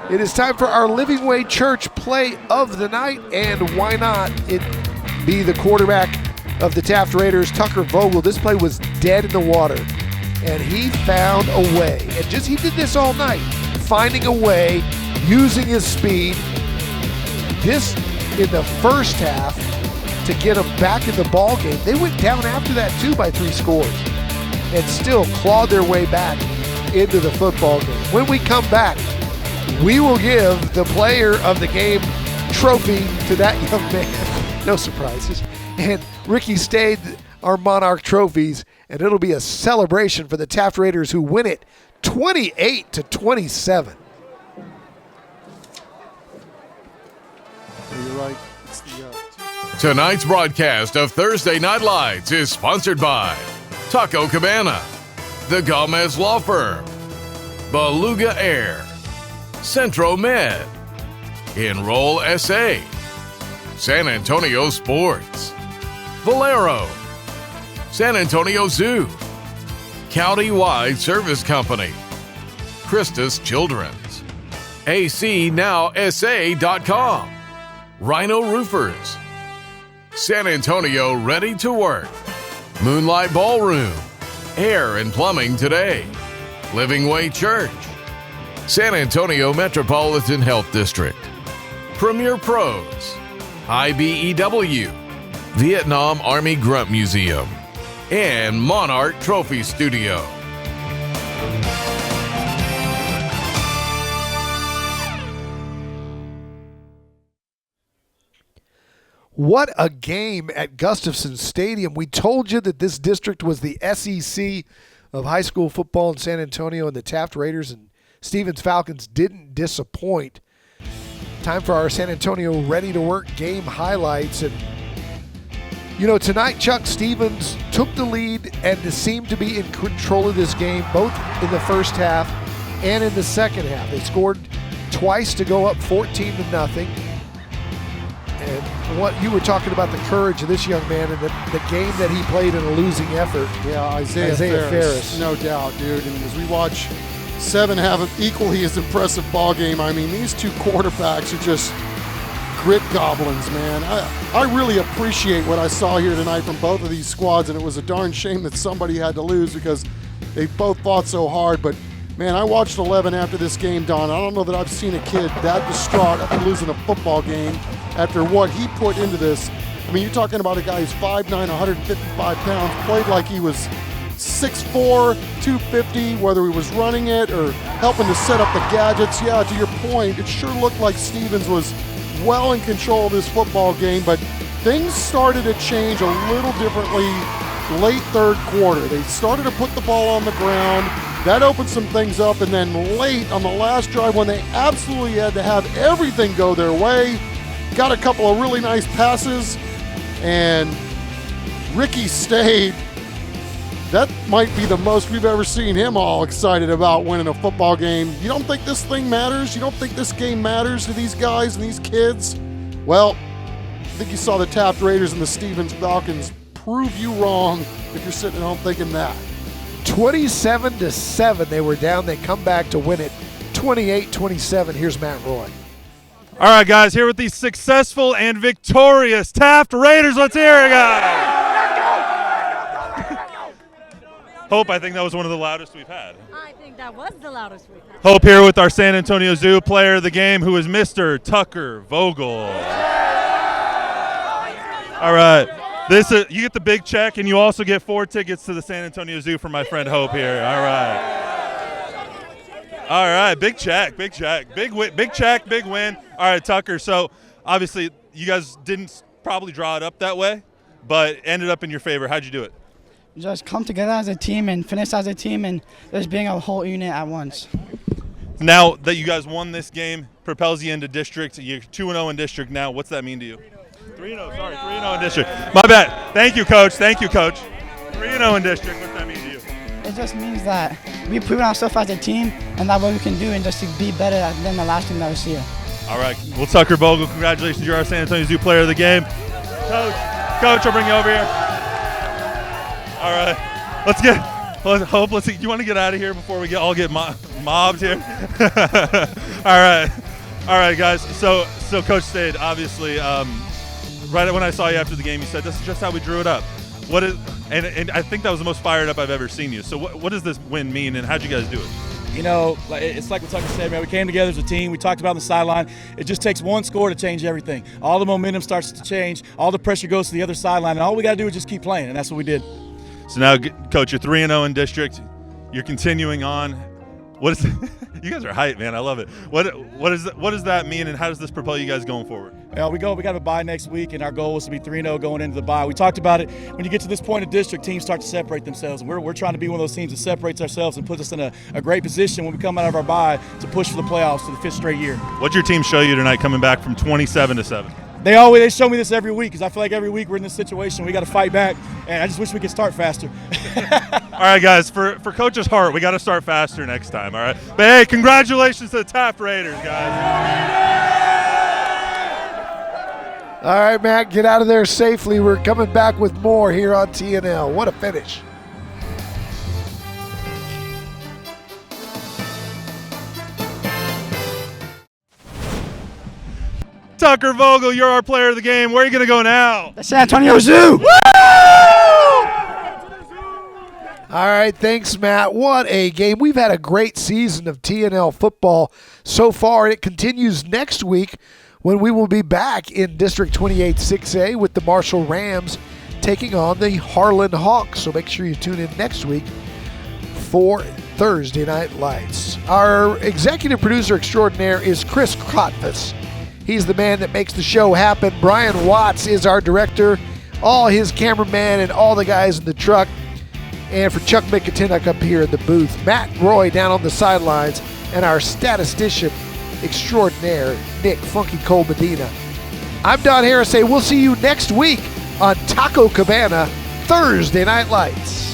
It is time for our Living Way Church play of the night, and why not it be the quarterback of the Taft Raiders, Tucker Vogel. This play was dead in the water, and he found a way. And he did this all night, finding a way, using his speed. This in the first half to get them back in the ball game. They went down after that too by 3 scores and still clawed their way back into the football game. When we come back, we will give the player of the game trophy to that young man. No surprises. And Ricky Stade, our Monarch trophies, and it'll be a celebration for the Taft Raiders who win it 28-27. You're right. Tonight's broadcast of Thursday Night Lights is sponsored by Taco Cabana, the Gomez Law Firm, Beluga Air, Centro Med, Enroll SA, San Antonio Sports, Valero, San Antonio Zoo, County-Wide Service Company, Christus Children's, ACNowSA.com, Rhino Roofers, San Antonio Ready to Work, Moonlight Ballroom, Air and Plumbing Today, Living Way Church, San Antonio Metropolitan Health District, Premier Pros, IBEW, Vietnam Army Grunt Museum, and Monarch Trophy Studio. What a game at Gustafson Stadium. We told you that this district was the SEC of high school football in San Antonio, and the Taft Raiders and Stevens Falcons didn't disappoint. Time for our San Antonio Ready to Work game highlights. And, tonight Chuck Stevens took the lead and seemed to be in control of this game, both in the first half and in the second half. They scored twice to go up 14-0. And what you were talking about, the courage of this young man and the game that he played in a losing effort. Yeah, Isaiah Ferris. No doubt, dude. And as we watch 7 have an equally as impressive ball game, I mean, these 2 quarterbacks are just grit goblins, man. I really appreciate what I saw here tonight from both of these squads, and it was a darn shame that somebody had to lose because they both fought so hard. But man, I watched 11 after this game, Don. I don't know that I've seen a kid that distraught after losing a football game after what he put into this. I mean, you're talking about a guy who's 5'9", 155 pounds, played like he was 6'4", 250, whether he was running it or helping to set up the gadgets. Yeah, to your point, it sure looked like Stevens was well in control of this football game, but things started to change a little differently late third quarter. They started to put the ball on the ground. That opened some things up, and then late on the last drive when they absolutely had to have everything go their way, got a couple of really nice passes, and Ricky stayed. That might be the most we've ever seen him all excited about winning a football game. You don't think this thing matters? You don't think this game matters to these guys and these kids? Well, I think you saw the Taft Raiders and the Stevens Falcons prove you wrong if you're sitting at home thinking that. 27-7 they were down. They come back to win it 28-27. Here's Matt Roy. All right, guys, here with the successful and victorious Taft Raiders. Let's hear it, guys. Hope, I think that was one of the loudest we've had. I think that was the loudest we've had. Hope here with our San Antonio Zoo player of the game, who is Mr. Tucker Vogel. All right. You get the big check, and you also get 4 tickets to the San Antonio Zoo from my friend Hope here. All right, big check, big check, big win. All right, Tucker. So obviously, you guys didn't probably draw it up that way, but ended up in your favor. How'd you do it? Just come together as a team and finish as a team, and just being a whole unit at once. Now that you guys won this game, propels you into district. You're 2-0 in district now. What's that mean to you? 3-0, sorry, 3-0 in district. My bad. Thank you, Coach. 3-0 in district. What's that mean to you? It just means that we've proven ourselves as a team, and that's what we can do, and just to be better than the last team that was here. All right. Well, Tucker Vogel, congratulations. You're our San Antonio Zoo player of the game. Coach, I'll bring you over here. All right. You want to get out of here before we all get mobbed here? All right, guys. So Coach stayed, obviously. Right when I saw you after the game, you said, this is just how we drew it up. And I think that was the most fired up I've ever seen you. So what does this win mean, and how'd you guys do it? You know, it's like what Tucker said, man. We came together as a team. We talked about on the sideline. It just takes one score to change everything. All the momentum starts to change. All the pressure goes to the other sideline, and all we got to do is just keep playing, and that's what we did. So now, Coach, you're 3-0 in district. You're continuing on. You guys are hype, man. I love it. What does that mean, and how does this propel you guys going forward? Well, we got a bye next week, and our goal was to be 3-0 going into the bye. We talked about it. When you get to this point of district, teams start to separate themselves, and we're trying to be one of those teams that separates ourselves and puts us in a great position when we come out of our bye to push for the playoffs for the 5th straight year. What'd your team show you tonight, coming back from 27-7? They show me this every week, because I feel like every week we're in this situation. We got to fight back, and I just wish we could start faster. All right, guys, for Coach's heart, we got to start faster next time, all right? But, hey, congratulations to the Taft Raiders, guys. All right, Matt, get out of there safely. We're coming back with more here on TNL. What a finish. Tucker Vogel, you're our player of the game. Where are you going to go now? The San Antonio Zoo. Woo! All right, thanks, Matt. What a game. We've had a great season of TNL football so far, and it continues next week when we will be back in District 28 6A with the Marshall Rams taking on the Harlan Hawks. So make sure you tune in next week for Thursday Night Lights. Our executive producer extraordinaire is Chris Krotfus. He's the man that makes the show happen. Brian Watts is our director, all his cameraman and all the guys in the truck. And for Chuck Mickatinik up here in the booth, Matt Roy down on the sidelines, and our statistician extraordinaire, Nick Funky Cole Medina. I'm Don Harris. We'll see you next week on Taco Cabana Thursday Night Lights.